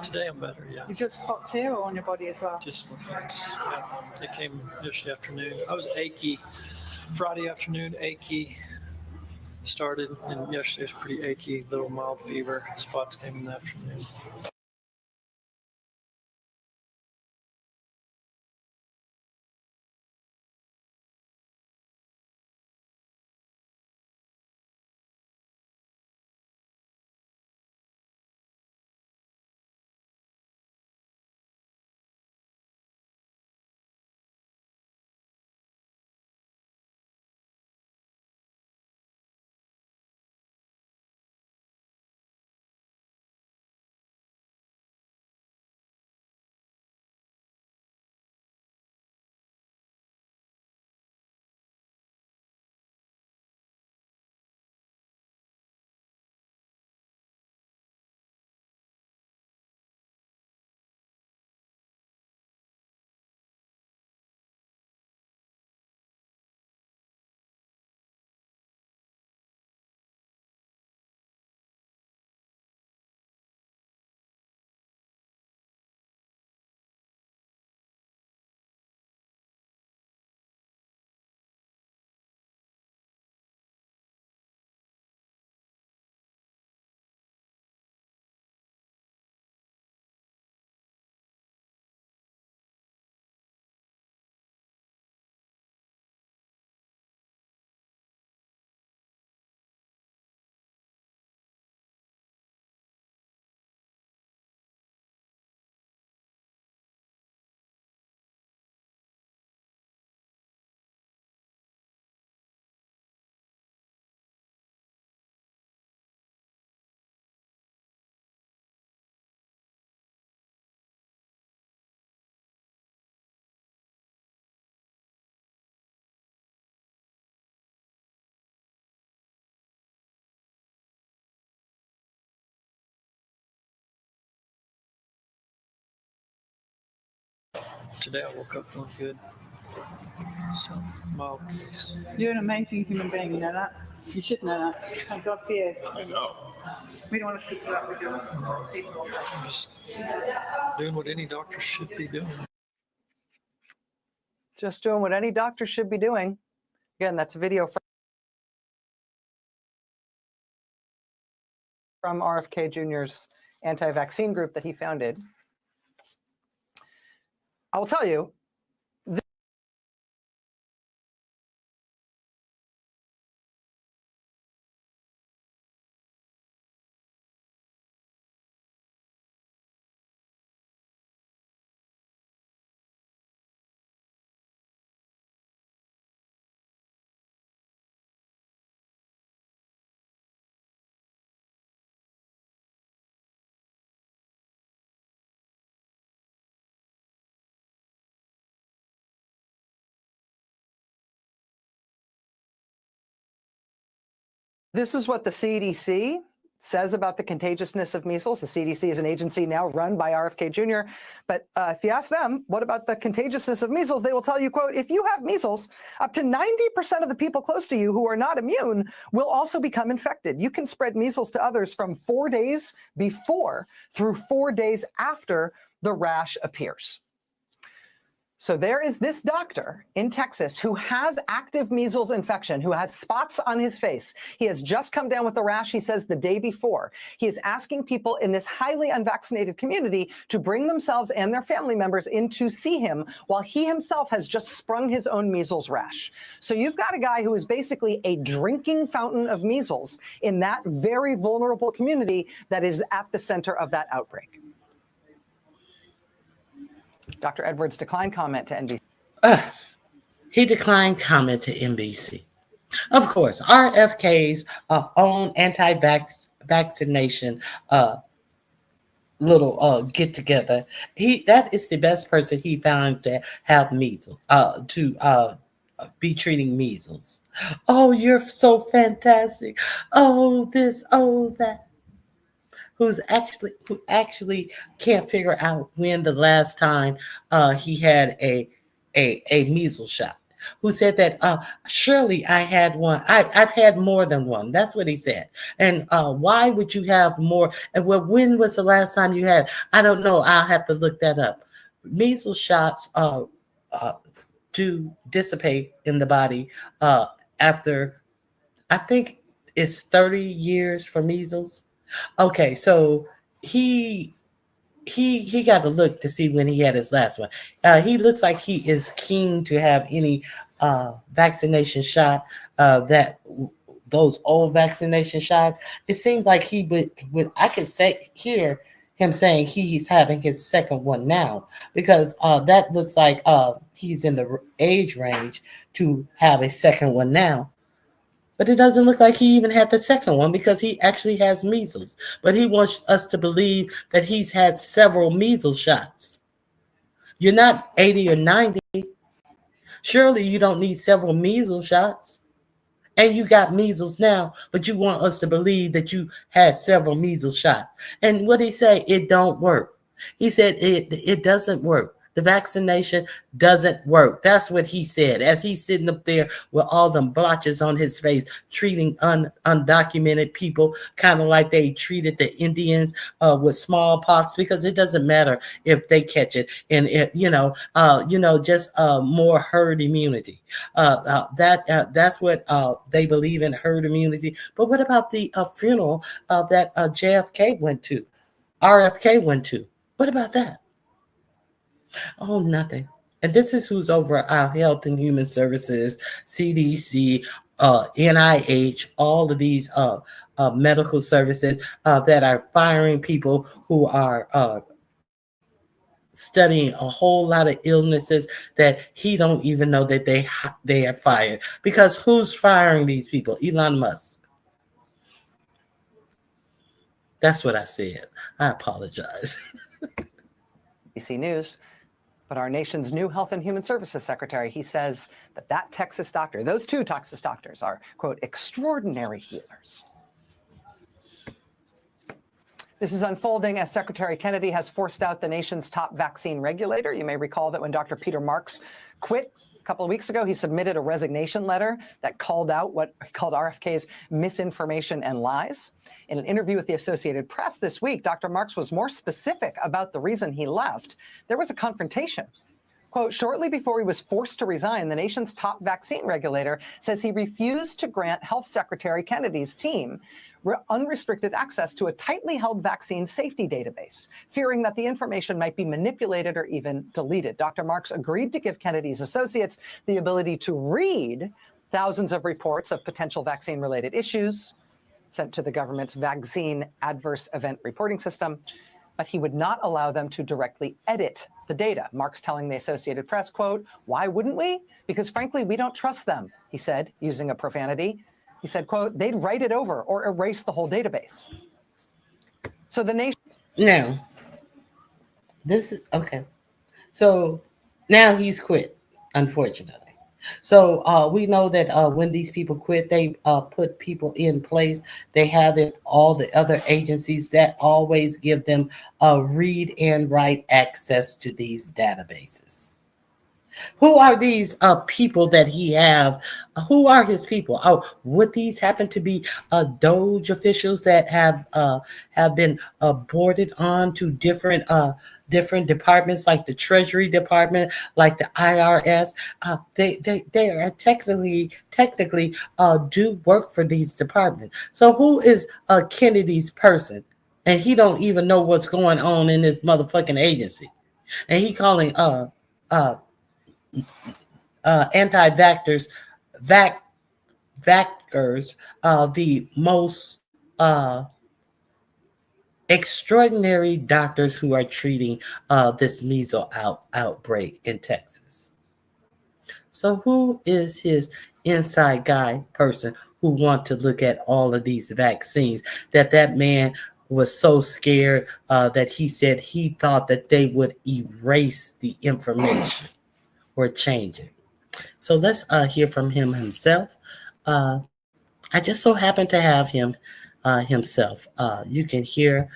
Today I'm better, yeah. You just spots here or on your body as well? Just my face. Yeah. They came yesterday afternoon. I was achy. Friday afternoon, achy. Started, and yesterday was pretty achy, little mild fever. Spots came in the afternoon. Today I woke up feeling good. So, mild case. You're an amazing human being, you know that? You should know that. Thank God for you. I know. We don't want to keep you up with your people. I'm just doing what any doctor should be doing. Just doing what any doctor should be doing. Again, that's a video from RFK Jr.'s anti-vaccine group that he founded. I will tell you, this is what the CDC says about the contagiousness of measles. The CDC is an agency now run by RFK Jr. But if you ask them, what about the contagiousness of measles? They will tell you, quote, if you have measles, up to 90% of the people close to you who are not immune will also become infected. You can spread measles to others from 4 days before through 4 days after the rash appears. So there is this doctor in Texas who has active measles infection, who has spots on his face. He has just come down with a rash, he says, the day before. He is asking people in this highly unvaccinated community to bring themselves and their family members in to see him while he himself has just sprung his own measles rash. So you've got a guy who is basically a drinking fountain of measles in that very vulnerable community that is at the center of that outbreak. Dr. Edwards declined comment to NBC. He declined comment to NBC. Of course, RFK's own anti-vaccination little get together. That is the best person he found to have measles, to be treating measles. Oh, you're so fantastic. Oh, this, oh, that. Who actually can't figure out when the last time he had a measles shot. Who said that surely I had one. I've had more than one. That's what he said. And why would you have more? And well, when was the last time you had? I don't know. I'll have to look that up. Measles shots do dissipate in the body after, I think it's 30 years for measles. Okay, so he got to look to see when he had his last one. He looks like he is keen to have any vaccination shot. Those old vaccination shots. It seems like he would. I could hear him saying he's having his second one now, because that looks like he's in the age range to have a second one now. But it doesn't look like he even had the second one, because he actually has measles. But he wants us to believe that he's had several measles shots. You're not 80 or 90. Surely you don't need several measles shots. And you got measles now, but you want us to believe that you had several measles shots. And what did he say? It don't work. He said it doesn't work. The vaccination doesn't work. That's what he said as he's sitting up there with all them blotches on his face, treating undocumented people, kind of like they treated the Indians with smallpox, because it doesn't matter if they catch it. And just more herd immunity. That's what they believe in, herd immunity. But what about the funeral that JFK went to, RFK went to? What about that? Oh, nothing. And this is who's over our Health and Human Services, CDC, NIH, all of these medical services that are firing people who are studying a whole lot of illnesses that he don't even know that they are fired. Because who's firing these people? Elon Musk. That's what I said. I apologize. ABC News. But our nation's new Health and Human Services Secretary, he says that Texas doctor, those two Texas doctors are, quote, extraordinary healers. This is unfolding as Secretary Kennedy has forced out the nation's top vaccine regulator. You may recall that when Dr. Peter Marks quit a couple of weeks ago, he submitted a resignation letter that called out what he called RFK's misinformation and lies. In an interview with the Associated Press this week, Dr. Marks was more specific about the reason he left. There was a confrontation. Quote, shortly before he was forced to resign, the nation's top vaccine regulator says he refused to grant Health Secretary Kennedy's team unrestricted access to a tightly held vaccine safety database, fearing that the information might be manipulated or even deleted. Dr. Marks agreed to give Kennedy's associates the ability to read thousands of reports of potential vaccine-related issues sent to the government's vaccine adverse event reporting system, but he would not allow them to directly edit the data. Marks telling the Associated Press, quote, why wouldn't we? Because frankly, we don't trust them, he said, using a profanity. He said, quote, they'd write it over or erase the whole database. So the nation. Now, this is okay. So now he's quit, unfortunately. So we know that when these people quit, they put people in place. They have it, all the other agencies that always give them read and write access to these databases. Who are these people that he have? Who are his people? Oh, would these happen to be Doge officials that have been boarded on to different departments, like the Treasury Department, like the IRS? They are technically do work for these departments. So who is Kennedy's person? And he don't even know what's going on in this motherfucking agency. And he calling anti-vaxxers, vaxxers, the most extraordinary doctors who are treating this measles outbreak in Texas. So who is his inside guy person who want to look at all of these vaccines that man was so scared that he said he thought that they would erase the information or change it? So let's hear from him himself. I just so happen to have him himself. You can hear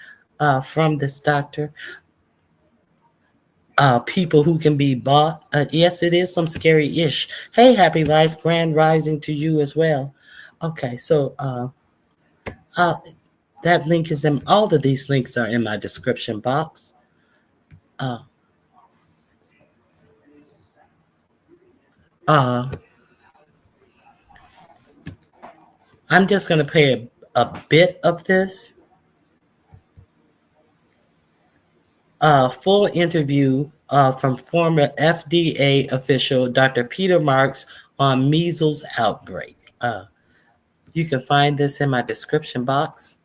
from this doctor people who can be bought. Yes, it is some scary-ish. Hey, Happy Life, grand rising to you as well. Okay, so that link is in, all of these links are in my description box. I'm just going to play a bit of this. Full interview from former FDA official Dr. Peter Marks on measles outbreak. You can find this in my description box.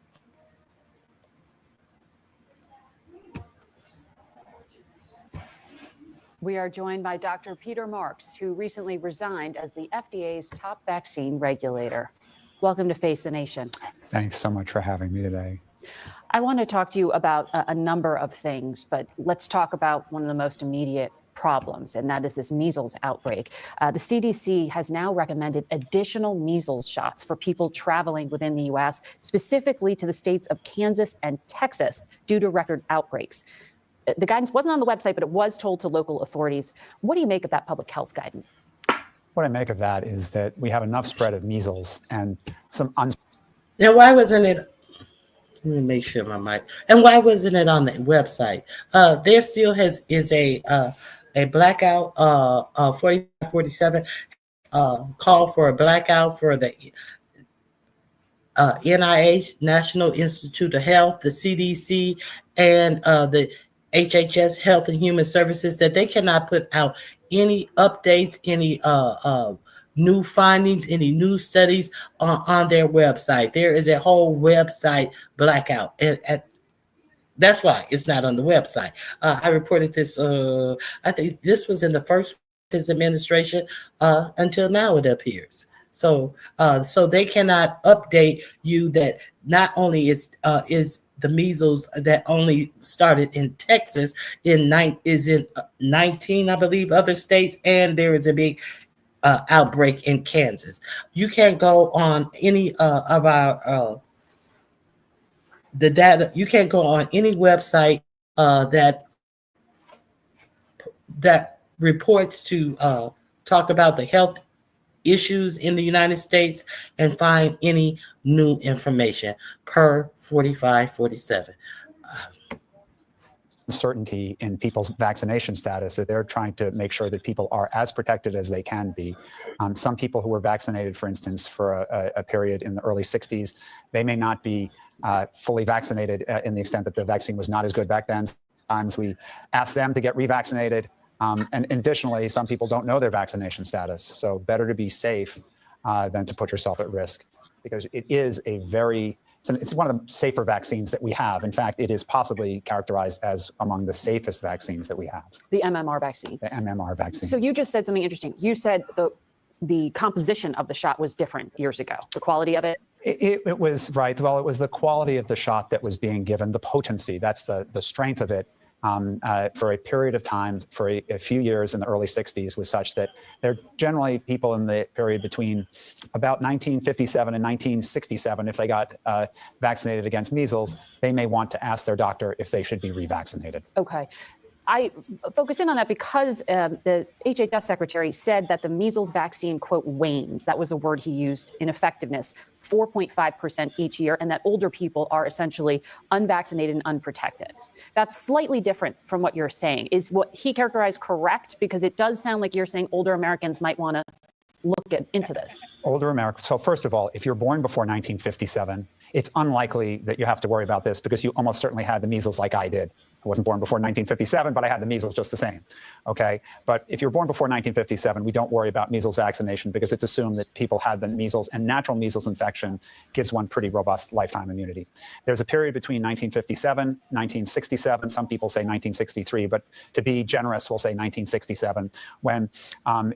We are joined by Dr. Peter Marks, who recently resigned as the FDA's top vaccine regulator. Welcome to Face the Nation. Thanks so much for having me today. I want to talk to you about a number of things, but let's talk about one of the most immediate problems, and that is this measles outbreak. The CDC has now recommended additional measles shots for people traveling within the U.S., specifically to the states of Kansas and Texas, due to record outbreaks. The guidance wasn't on the website, but it was told to local authorities. What do you make of that public health guidance? What I make of that is that we have enough spread of measles and some. Now, why wasn't it? Let me make sure my mic. And why wasn't it on the website? There still is a blackout. 4547 call for a blackout for the NIH, National Institute of Health, the CDC, and the HHS, Health and Human Services, that they cannot put out any updates, any new findings, any new studies on their website. There is a whole website blackout. And that's why it's not on the website. I reported this, I think this was in the first his administration until now, it appears. So they cannot update you that not only is the measles that only started in Texas is in 19, I believe, other states, and there is a big outbreak in Kansas. You can't go on any of our the data. You can't go on any website that reports to talk about the health issues in the United States and find any new information per 4547. Uncertainty in people's vaccination status, that they're trying to make sure that people are as protected as they can be. Some people who were vaccinated, for instance, for a period in the early 60s, they may not be fully vaccinated in the extent that the vaccine was not as good back then. Sometimes we ask them to get revaccinated. And additionally, some people don't know their vaccination status. So better to be safe than to put yourself at risk, because it is it's one of the safer vaccines that we have. In fact, it is possibly characterized as among the safest vaccines that we have. The MMR vaccine. The MMR vaccine. So you just said something interesting. You said the composition of the shot was different years ago, the quality of it. It was, right. Well, it was the quality of the shot that was being given, the potency, that's the strength of it. For a period of time, for a few years in the early 60s, was such that they're generally people in the period between about 1957 and 1967, if they got vaccinated against measles, they may want to ask their doctor if they should be revaccinated. Okay. I focus in on that because the HHS secretary said that the measles vaccine, quote, wanes. That was the word he used in effectiveness, 4.5% each year, and that older people are essentially unvaccinated and unprotected. That's slightly different from what you're saying. Is what he characterized correct? Because it does sound like you're saying older Americans might want to look into this. Older Americans. So first of all, if you're born before 1957, it's unlikely that you have to worry about this because you almost certainly had the measles like I did. I wasn't born before 1957, but I had the measles just the same. Okay. But if you're born before 1957, we don't worry about measles vaccination because it's assumed that people had the measles, and natural measles infection gives one pretty robust lifetime immunity. There's a period between 1957, 1967. Some people say 1963, but to be generous, we'll say 1967, when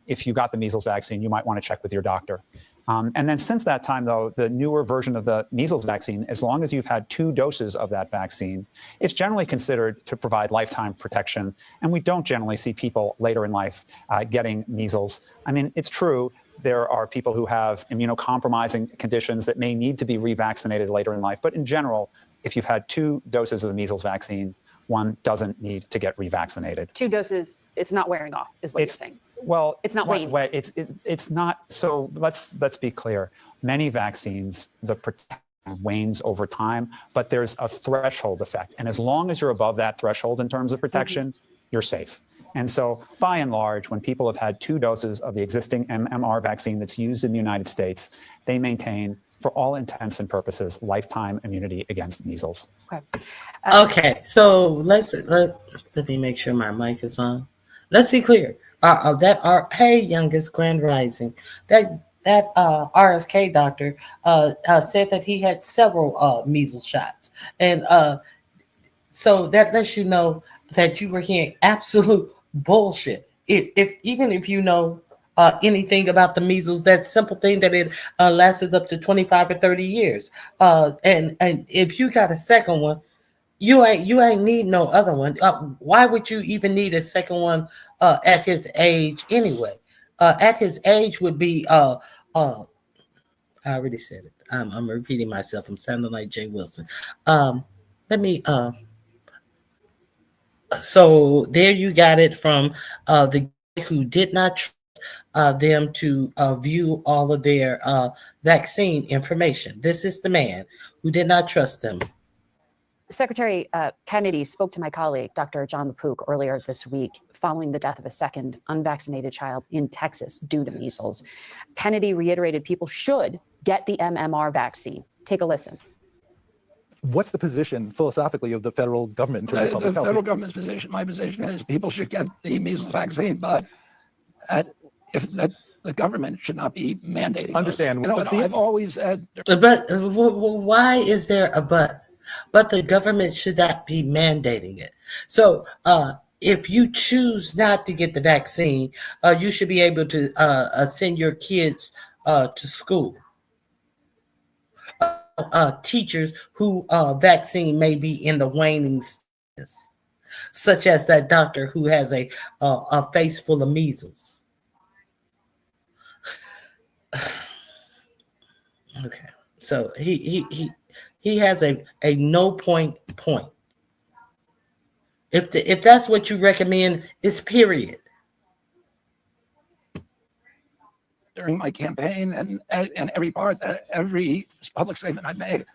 if you got the measles vaccine, you might want to check with your doctor. And then since that time, though, the newer version of the measles vaccine, as long as you've had 2 doses of that vaccine, it's generally considered to provide lifetime protection. And we don't generally see people later in life getting measles. I mean, it's true. There are people who have immunocompromising conditions that may need to be revaccinated later in life. But in general, if you've had 2 doses of the measles vaccine, one doesn't need to get revaccinated. 2 doses, it's not wearing off, is what you're saying. Well, it's not waning. It's not. So let's be clear. Many vaccines, the protection wanes over time, but there's a threshold effect. And as long as you're above that threshold in terms of protection, you're safe. And so by and large, when people have had 2 doses of the existing MMR vaccine that's used in the United States, they maintain, for all intents and purposes, lifetime immunity against measles. Okay. Okay, so let me make sure my mic is on. Let's be clear. Hey, youngest Grand Rising, that RFK doctor said that he had several measles shots, and so that lets you know that you were hearing absolute bullshit. Even if you know anything about the measles, that simple thing that it lasted up to 25 or 30 years, and if you got a second one, you ain't need no other one. Why would you even need a second one at his age anyway? At his age would be I already said it. I'm repeating myself. I'm sounding like Jay Wilson. So there you got it from the guy who did not trust them to view all of their vaccine information. This is the man who did not trust them. Secretary Kennedy spoke to my colleague, Dr. John LaPook, earlier this week following the death of a second unvaccinated child in Texas due to measles. Kennedy reiterated people should get the MMR vaccine. Take a listen. What's the position philosophically of the federal government in terms of public health? The federal government's position, my position is people should get the measles vaccine, but the government should not be mandating. Understand. I've always said. But why is there a but? But the government should not be mandating it. So if you choose not to get the vaccine, you should be able to send your kids to school. Teachers who vaccine may be in the waning status, such as that doctor who has a face full of measles. Okay, so he has a no point. If that's what you recommend, it's period. During my campaign and every public statement I've made,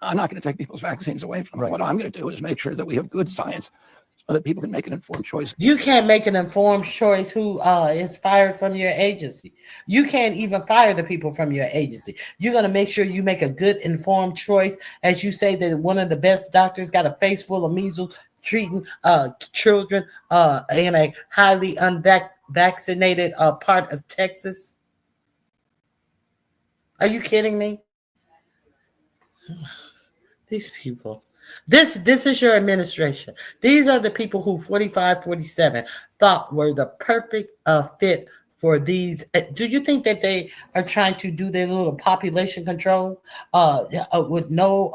I'm not going to take people's vaccines away from them. What I'm going to do is make sure that we have good science so that people can make an informed choice. You can't make an informed choice who is fired from your agency. You can't even fire the people from your agency. You're going to make sure you make a good informed choice. As you say that one of the best doctors got a face full of measles treating children in a highly unvaccinated part of Texas. Are you kidding me? These people. This is your administration. These are the people who 45, 47 thought were the perfect fit for these. Do you think that they are trying to do their little population control with no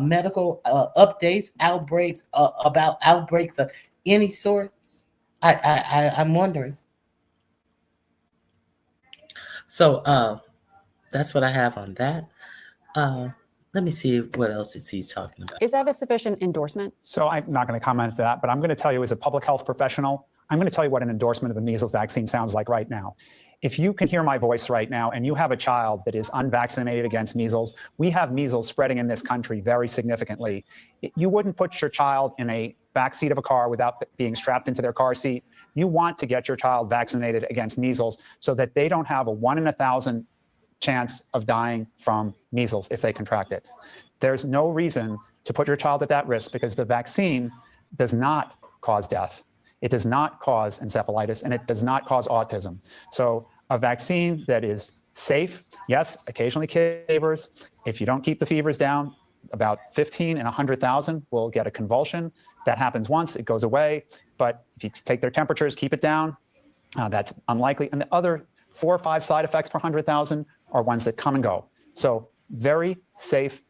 medical updates, outbreaks, about outbreaks of any sorts? I'm wondering. So that's what I have on that. Let me see what else is he talking about. Is that a sufficient endorsement? So I'm not going to comment on that, but I'm going to tell you as a public health professional, I'm going to tell you what an endorsement of the measles vaccine sounds like right now. If you can hear my voice right now and you have a child that is unvaccinated against measles, we have measles spreading in this country very significantly. You wouldn't put your child in a back seat of a car without being strapped into their car seat. You want to get your child vaccinated against measles so that they don't have a 1 in 1,000 chance of dying from measles if they contract it. There's no reason to put your child at that risk because the vaccine does not cause death. It does not cause encephalitis, and it does not cause autism. So a vaccine that is safe, yes, occasionally fevers. If you don't keep the fevers down, about 15 in 100,000 will get a convulsion. That happens once, it goes away. But if you take their temperatures, keep it down, that's unlikely. And the other 4 or 5 side effects per 100,000 are ones that come and go. So very safe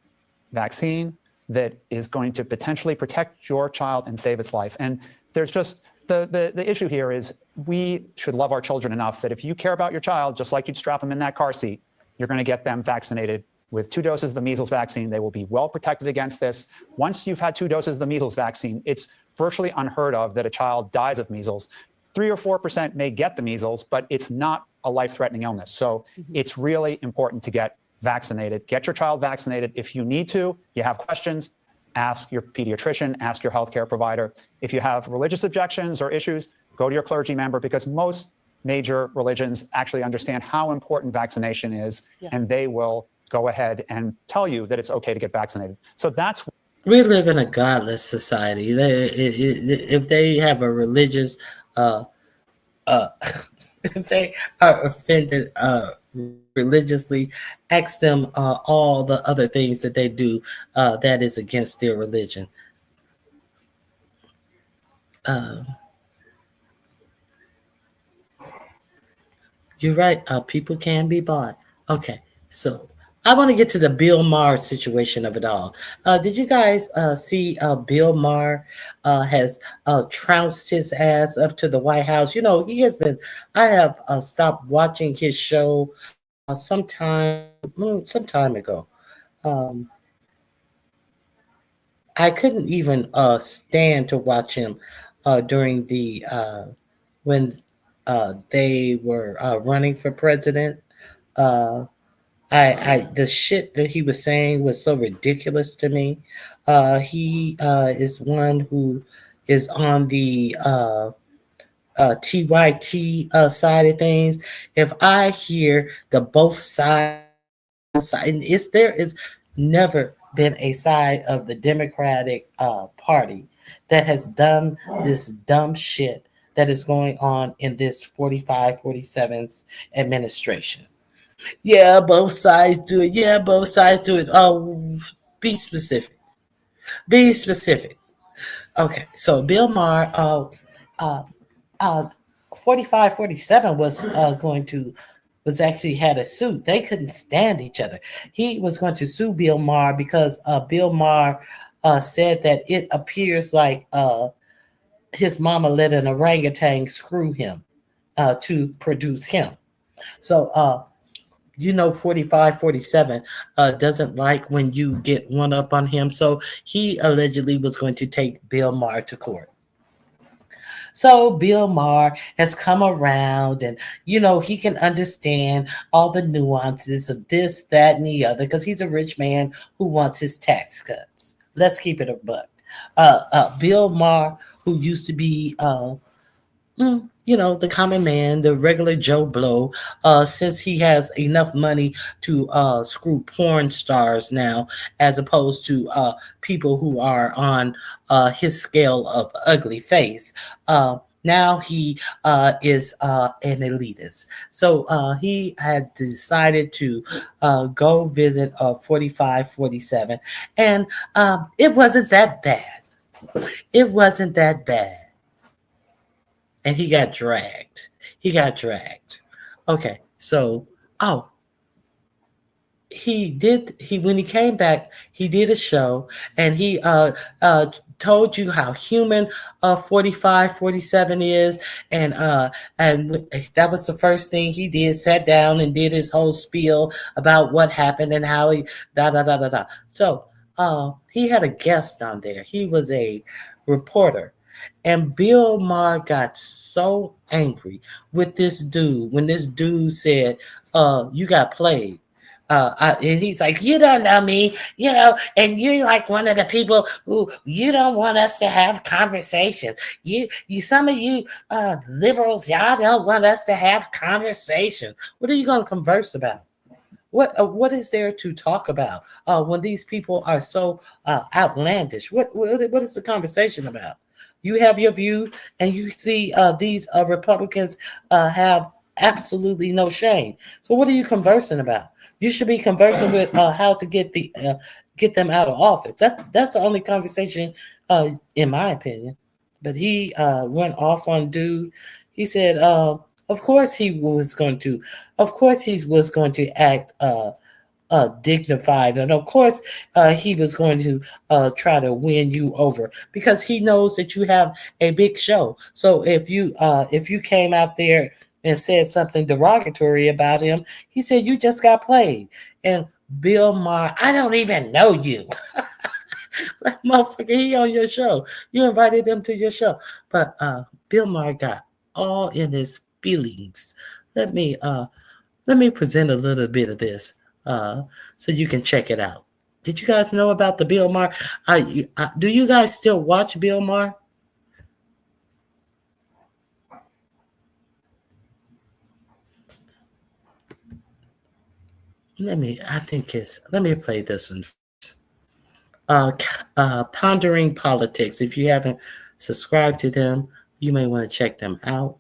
vaccine that is going to potentially protect your child and save its life. And there's just the issue here is we should love our children enough that if you care about your child, just like you'd strap them in that car seat, you're going to get them vaccinated with 2 doses of the measles vaccine. They will be well protected against this. Once you've had 2 doses of the measles vaccine, it's virtually unheard of that a child dies of measles. 3 or 4% may get the measles, but it's not a life-threatening illness. So it's really important to get vaccinated. Get your child vaccinated. If you need to, you have questions, ask your pediatrician, ask your healthcare provider. If you have religious objections or issues, go to your clergy member because most major religions actually understand how important vaccination is, and they will go ahead and tell you that it's okay to get vaccinated. So that's... We live in a godless society. If they have a religious, if they are offended religiously, ask them all the other things that they do that is against their religion. You're right. People can be bought. Okay, so I want to get to the Bill Maher situation of it all. Did you guys see Bill Maher has trounced his ass up to the White House? You know, he has been, I have stopped watching his show some time ago. I couldn't even stand to watch him during the, when they were running for president. The shit that he was saying was so ridiculous to me. He is one who is on the TYT side of things. If I hear the both sides, and there is never been a side of the Democratic Party that has done this dumb shit that is going on in this 45-47's administration. Yeah, both sides do it. Yeah, both sides do it. Oh, be specific. Be specific. Okay, so Bill Maher, 45-47 was actually had a suit. They couldn't stand each other. He was going to sue Bill Maher because Bill Maher said that it appears like his mama let an orangutan screw him to produce him. So, 45-47 doesn't like when you get one up on him. So he allegedly was going to take Bill Maher to court. So Bill Maher has come around and, he can understand all the nuances of this, that, and the other because he's a rich man who wants his tax cuts. Let's keep it a buck. Bill Maher, who used to be the common man, the regular Joe Blow, since he has enough money to screw porn stars now, as opposed to people who are on his scale of ugly face. Now he is an elitist. So he had decided to go visit 45-47, and it wasn't that bad. It wasn't that bad. And he got dragged. Okay, so, when he came back, he did a show, and he told you how human 45, 47 is, and that was the first thing he did. Sat down and did his whole spiel about what happened and how he da da da da da. So he had a guest on there. He was a reporter. And Bill Maher got so angry with this dude when this dude said, you got played. And he's like, you don't know me, and you're like one of the people who you don't want us to have conversations. You some of you liberals, y'all don't want us to have conversations. What are you going to converse about? What is there to talk about when these people are so outlandish? What is the conversation about? You have your view, and you see these Republicans have absolutely no shame. So what are you conversing about? You should be conversing with how to get them out of office. That's the only conversation, in my opinion. But he went off on dude. He said, of course he was going to act dignified, and of course he was going to try to win you over because he knows that you have a big show. So if you came out there and said something derogatory about him, he said you just got played. And Bill Maher, I don't even know you. That motherfucker, he on your show. You invited him to your show. But Bill Maher got all in his feelings. Let me present a little bit of this so you can check it out. Did you guys know about the Bill Maher? Do you guys still watch Bill Maher? Let me play this one first. Pondering Politics. If you haven't subscribed to them, you may want to check them out.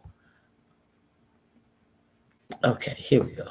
Okay, here we go.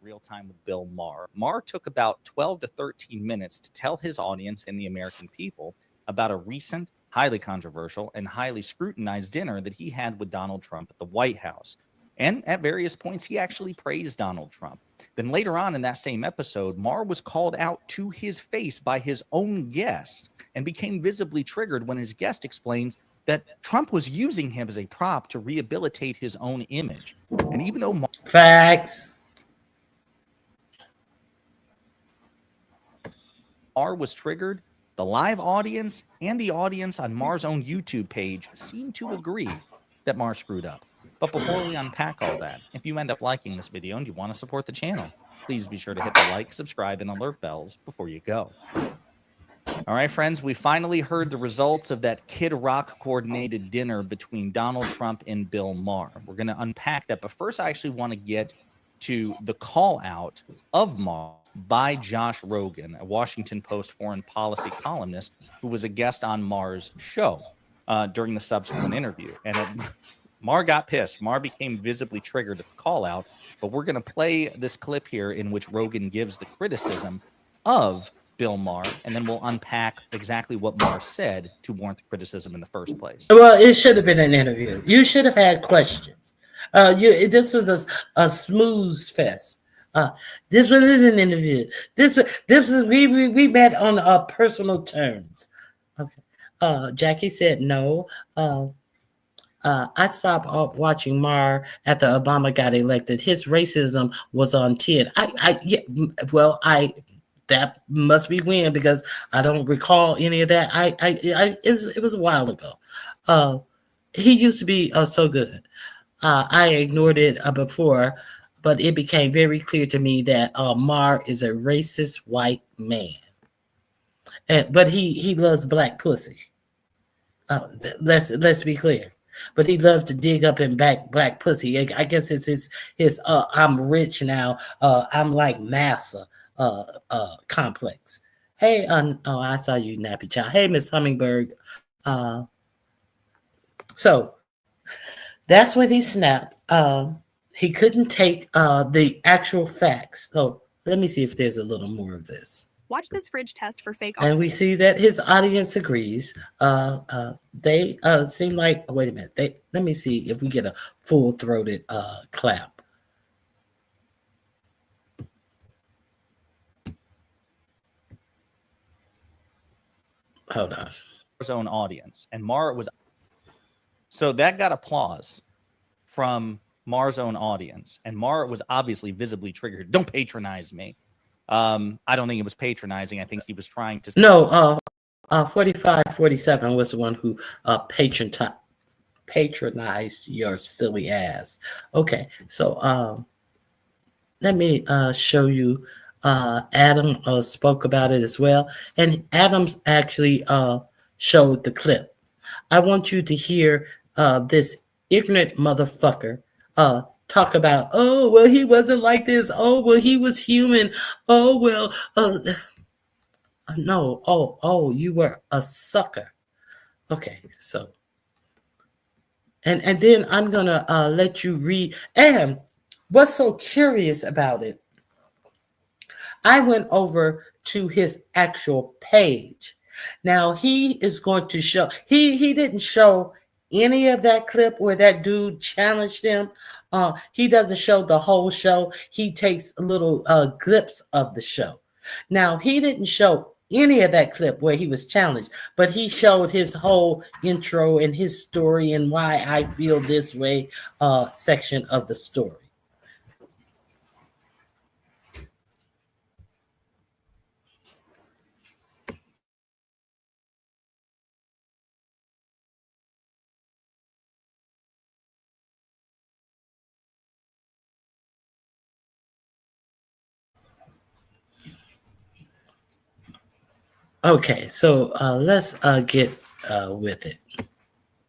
Real time with Bill Maher. Maher took about 12 to 13 minutes to tell his audience and the American people about a recent, highly controversial, and highly scrutinized dinner that he had with Donald Trump at the White House. And at various points, he actually praised Donald Trump. Then later on in that same episode, Maher was called out to his face by his own guest and became visibly triggered when his guest explained that Trump was using him as a prop to rehabilitate his own image. And even though Maher was triggered, the live audience and the audience on Maher's own YouTube page seemed to agree that Maher screwed up. But before we unpack all that, if you end up liking this video and you want to support the channel, please be sure to hit the like, subscribe, and alert bells before you go. All right, friends, we finally heard the results of that Kid Rock coordinated dinner between Donald Trump and Bill Maher. We're going to unpack that, but first I actually want to get to the call out of Maher by Josh Rogan, a Washington Post foreign policy columnist who was a guest on Maher's show during the subsequent interview. And Maher got pissed. Maher became visibly triggered at the call out, but we're going to play this clip here in which Rogan gives the criticism of Bill Maher, and then we'll unpack exactly what Maher said to warrant the criticism in the first place. Well, it should have been an interview. You should have had questions. This was a smooth fest. This wasn't an interview. This was we met on personal terms. Okay. Jackie said no. I stopped watching Maher after Obama got elected. His racism was on 10. That must be when, because I don't recall any of that. It was a while ago. He used to be so good. I ignored it before, but it became very clear to me that Maher is a racist white man. But he loves black pussy. Let's be clear. But he loves to dig up in black pussy. I guess it's his I'm rich now. I'm like massa complex. Hey, I saw you, Nappy Child. Hey, Miss Hummingbird. So that's when he snapped. He couldn't take the actual facts. So let me see if there's a little more of this. Watch this fridge test for fake. And we see that his audience agrees. They seem like, wait a minute. Let me see if we get a full-throated clap. Hold on. Maher's own audience, and Maher was so that got applause from Maher's own audience, and Maher was obviously visibly triggered. Don't patronize me. I don't think it was patronizing. I think he was trying to. No, 4547 was the one who patronized your silly ass. Okay, so let me show you. Adam spoke about it as well, and Adams actually showed the clip. I want you to hear this ignorant motherfucker talk about, oh, well, he wasn't like this. Oh, well, he was human. Oh, well, no. Oh, you were a sucker. Okay, so. And then I'm going to let you read. And what's so curious about it, I went over to his actual page. Now, he is going to show, he didn't show any of that clip where that dude challenged him. He doesn't show the whole show. He takes little clips of the show. Now, he didn't show any of that clip where he was challenged, but he showed his whole intro and his story and why I feel this way section of the story. Okay, so let's get with it.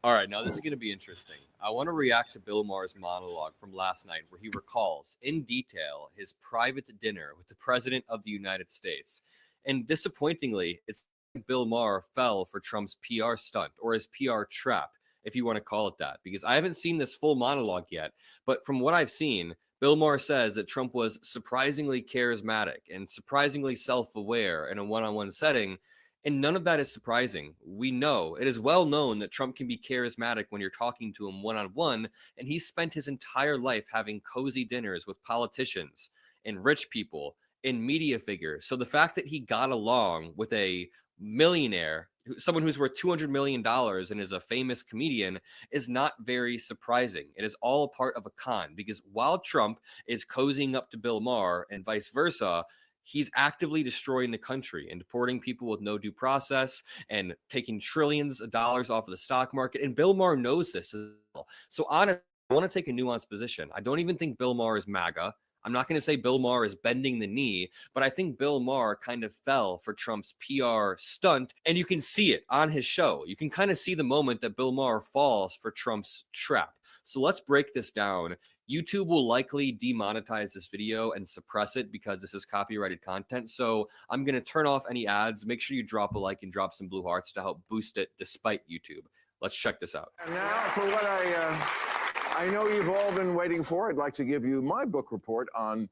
All right, now this is going to be interesting. I want to react to Bill Maher's monologue from last night where he recalls in detail his private dinner with the President of the United States. And disappointingly, it's like Bill Maher fell for Trump's PR stunt or his PR trap, if you want to call it that, because I haven't seen this full monologue yet. But from what I've seen, Bill Maher says that Trump was surprisingly charismatic and surprisingly self-aware in a one-on-one setting. And none of that is surprising. We know, it is well known that Trump can be charismatic when you're talking to him one-on-one, and he spent his entire life having cozy dinners with politicians and rich people and media figures. So the fact that he got along with a millionaire, someone who's worth $200 million and is a famous comedian, is not very surprising. It is all a part of a con, because while Trump is cozying up to Bill Maher and vice versa, he's actively destroying the country and deporting people with no due process and taking trillions of dollars off of the stock market. And Bill Maher knows this as well. So honestly, I want to take a nuanced position. I don't even think Bill Maher is MAGA. I'm not going to say Bill Maher is bending the knee, but I think Bill Maher kind of fell for Trump's PR stunt. And you can see it on his show. You can kind of see the moment that Bill Maher falls for Trump's trap. So let's break this down. YouTube will likely demonetize this video and suppress it because this is copyrighted content. So I'm going to turn off any ads. Make sure you drop a like and drop some blue hearts to help boost it despite YouTube. Let's check this out. And now for what I know you've all been waiting for, I'd like to give you my book report on...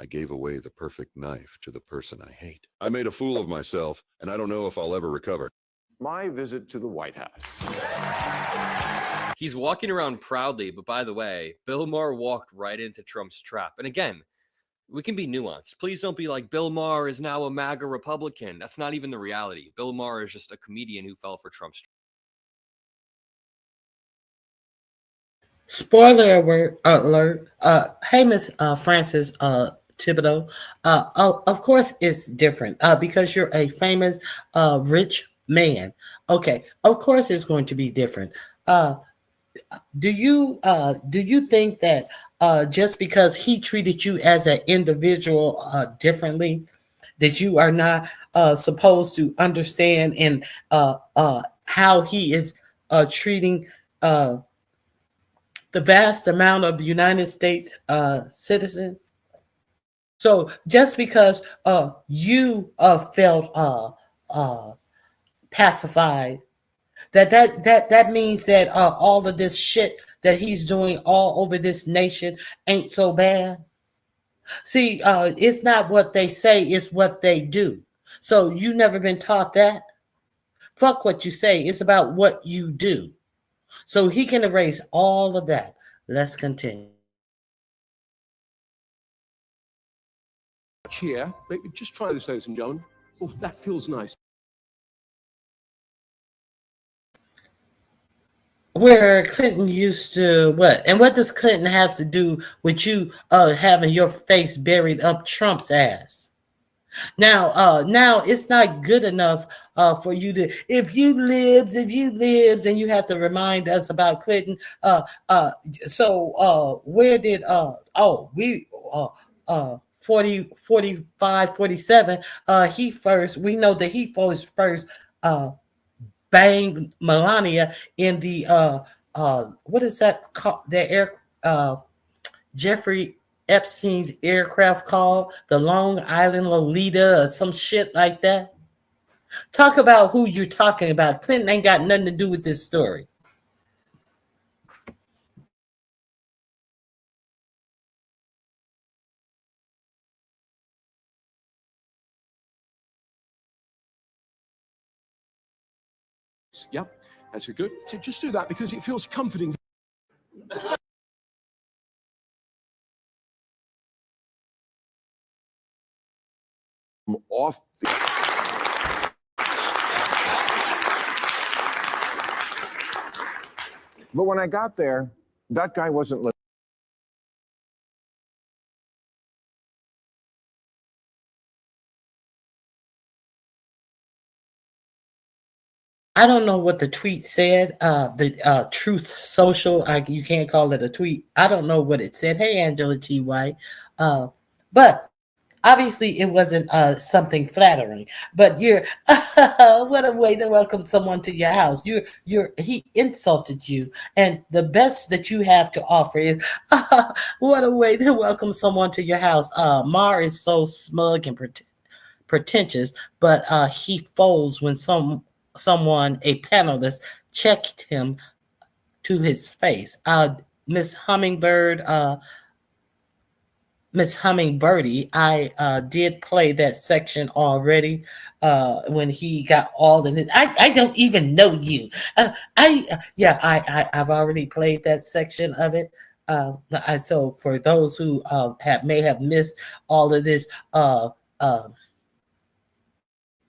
I gave away the perfect knife to the person I hate. I made a fool of myself, and I don't know if I'll ever recover. My visit to the White House. He's walking around proudly, but by the way, Bill Maher walked right into Trump's trap. And again, we can be nuanced. Please don't be like, Bill Maher is now a MAGA Republican. That's not even the reality. Bill Maher is just a comedian who fell for Trump's trap. Spoiler alert. Hey, Miss Frances Thibodeau. Of course, it's different because you're a famous rich man. Okay, of course, it's going to be different. Do you think that just because he treated you as an individual differently, that you are not supposed to understand and how he is treating the vast amount of the United States citizens? So just because you felt pacified, that means that all of this shit that he's doing all over this nation ain't so bad. See, it's not what they say, it's what they do. So you never been taught that? Fuck what you say, it's about what you do. So he can erase all of that. Let's continue. Here, but just try this, ladies and gentlemen. Oh, that feels nice. Where Clinton used to what? And what does Clinton have to do with you having your face buried up Trump's ass? Now it's not good enough for you to if you libs, and you have to remind us about Clinton. So where did 40, 45, 47, he first, we know that he first banged Melania in the what is that called? The air Jeffrey Epstein's aircraft called the Long Island Lolita or some shit like that. Talk about who you're talking about. Clinton ain't got nothing to do with this story. Yep, that's a good. So just do that because it feels comforting. Off the But when I got there, that guy wasn't listening. I don't know what the tweet said. The Truth Social, you can't call it a tweet. I don't know what it said. Hey, Angela T. White. But obviously it wasn't something flattering. But you're what a way to welcome someone to your house. He insulted you, and the best that you have to offer is what a way to welcome someone to your house. Maher is so smug and pretentious, but he folds when someone, a panelist, checked him to his face. Miss Hummingbirdie, I did play that section already when he got all in it. I don't even know you. I've already played that section of it. So for those who may have missed all of this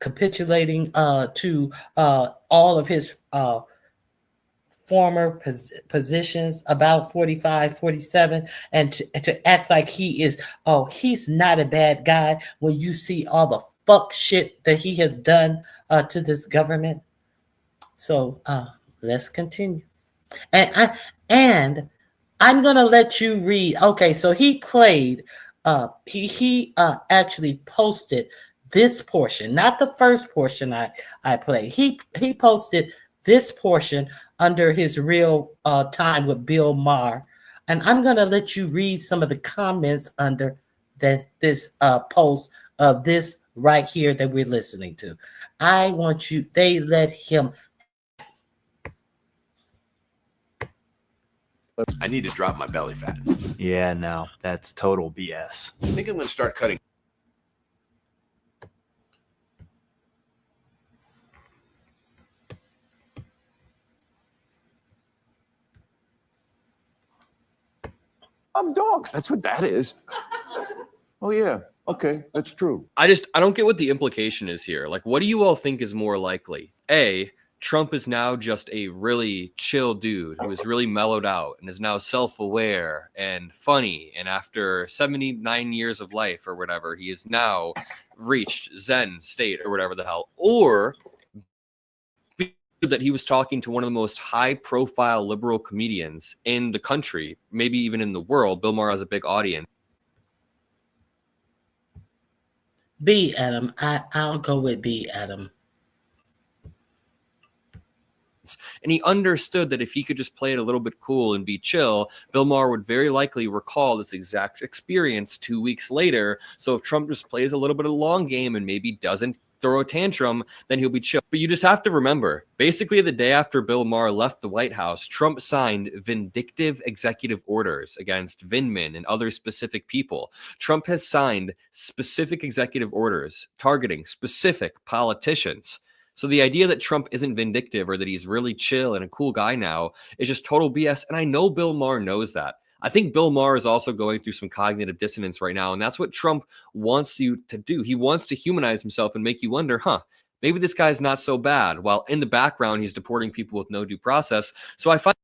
capitulating to all of his former positions about 45, 47, and to act like he's not a bad guy when you see all the fuck shit that he has done to this government. So let's continue. And I'm gonna let you read. Okay, so he played. He actually posted this portion, not the first portion I played. He posted this portion under his real time with Bill Maher, and I'm gonna let you read some of the comments under this post of this right here that we're listening to. I want you. They let him. I need to drop my belly fat. Yeah, no, that's total BS. I think I'm going to start cutting. Of dogs. That's what that is. Oh, yeah. Okay, that's true. I don't get what the implication is here. Like, what do you all think is more likely? A, Trump is now just a really chill dude who is really mellowed out and is now self-aware and funny. And after 79 years of life or whatever, he is now reached Zen state or whatever the hell. Or that he was talking to one of the most high-profile liberal comedians in the country, maybe even in the world. Bill Maher has a big audience. B, Adam. I'll go with B, Adam. And he understood that if he could just play it a little bit cool and be chill, Bill Maher would very likely recall this exact experience 2 weeks later. So if Trump just plays a little bit of the long game and maybe doesn't throw a tantrum, then he'll be chill. But you just have to remember, basically the day after Bill Maher left the White House, Trump signed vindictive executive orders against Vindman and other specific people. Trump has signed specific executive orders targeting specific politicians. So the idea that Trump isn't vindictive or that he's really chill and a cool guy now is just total BS. And I know Bill Maher knows that. I think Bill Maher is also going through some cognitive dissonance right now, and that's what Trump wants you to do. He wants to humanize himself and make you wonder, maybe this guy's not so bad, while in the background, he's deporting people with no due process. So I find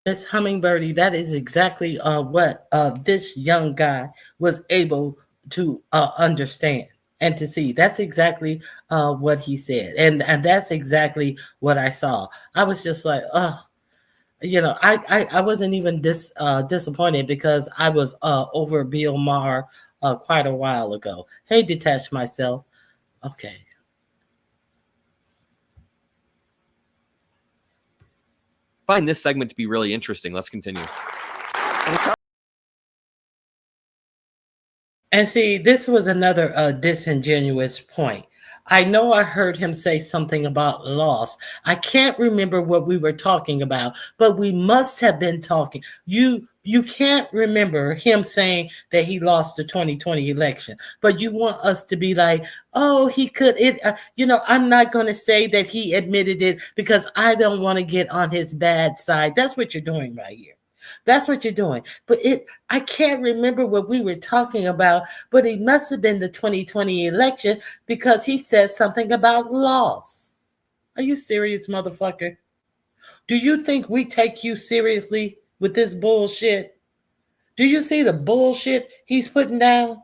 Miss Hummingbirdie, that is exactly what this young guy was able to understand and to see. That's exactly what he said. And that's exactly what I saw. I was just like, I wasn't even disappointed because I was over Bill Maher quite a while ago. Hey, detach myself. Okay. find this segment to be really interesting. Let's continue. And see, this was another disingenuous point. I know I heard him say something about loss. I can't remember what we were talking about, but we must have been talking. You can't remember him saying that he lost the 2020 election, but you want us to be like, oh, he could. I'm not going to say that he admitted it because I don't want to get on his bad side. That's what you're doing right here. That's what you're doing. But I can't remember what we were talking about, but it must have been the 2020 election because he said something about loss. Are you serious, motherfucker? Do you think we take you seriously with this bullshit? Do you see the bullshit he's putting down?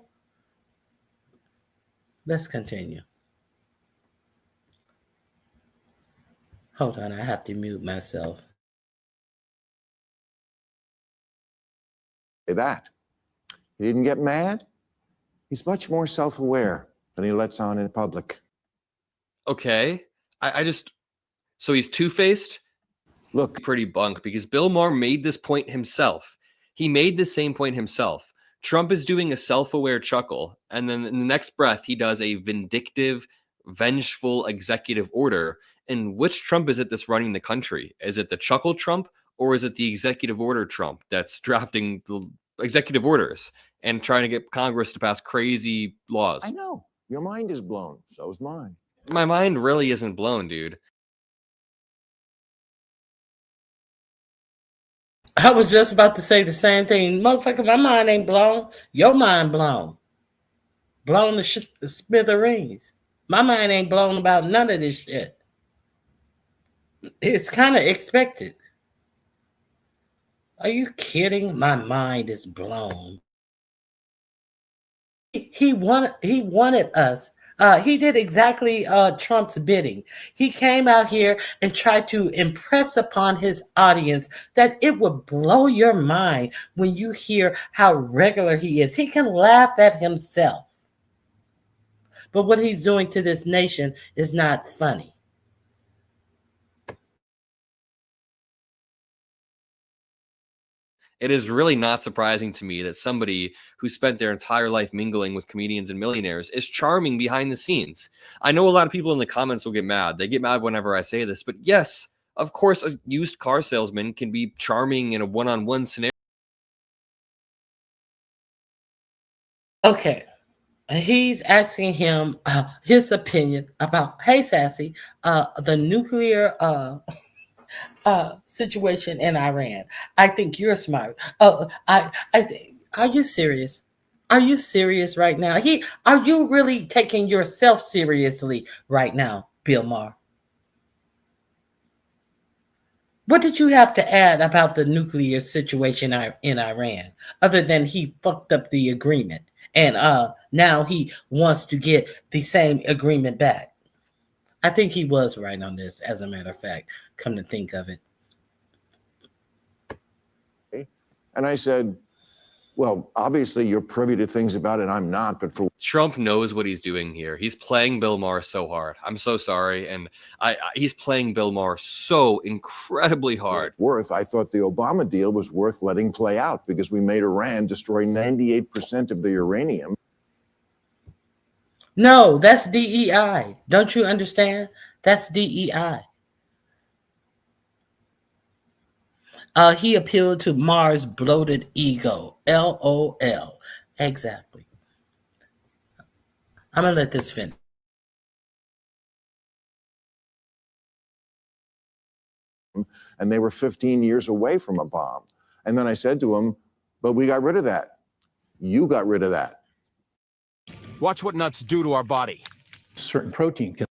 Let's continue. Hold on, I have to mute myself. That. He didn't get mad. He's much more self-aware than he lets on in public. Okay. So he's two-faced? Look. Pretty bunk because Bill Maher made this point himself. He made the same point himself. Trump is doing a self-aware chuckle, and then in the next breath, he does a vindictive, vengeful executive order. And which Trump is it that's running the country? Is it the chuckle Trump, or is it the executive order Trump that's drafting the executive orders and trying to get Congress to pass crazy laws? I know. Your mind is blown. So is mine. My mind really isn't blown, dude. I was just about to say the same thing. Motherfucker, my mind ain't blown. Your mind blown. Blown to smithereens. My mind ain't blown about none of this shit. It's kind of expected. Are you kidding? My mind is blown. He wanted us. He did exactly Trump's bidding. He came out here and tried to impress upon his audience that it would blow your mind when you hear how regular he is. He can laugh at himself. But what he's doing to this nation is not funny. It is really not surprising to me that somebody who spent their entire life mingling with comedians and millionaires is charming behind the scenes. I know a lot of people in the comments will get mad. They get mad whenever I say this, but yes, of course, a used car salesman can be charming in a one-on-one scenario. Okay. He's asking him his opinion about, hey, Sassy, the nuclear situation in Iran. I think you're smart. Are you serious? Are you serious right now? Are you really taking yourself seriously right now, Bill Maher? What did you have to add about the nuclear situation in Iran, other than he fucked up the agreement and now he wants to get the same agreement back? I think he was right on this, as a matter of fact, come to think of it. And I said, well, obviously you're privy to things about it. I'm not, but for Trump knows what he's doing here. He's playing Bill Maher so hard. I'm so sorry. And he's playing Bill Maher so incredibly hard. I thought the Obama deal was worth letting play out because we made Iran destroy 98% of the uranium. No, that's DEI. Don't you understand? That's DEI. He appealed to Maher's bloated ego. LOL. Exactly. I'm gonna let this finish. And they were 15 years away from a bomb. And then I said to him, but we got rid of that. You got rid of that. Watch what nuts do to our body. Certain protein can.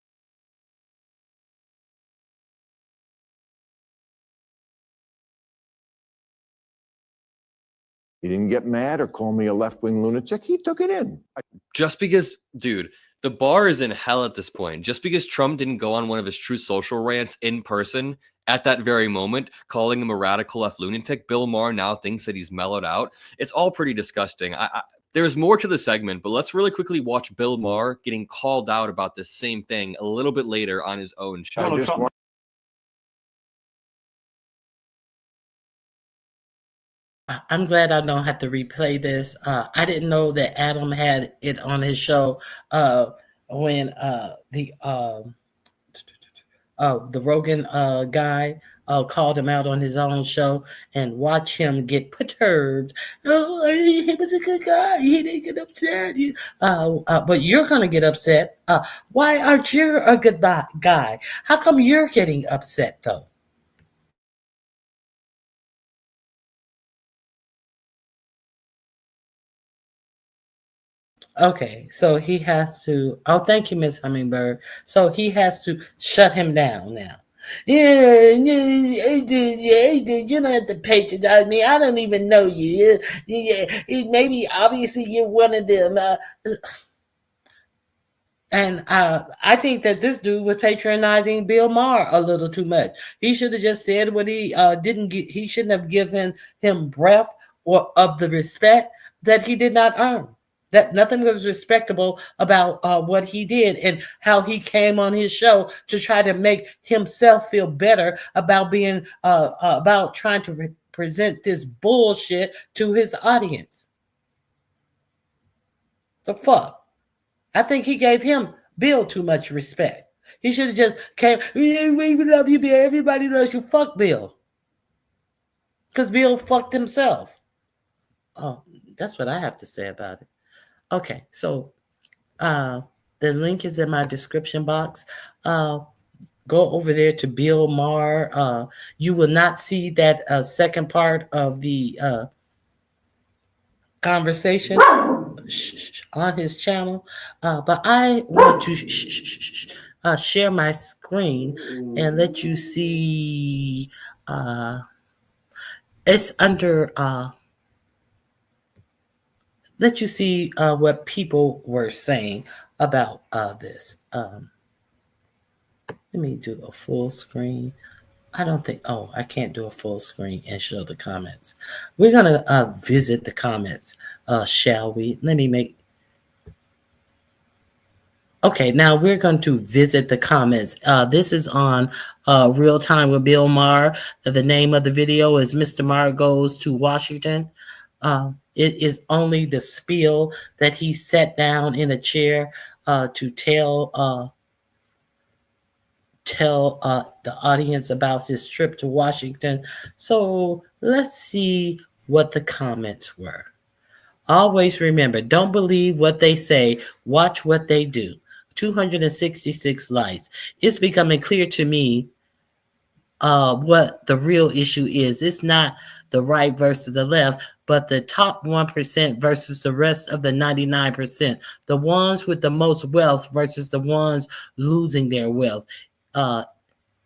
He didn't get mad or call me a left-wing lunatic. He took it in. Just because, dude, the bar is in hell at this point. Just because Trump didn't go on one of his True Social rants in person at that very moment, calling him a radical left lunatic, Bill Maher now thinks that he's mellowed out. It's all pretty disgusting. There's more to the segment, but let's really quickly watch Bill Maher getting called out about this same thing a little bit later on his own show. I'm glad I don't have to replay this. I didn't know that Adam had it on his show when the Rogan guy called him out on his own show, and watch him get perturbed. Oh, he was a good guy. He didn't get upset. But you're going to get upset. Why aren't you a good guy? How come you're getting upset, though? Okay, so he has to. Oh, thank you, Miss Hummingbird. So he has to shut him down now. Yeah, you don't have to patronize me. I don't even know you. Maybe, obviously, you're one of them. And I think that this dude was patronizing Bill Maher a little too much. He should have just said what he didn't get. He shouldn't have given him breath or of the respect that he did not earn. That nothing was respectable about what he did and how he came on his show to try to make himself feel better about being about trying to present this bullshit to his audience. The fuck? I think he gave him Bill too much respect. He should have just came. We love you, Bill. Everybody loves you. Fuck Bill, because Bill fucked himself. Oh, that's what I have to say about it. Okay, so the link is in my description box. Go over there to Bill Maher. You will not see that second part of the conversation on his channel, but I want to share my screen and let you see. It's under. Let you see what people were saying about this. Let me do a full screen. I don't think, I can't do a full screen and show the comments. We're going to visit the comments, shall we? Let me make. Okay, now we're going to visit the comments. This is on Real Time with Bill Maher. The name of the video is Mr. Maher Goes to Washington. It is only the spiel that he sat down in a chair to tell the audience about his trip to Washington. So let's see what the comments were. Always remember, don't believe what they say, watch what they do. 266 likes. It's becoming clear to me what the real issue is. It's not the right versus the left, but the top 1% versus the rest of the 99%. The ones with the most wealth versus the ones losing their wealth.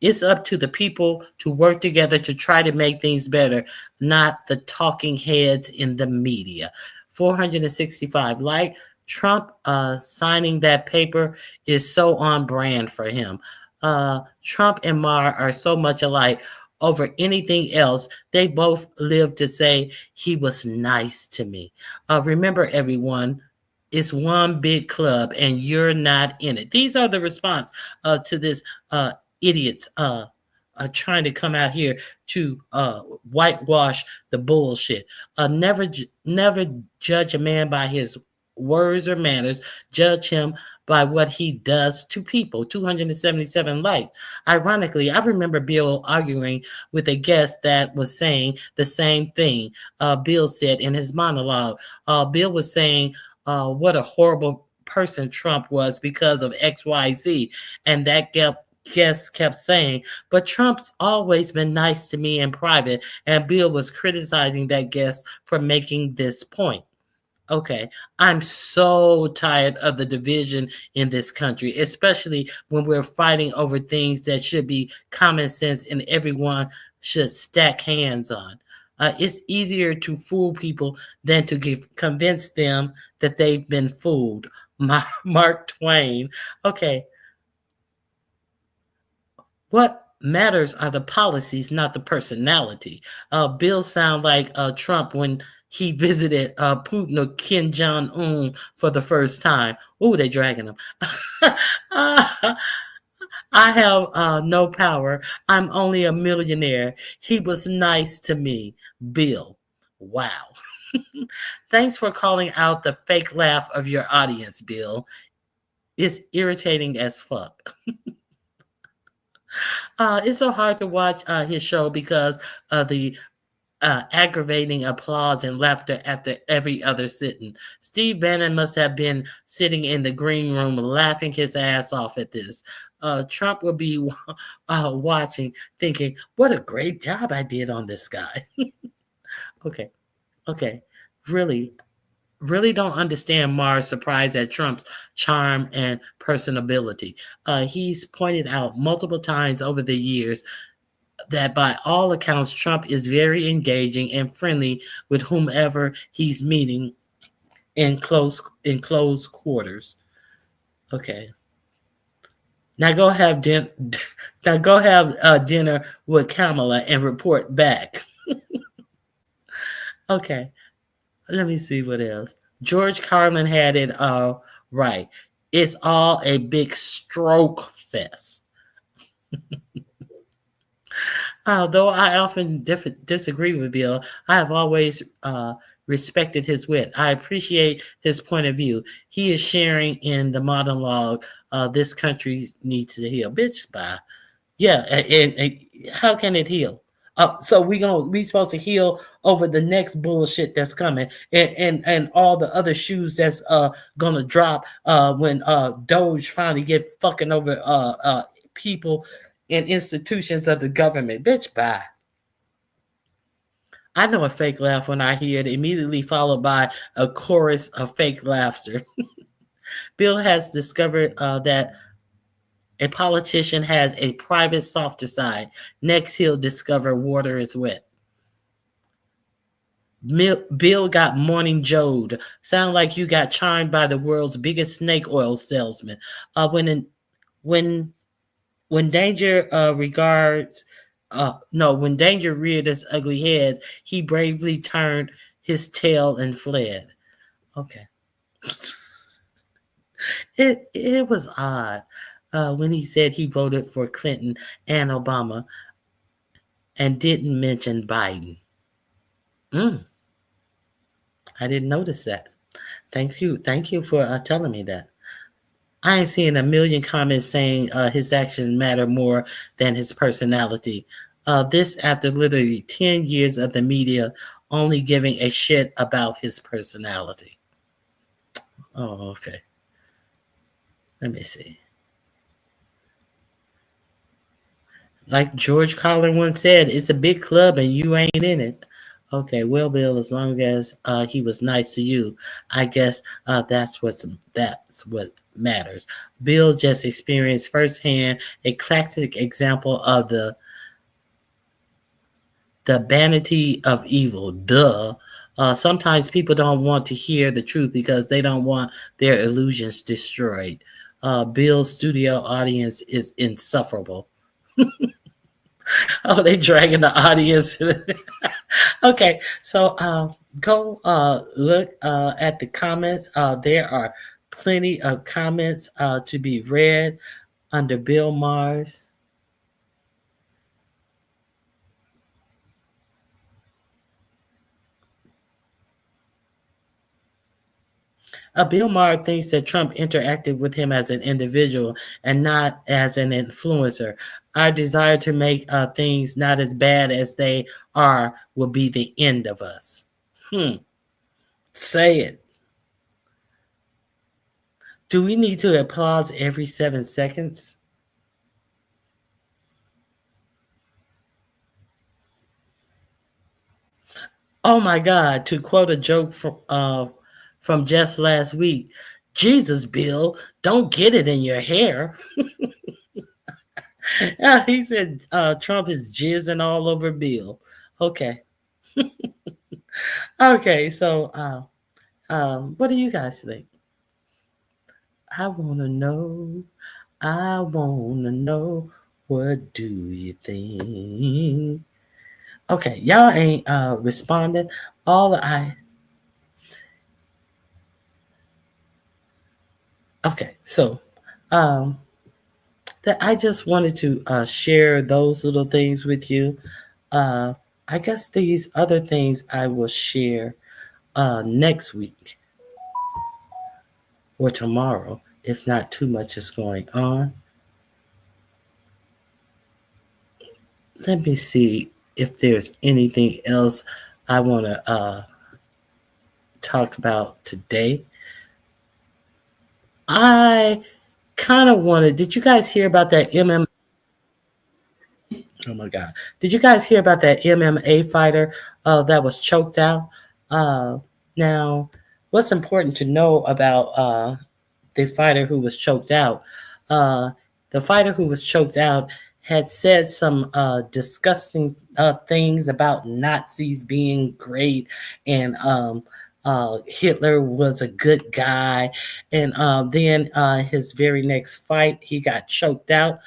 It's up to the people to work together to try to make things better, not the talking heads in the media. 465 like. Trump signing that paper is so on brand for him. Trump and Maher are so much alike. Over anything else, they both live to say he was nice to me. Remember, everyone, it's one big club and you're not in it. These are the response to this idiots trying to come out here to whitewash the bullshit. Never judge a man by his words or manners. Judge him by what he does to people. 277 likes. Ironically, I remember Bill arguing with a guest that was saying the same thing Bill said in his monologue. Bill was saying what a horrible person Trump was because of XYZ. And that guest kept saying, but Trump's always been nice to me in private. And Bill was criticizing that guest for making this point. Okay, I'm so tired of the division in this country, especially when we're fighting over things that should be common sense and everyone should stack hands on. It's easier to fool people than to convince them that they've been fooled. Mark Twain. Okay. What matters are the policies, not the personality. Bill sound like Trump when he visited Putin or Kim Jong-un for the first time. Oh, they dragging him. I have no power. I'm only a millionaire. He was nice to me. Bill. Wow. Thanks for calling out the fake laugh of your audience, Bill. It's irritating as fuck. It's so hard to watch his show because of the aggravating applause and laughter after every other sitting. Steve Bannon must have been sitting in the green room laughing his ass off at this. Trump will be watching thinking, what a great job I did on this guy. Okay. Really don't understand Maher's surprise at Trump's charm and personability. He's pointed out multiple times over the years that by all accounts, Trump is very engaging and friendly with whomever he's meeting in close quarters. Okay. Now go have dinner with Kamala and report back. Okay. Let me see what else. George Carlin had it right. It's all a big stroke fest. Though I often disagree with Bill, I have always respected his wit. I appreciate his point of view. He is sharing in the monologue, this country needs to heal. Bitch, bye. Yeah, and how can it heal? So we supposed to heal over the next bullshit that's coming and all the other shoes that's gonna drop when Doge finally get fucking over people and institutions of the government. Bitch, bye. I know a fake laugh when I hear it, immediately followed by a chorus of fake laughter. Bill has discovered that a politician has a private, softer side. Next, he'll discover water is wet. Bill got morning jode. Sound like you got charmed by the world's biggest snake oil salesman. When danger when danger reared its ugly head, he bravely turned his tail and fled. Okay. It was odd. When he said he voted for Clinton and Obama and didn't mention Biden. I didn't notice that. Thank you for telling me that. I am seeing a million comments saying his actions matter more than his personality. This after literally 10 years of the media only giving a shit about his personality. Oh, okay. Let me see. Like George Carlin once said, it's a big club and you ain't in it. Okay, well, Bill, as long as he was nice to you, I guess that's what matters. Bill just experienced firsthand a classic example of the vanity of evil. Duh. Sometimes people don't want to hear the truth because they don't want their illusions destroyed. Bill's studio audience is insufferable. Oh, they dragging the audience. Okay, so go look at the comments. There are plenty of comments to be read under Bill Maher's. Bill Maher thinks that Trump interacted with him as an individual and not as an influencer. Our desire to make things not as bad as they are will be the end of us. Say it. Do we need to applause every 7 seconds? Oh my God! To quote a joke from just last week, Jesus, Bill, don't get it in your hair. He said Trump is jizzing all over Bill. Okay. Okay, so what do you guys think? I wanna know. I wanna know. What do you think? Okay, y'all ain't responding. All I okay, so that I just wanted to share those little things with you. Uh, I guess these other things I will share next week or tomorrow, if not too much is going on. Let me see if there's anything else I want to talk about today. I kind of wanted, did you guys hear about that MMA? Oh my God. Did you guys hear about that MMA fighter that was choked out? Now, what's important to know about the fighter who was choked out? The fighter who was choked out had said some disgusting things about Nazis being great and Hitler was a good guy. And then his very next fight, he got choked out.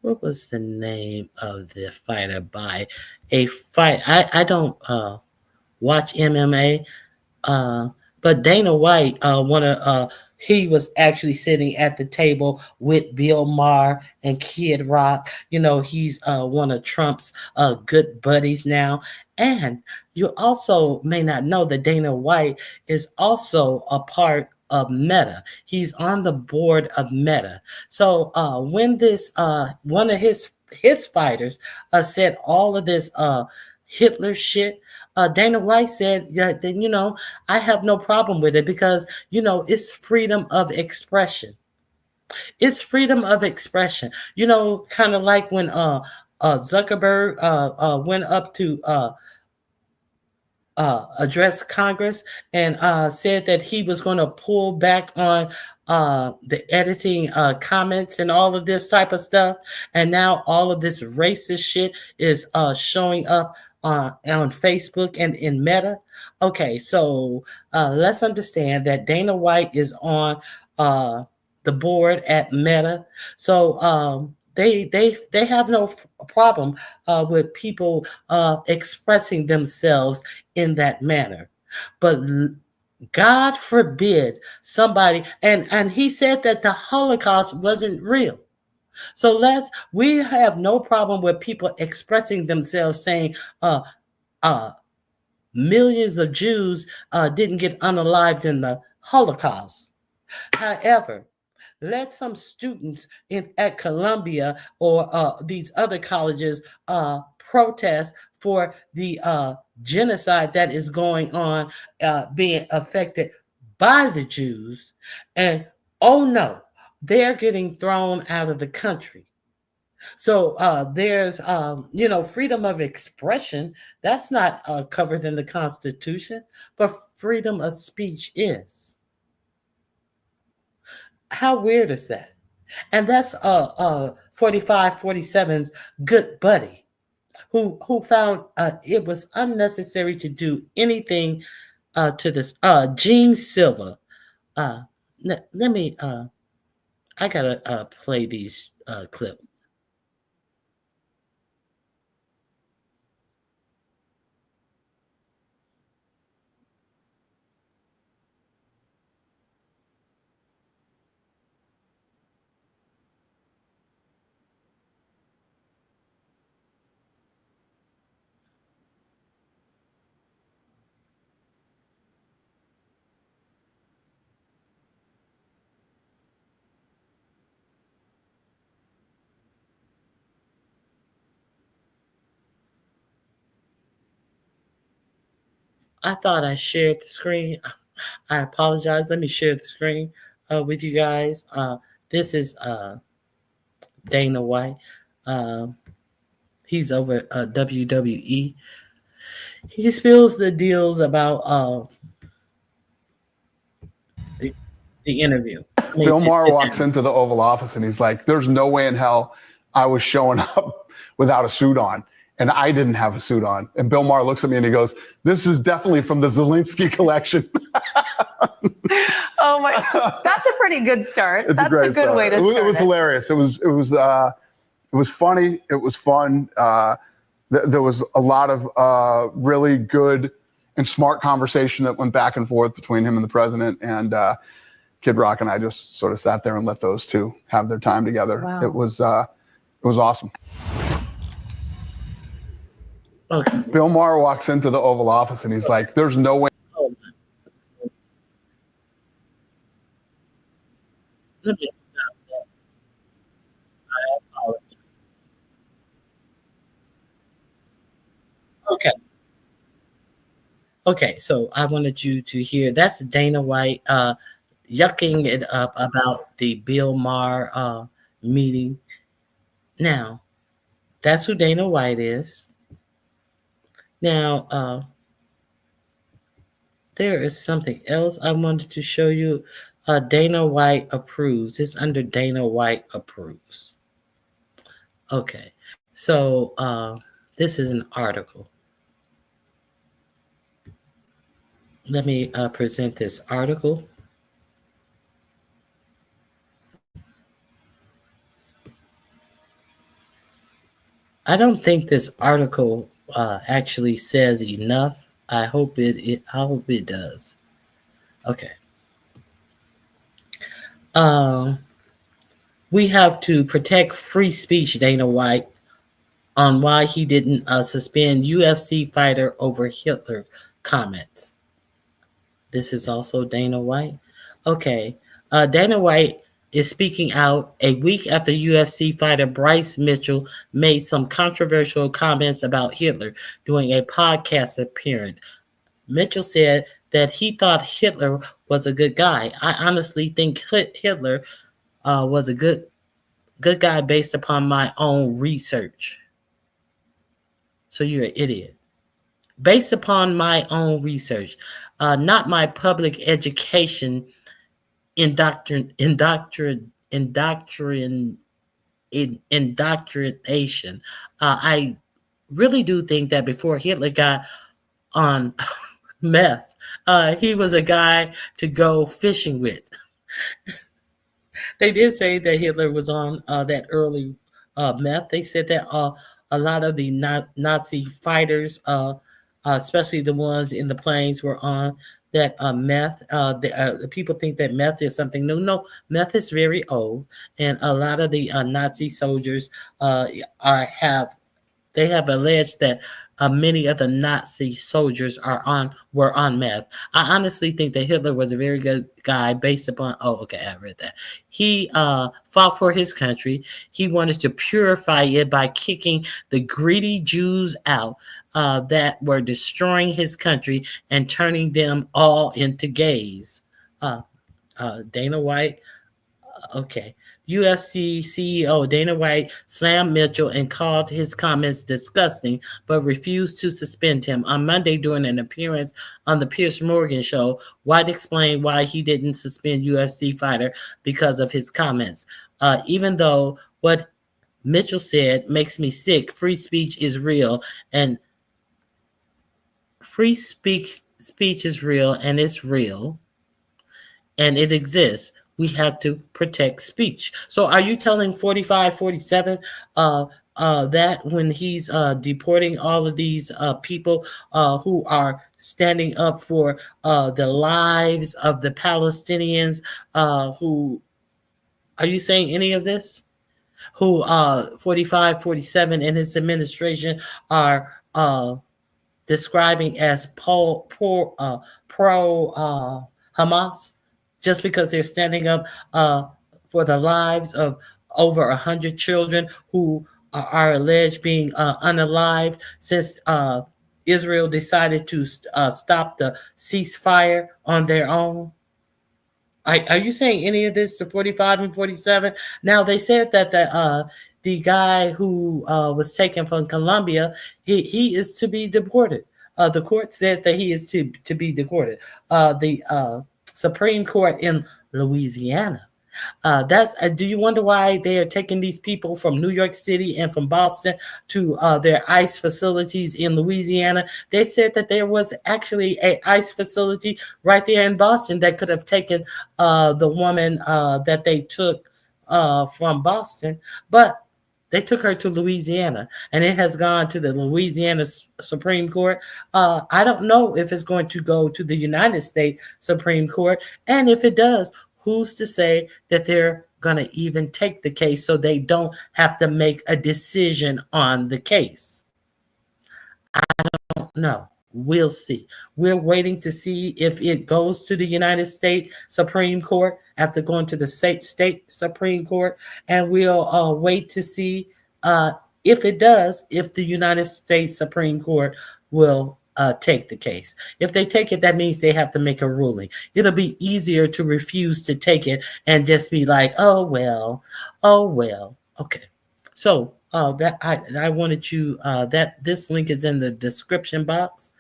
What was the name of the fighter by a fight? I don't watch MMA, but Dana White he was actually sitting at the table with Bill Maher and Kid Rock. You know, he's one of Trump's good buddies now. And you also may not know that Dana White is also a part of Meta. He's on the board of Meta. So when this one of his fighters said all of this Hitler shit, Dana White said that, you know, I have no problem with it because, you know, it's freedom of expression. It's freedom of expression. You know, kind of like when Zuckerberg went up to address Congress and said that he was going to pull back on the editing comments and all of this type of stuff. And now all of this racist shit is showing up on Facebook and in Meta. Okay, so let's understand that Dana White is on the board at Meta. So they have no problem with people expressing themselves in that manner. But God forbid somebody, and he said that the Holocaust wasn't real. So we have no problem with people expressing themselves saying millions of Jews didn't get unalived in the Holocaust. However, let some students at Columbia or these other colleges protest for the genocide that is going on, being affected by the Jews. And oh no, they're getting thrown out of the country. So there's, you know, freedom of expression. That's not covered in the Constitution, but freedom of speech is. How weird is that? And that's 4547's good buddy who found it was unnecessary to do anything to this. Gene Silva. Let me I gotta play these clips. I thought I shared the screen. I apologize. Let me share the screen with you guys. This is Dana White. He's over at WWE. He spills the deals about the interview. Bill Maher walks into the Oval Office and he's like, there's no way in hell I was showing up without a suit on. And I didn't have a suit on. And Bill Maher looks at me and he goes, this is definitely from the Zelensky collection. Oh my, that's a pretty good start. It's That's a great a good start. way to It start. was hilarious. It was funny. It was fun. There was a lot of really good and smart conversation that went back and forth between him and the president. And Kid Rock and I just sort of sat there and let those two have their time together. Wow. It was awesome. Okay. Bill Maher walks into the Oval Office and he's like, there's no way. Let me stop that. I apologize. Okay. Okay, so I wanted you to hear that's Dana White yucking it up about the Bill Maher meeting. Now, that's who Dana White is. Now, there is something else I wanted to show you. Dana White approves. It's under Dana White approves. Okay, so this is an article. Let me present this article. I don't think this article actually says enough. I hope it does. Okay. We have to protect free speech, Dana White, on why he didn't suspend UFC fighter over Hitler comments. This is also Dana White. Okay. Dana White is speaking out a week after UFC fighter Bryce Mitchell made some controversial comments about Hitler during a podcast appearance. Mitchell said that he thought Hitler was a good guy. I honestly think Hitler was a good guy based upon my own research. So you're an idiot. Based upon my own research, not my public education indoctrination. I really do think that before Hitler got on meth, he was a guy to go fishing with. They did say that Hitler was on that early meth. They said that a lot of the Nazi fighters, especially the ones in the planes, were on that meth. The people think that meth is something new. No, meth is very old, and a lot of the Nazi soldiers they have alleged that many of the Nazi soldiers were on meth. I honestly think that Hitler was a very good guy based upon. Oh, okay, I read that. He fought for his country. He wanted to purify it by kicking the greedy Jews out that were destroying his country and turning them all into gays. Dana White. Okay. UFC CEO Dana White slammed Mitchell and called his comments disgusting, but refused to suspend him. On Monday, during an appearance on the Piers Morgan show, White explained why he didn't suspend UFC fighter because of his comments. Even though what Mitchell said makes me sick, free speech is real, and free speech is real, and it's real, and it exists. We have to protect speech. So are you telling 45, 47 that when he's deporting all of these people who are standing up for the lives of the Palestinians who, are you saying any of this? Who 45, 47 and his administration are describing as pro Hamas? Just because they're standing up for the lives of over 100 children who are alleged being unalived since Israel decided to stop the ceasefire on their own? Are you saying any of this to 45 and 47? Now, they said that the guy who was taken from Colombia, he is to be deported. The court said that he is to be deported. The Supreme Court in Louisiana. Do you wonder why they are taking these people from New York City and from Boston to their ICE facilities in Louisiana? They said that there was actually a ICE facility right there in Boston that could have taken the woman that they took from Boston, but they took her to Louisiana, and it has gone to the Louisiana Supreme Court. I don't know if it's going to go to the United States Supreme Court, and if it does, who's to say that they're going to even take the case so they don't have to make a decision on the case? I don't know. We'll see. We're waiting to see if it goes to the United States Supreme Court after going to the state Supreme Court, and we'll wait to see if it does, if the United States Supreme Court will take the case. If they take it, that means they have to make a ruling. It'll be easier to refuse to take it and just be like, oh well. Okay. So that I wanted you that this link is in the description box.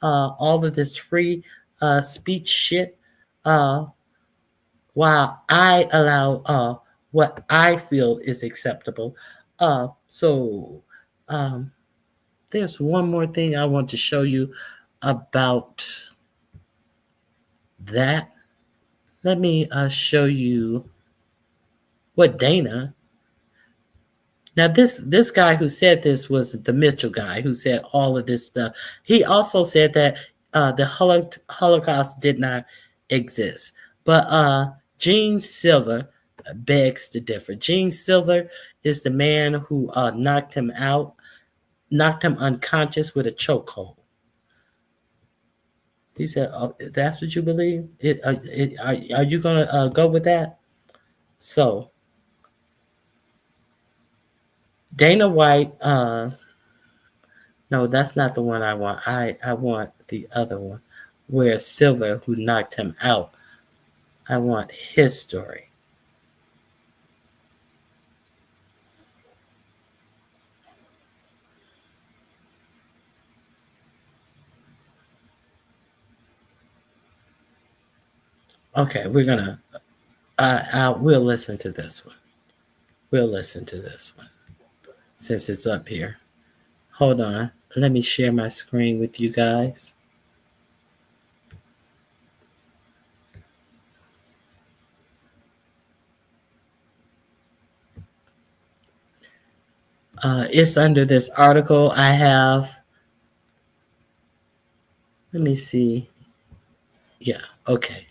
All of this free speech shit, while I allow what I feel is acceptable. There's one more thing I want to show you about that. Let me show you what Dana. Now, this guy who said this was the Mitchell guy who said all of this stuff. He also said that the Holocaust did not exist. But Gene Silver begs to differ. Gene Silver is the man who knocked him unconscious with a chokehold. He said, oh, that's what you believe? Are you going to go with that? So, Dana White, no, that's not the one I want. I want the other one where Silver, who knocked him out, I want his story. Okay, we're gonna, we'll listen to this one. We'll listen to this one since it's up here. Hold on, let me share my screen with you guys. It's under this article I have. Let me see. Yeah, okay.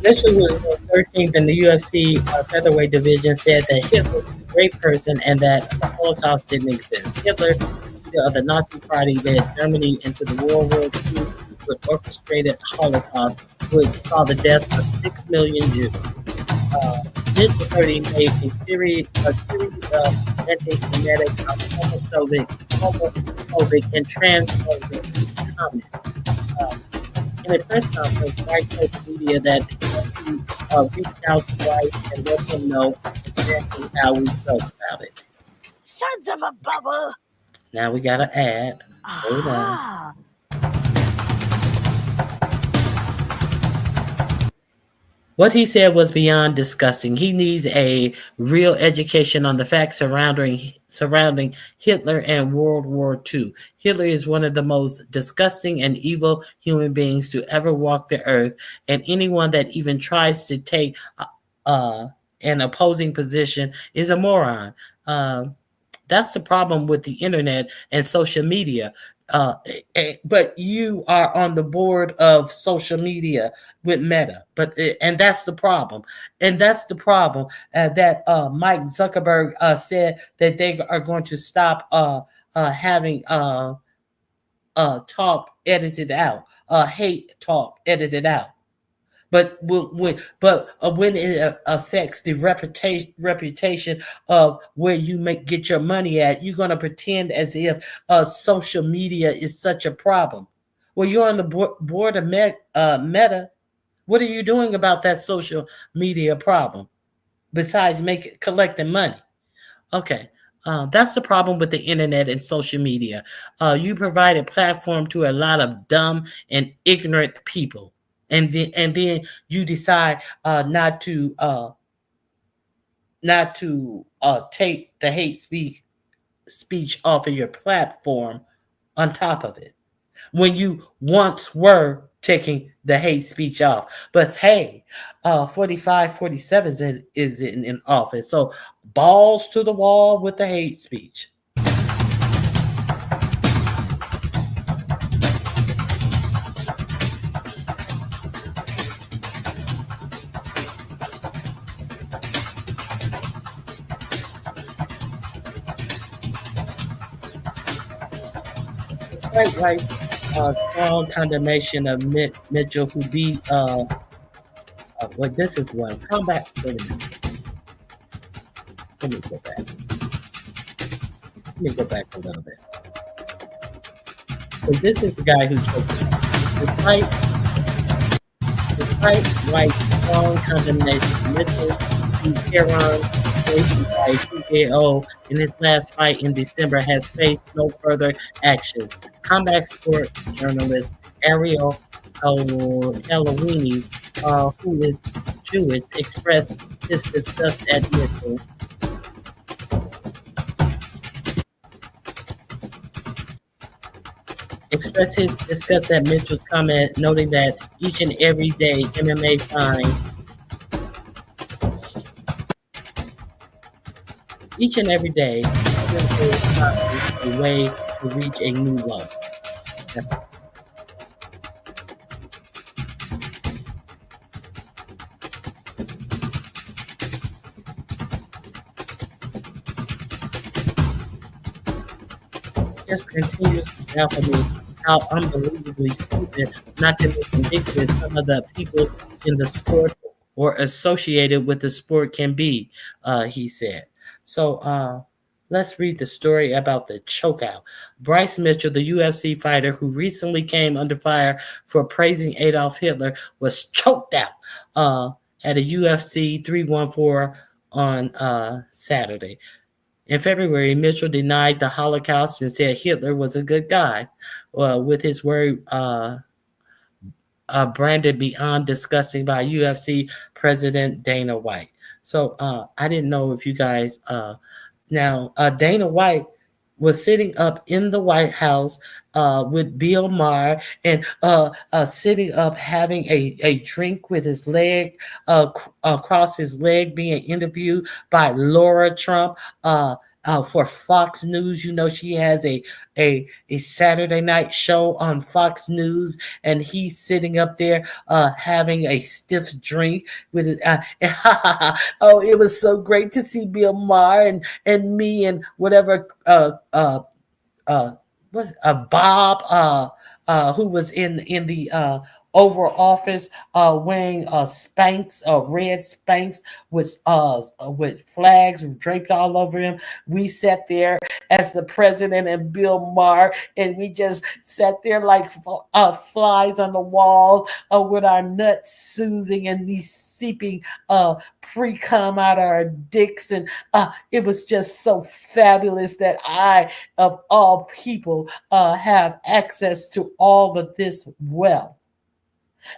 Mitchell, who was 13th in the UFC featherweight division, said that Hitler was a great person and that the Holocaust didn't exist. Hitler, leader of the Nazi Party, led Germany into the World War II with orchestrated Holocaust, which saw the death of 6 million Jews. Mitchell made a series of anti-Semitic, homophobic, and transphobic comments. In a press conference, White told the media that he reached out to White and let him know exactly how we felt about it. Sons of a bubble. Now we got to add. Hold on. What he said was beyond disgusting. He needs a real education on the facts surrounding Hitler and World War II. Hitler is one of the most disgusting and evil human beings to ever walk the earth, and anyone that even tries to take an opposing position is a moron. That's the problem with the internet and social media. but you are on the board of social media with Meta, and that's the problem. And that's the problem that Mike Zuckerberg said that they are going to stop having talk edited out, hate talk edited out. But when it affects the reputation of where you get your money at, you're gonna pretend as if social media is such a problem. Well, you're on the board of Meta. What are you doing about that social media problem besides collecting money? Okay. That's the problem with the internet and social media. You provide a platform to a lot of dumb and ignorant people, and then you decide not to take the hate speech off of your platform on top of it, when you once were taking the hate speech off. But hey, 47 is in office, so balls to the wall with the hate speech. Despite White's strong condemnation of Mitchell, who beat well, this is one. Come back. Wait a minute. Let me go back. Let me go back a little bit. Because this is the guy who took it. Despite White's strong condemnation, Mitchell beat Tehran by TKO in his last fight in December has faced no further action. Combat sport journalist Ariel Helwani, who is Jewish, expressed his disgust at Mitchell. Expressed his disgust at Mitchell's comment, noting that each and every day MMA finds a way to reach a new low. That's what it is. Just continues to baffle me how unbelievably stupid, not to mention ridiculous, some of the people in the sport or associated with the sport can be, he said. So let's read the story about the chokeout. Bryce Mitchell, the UFC fighter who recently came under fire for praising Adolf Hitler, was choked out at a UFC 314 on Saturday. In February, Mitchell denied the Holocaust and said Hitler was a good guy, with his word branded beyond disgusting by UFC President Dana White. So I didn't know if you guys now Dana White was sitting up in the White House with Bill Maher and sitting up having a drink with his leg across his leg, being interviewed by Laura Trump for Fox News. You know, she has a Saturday night show on Fox News, and he's sitting up there having a stiff drink with it. Oh, it was so great to see Bill Maher and me and whatever Bob who was in the Oval Office wearing Spanx, red Spanx with flags draped all over him. We sat there as the president and Bill Maher, and we just sat there like flies on the wall with our nuts soothing and these seeping pre-cum out of our dicks. And it was just so fabulous that I, of all people, have access to all of this wealth.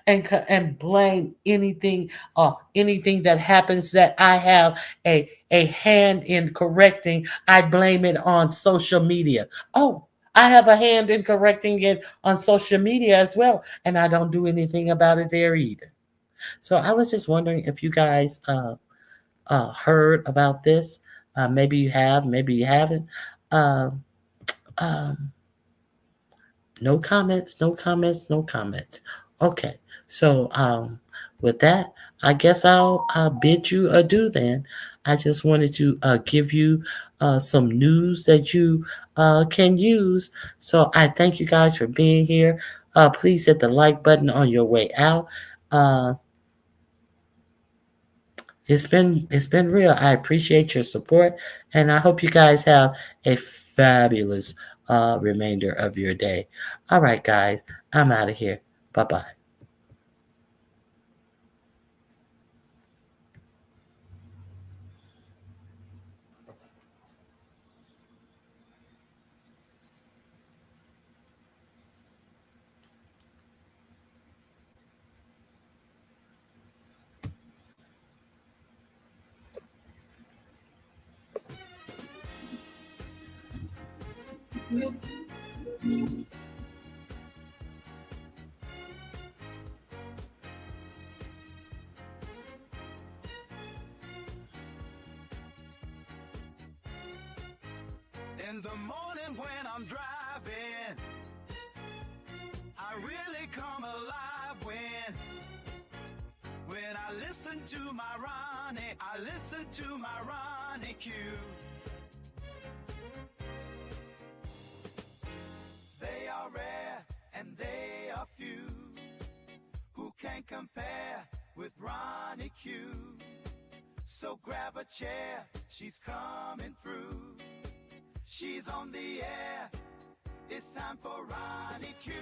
And blame anything that happens that I have a hand in correcting. I blame it on social media. Oh, I have a hand in correcting it on social media as well, and I don't do anything about it there either. So I was just wondering if you guys heard about this. Maybe you have, maybe you haven't. No comments, no comments, no comments. Okay, so with that, I guess I'll bid you adieu then. I just wanted to give you some news that you can use. So I thank you guys for being here. Please hit the like button on your way out. It's been real. I appreciate your support, and I hope you guys have a fabulous remainder of your day. All right, guys, I'm out of here. Bye-bye. In the morning when I'm driving, I really come alive when I listen to my Ronnie, I listen to my Ronnie Q. They are rare and they are few who can compare with Ronnie Q. So grab a chair, she's coming through. She's on the air, it's time for Ronnie Q.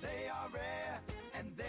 They are rare and they